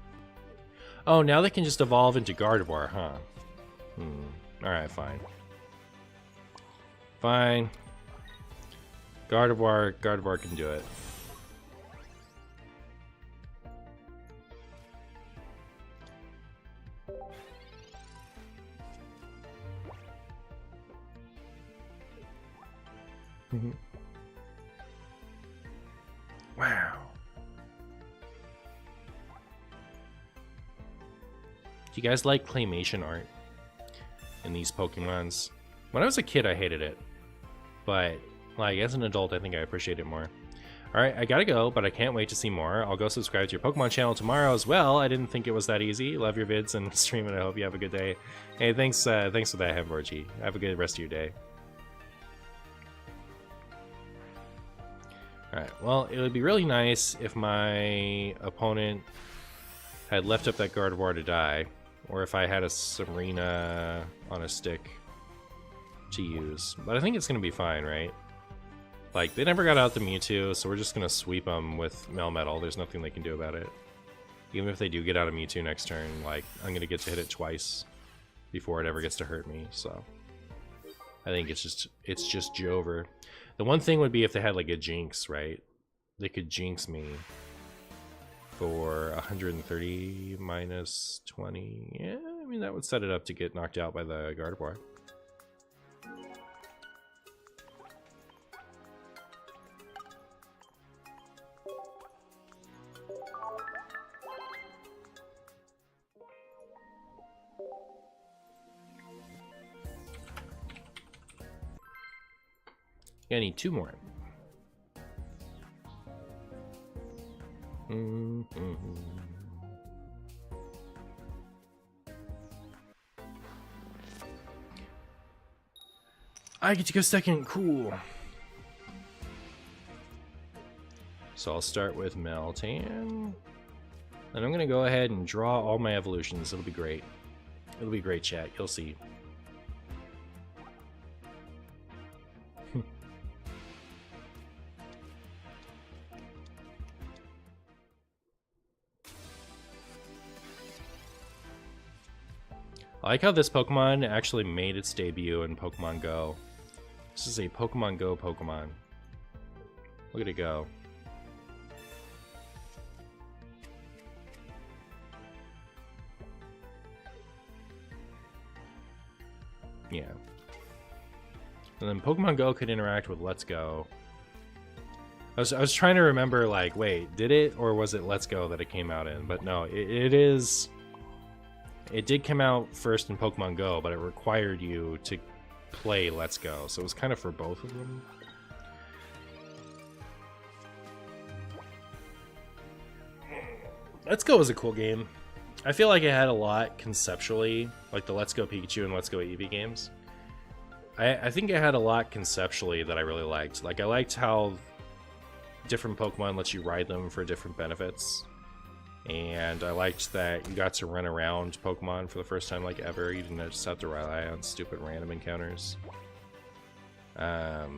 Oh, now they can just evolve into Gardevoir, huh? Alright, fine. Fine. Gardevoir can do it. Wow. Do you guys like claymation art in these Pokemons? When I was a kid, I hated it. But, like, as an adult, I think I appreciate it more. Alright, I gotta go, but I can't wait to see more. I'll go subscribe to your Pokemon channel tomorrow as well. I didn't think it was that easy. Love your vids and stream, and I hope you have a good day. Hey, thanks for that, Hemborgy. Have a good rest of your day. Alright, well, it would be really nice if my opponent had left up that Gardevoir to die, or if I had a Serena on a stick to use. But I think it's going to be fine, right? Like, they never got out the Mewtwo, so we're just going to sweep them with Melmetal. There's nothing they can do about it. Even if they do get out of Mewtwo next turn, like, I'm going to get to hit it twice before it ever gets to hurt me, so... I think it's just Jover. The one thing would be if they had, like, a Jinx, right? They could Jinx me for 130 minus 20. Yeah, I mean, that would set it up to get knocked out by the Gardevoir. I need 2 more. I get to go second, cool. So I'll start with Meltan. And I'm gonna go ahead and draw all my evolutions. It'll be great. It'll be great, chat. You'll see. I like how this Pokemon actually made its debut in Pokemon Go. This is a Pokemon Go Pokemon. Look at it go. Yeah. And then Pokemon Go could interact with Let's Go. I was trying to remember, like, wait, did it, or was it Let's Go that it came out in? But no, it is... It did come out first in Pokemon Go, but it required you to play Let's Go, so it was kind of for both of them. Let's Go was a cool game. I feel like it had a lot conceptually, like the Let's Go Pikachu and Let's Go Eevee games. I think it had a lot conceptually that I really liked. Like, I liked how different Pokemon lets you ride them for different benefits. And I liked that you got to run around Pokemon for the first time, like, ever. You didn't just have to rely on stupid random encounters. But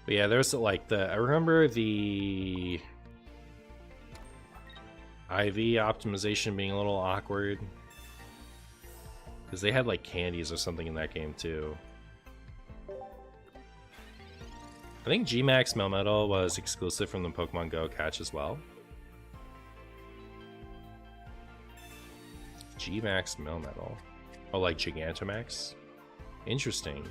yeah, there's like I remember the IV optimization being a little awkward. Because they had like candies or something in that game too. I think G-Max Melmetal was exclusive from the Pokemon Go catch as well. G-Max Melmetal. Oh, like Gigantamax? Interesting.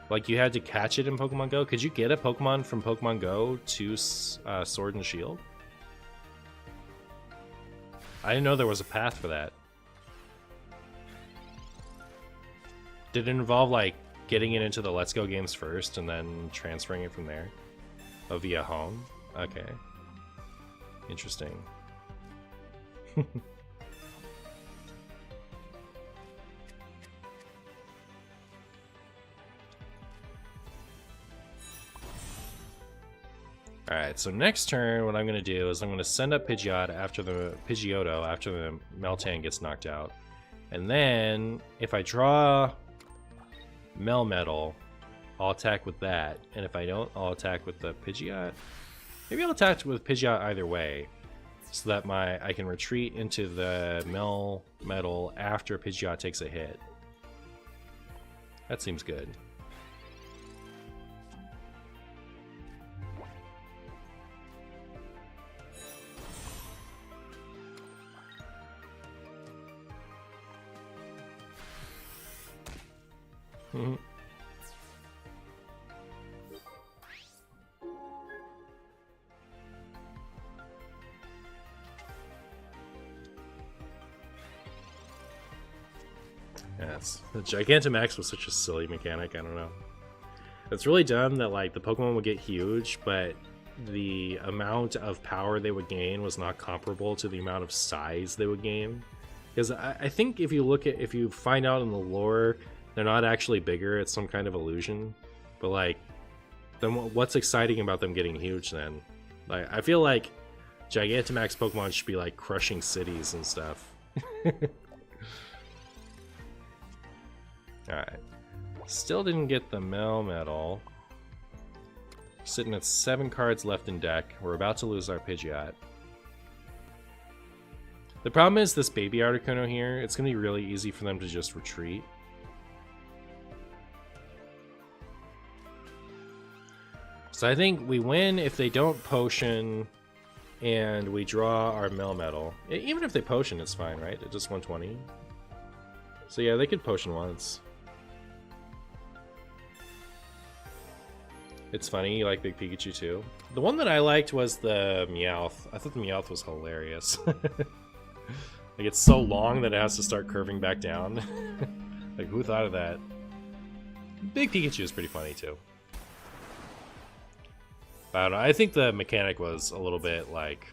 Like, you had to catch it in Pokemon Go? Could you get a Pokemon from Pokemon Go to Sword and Shield? I didn't know there was a path for that. Did it involve, like, getting it into the Let's Go games first and then transferring it from there? Oh, via home? Okay. Interesting. Alright, so next turn, what I'm going to do is I'm going to send up Pidgeotto after the Meltan gets knocked out. And then, if I draw Melmetal, I'll attack with that. And if I don't, I'll attack with the Pidgeot. Maybe I'll attack with Pidgeot either way, so that I can retreat into the Melmetal after Pidgeot takes a hit. That seems good. Yes, the Gigantamax was such a silly mechanic. I don't know. It's really dumb that like the Pokemon would get huge, but the amount of power they would gain was not comparable to the amount of size they would gain. Because I think if you find out in the lore, they're not actually bigger. It's some kind of illusion. But like, then what's exciting about them getting huge then? Like, I feel like Gigantamax Pokemon should be like crushing cities and stuff. Alright. Still didn't get the Melmetal. Sitting at 7 cards left in deck. We're about to lose our Pidgeot. The problem is this baby Articuno here, it's going to be really easy for them to just retreat. So I think we win if they don't potion and we draw our Melmetal. Even if they potion, it's fine, right? It's just 120. So yeah, they could potion once. It's funny, you like Big Pikachu too. The one that I liked was the Meowth. I thought the Meowth was hilarious. Like, it's so long that it has to start curving back down. Like, who thought of that? Big Pikachu is pretty funny too. But I don't know, I think the mechanic was a little bit, like,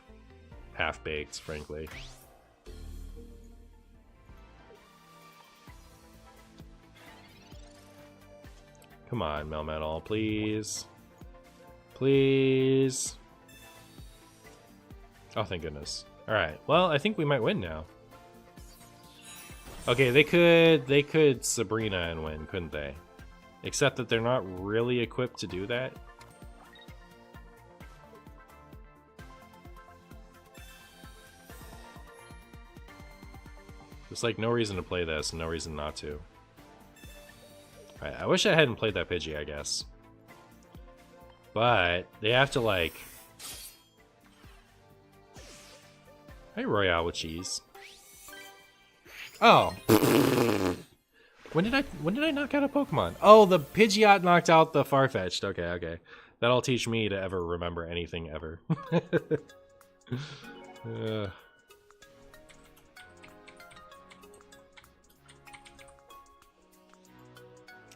half-baked, frankly. Come on, Melmetal, please. Please. Oh, thank goodness. Alright, well, I think we might win now. Okay, they could Sabrina and win, couldn't they? Except that they're not really equipped to do that. There's like no reason to play this, no reason not to. Alright, I wish I hadn't played that Pidgey, I guess. But they have to like... Hey, Royale with cheese. Oh. When did I knock out a Pokemon? Oh, the Pidgeot knocked out the Farfetch'd. Okay, okay. That'll teach me to ever remember anything ever.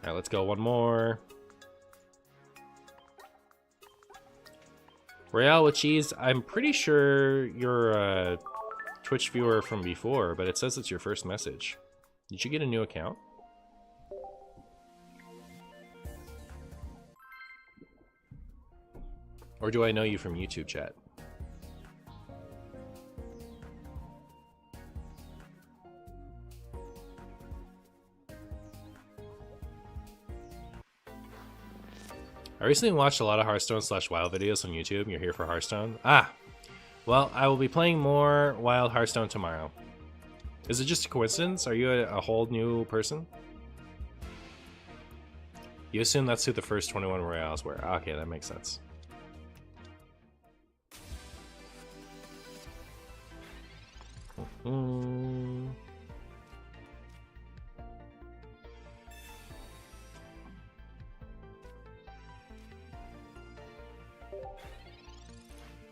Alright, let's go one more. Royale with cheese, I'm pretty sure you're a Twitch viewer from before, but it says it's your first message. Did you get a new account? Or do I know you from YouTube chat? I recently watched a lot of Hearthstone / WoW videos on YouTube. You're here for Hearthstone? Ah! Well, I will be playing more Wild Hearthstone tomorrow. Is it just a coincidence? Are you a whole new person? You assume that's who the first 21 Royales were. Okay, that makes sense.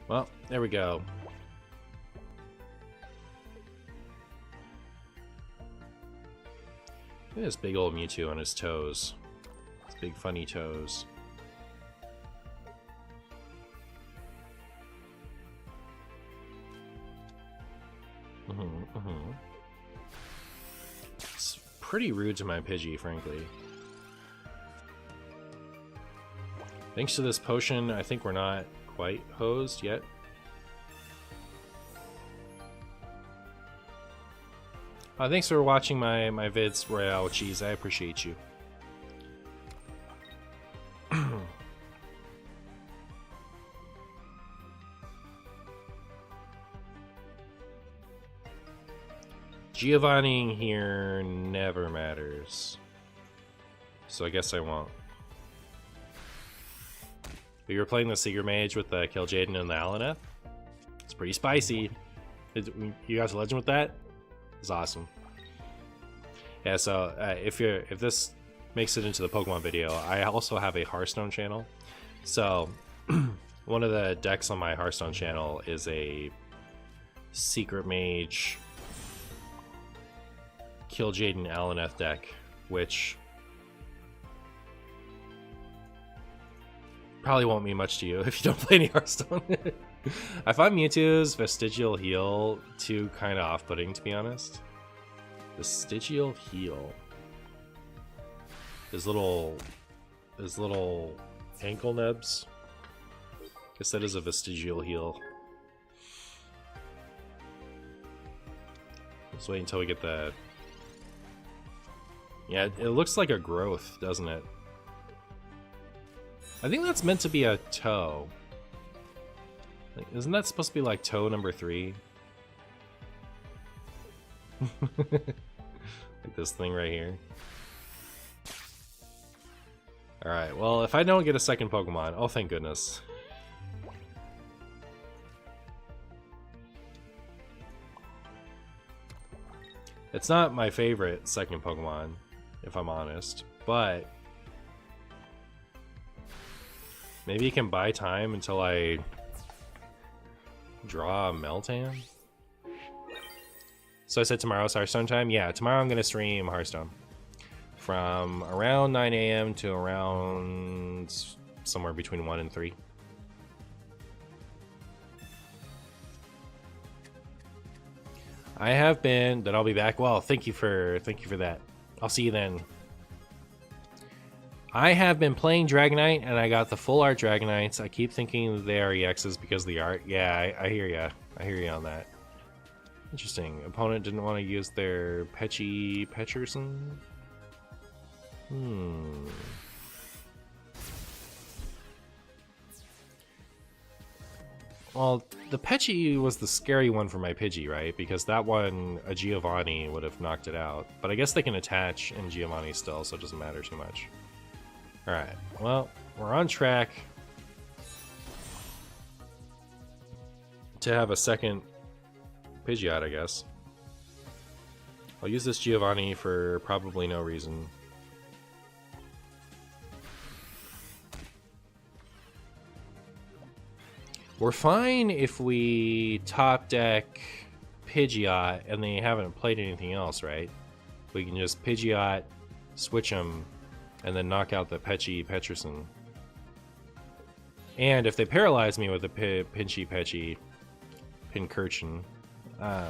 Well, there we go. Look at this big old Mewtwo on his toes. His big funny toes. It's pretty rude to my Pidgey, frankly. Thanks to this potion, I think we're not quite hosed yet. Thanks for watching my vids, Royale Cheese. I appreciate you. Giovanni here never matters. So I guess I won't. But you were playing the Secret Mage with the Kil'jaeden and the Alaneth? It's pretty spicy. You guys a legend with that? It's awesome. Yeah, so if this makes it into the Pokemon video, I also have a Hearthstone channel. So one of the decks on my Hearthstone channel is a Secret Mage Kil'jaeden Alaneth deck, which probably won't mean much to you if you don't play any Hearthstone. I find Mewtwo's Vestigial Heal too kind of off-putting, to be honest. Vestigial Heal. His little ankle nubs. Guess that is a Vestigial Heal. Let's wait until we get the... Yeah, it looks like a growth, doesn't it? I think that's meant to be a toe. Like, isn't that supposed to be like toe number 3? Like this thing right here. Alright, well, if I don't get a second Pokemon, oh thank goodness. It's not my favorite second Pokemon, if I'm honest, but maybe you can buy time until I draw a Meltan. So I said tomorrow's Hearthstone time? Yeah, tomorrow I'm going to stream Hearthstone. From around 9 a.m. to around somewhere between 1 and 3. I have been, then I'll be back. Well, thank you for that. I'll see you then. I have been playing Dragonite, and I got the full art Dragonites. I keep thinking they are EXs because of the art. Yeah, I hear ya. I hear you on that. Interesting. Opponent didn't want to use their Petcherson. Well, the Pidgey was the scary one for my Pidgey, right? Because that one, a Giovanni would have knocked it out. But I guess they can attach in Giovanni still, so it doesn't matter too much. Alright, well, we're on track to have a second Pidgeot, I guess. I'll use this Giovanni for probably no reason. We're fine if we top deck Pidgeot and they haven't played anything else, right? We can just Pidgeot, switch them, and then knock out the Petcherson. And if they paralyze me with the Pinchy Pincurchin, I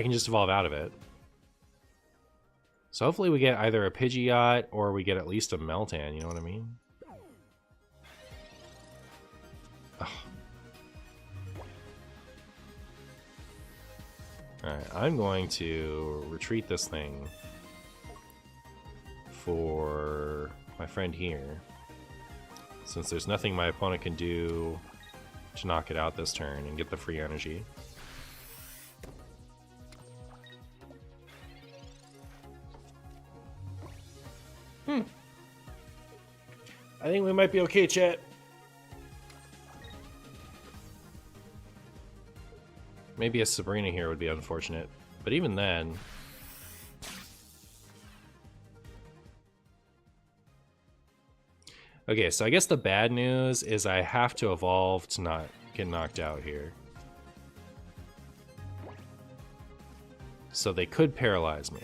can just evolve out of it. So hopefully we get either a Pidgeot or we get at least a Meltan, you know what I mean? Alright, I'm going to retreat this thing for my friend here, since there's nothing my opponent can do to knock it out this turn and get the free energy. I think we might be okay, chat. Maybe a Sabrina here would be unfortunate, but even then... Okay, so I guess the bad news is I have to evolve to not get knocked out here. So they could paralyze me.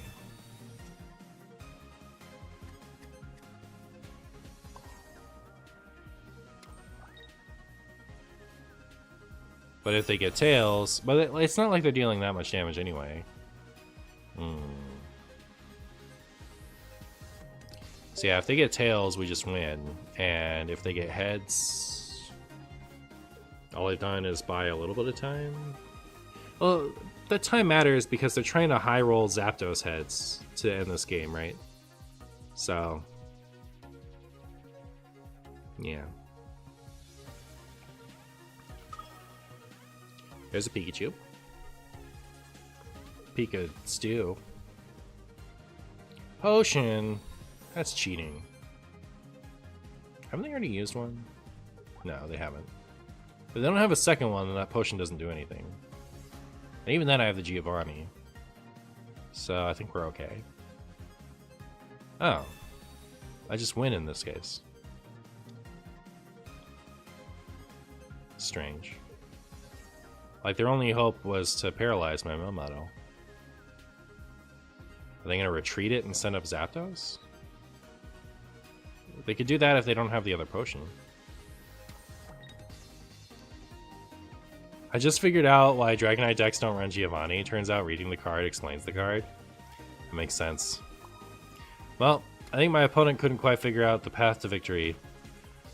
But if they get tails, but it's not like they're dealing that much damage anyway. So yeah, if they get tails, we just win. And if they get heads, all they've done is buy a little bit of time. Well, the time matters because they're trying to high roll Zapdos heads to end this game, right? So, yeah. There's a Pikachu. Pika Stew. Potion. That's cheating. Haven't they already used one? No, they haven't. If they don't have a second one, then that potion doesn't do anything. And even then, I have the Giovanni. So I think we're okay. Oh. I just win in this case. Strange. Like, their only hope was to paralyze my Melmetal. Are they going to retreat it and send up Zapdos? They could do that if they don't have the other potion. I just figured out why Dragonite decks don't run Giovanni. Turns out reading the card explains the card. It makes sense. Well, I think my opponent couldn't quite figure out the path to victory,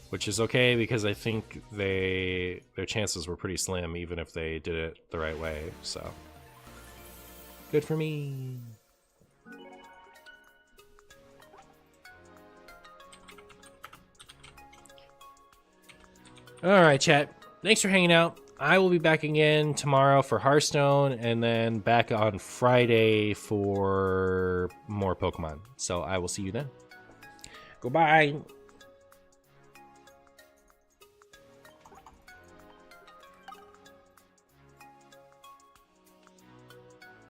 which is okay because I think their chances were pretty slim even if they did it the right way, so good for me. Alright, chat. Thanks for hanging out. I will be back again tomorrow for Hearthstone and then back on Friday for more Pokemon. So I will see you then. Goodbye.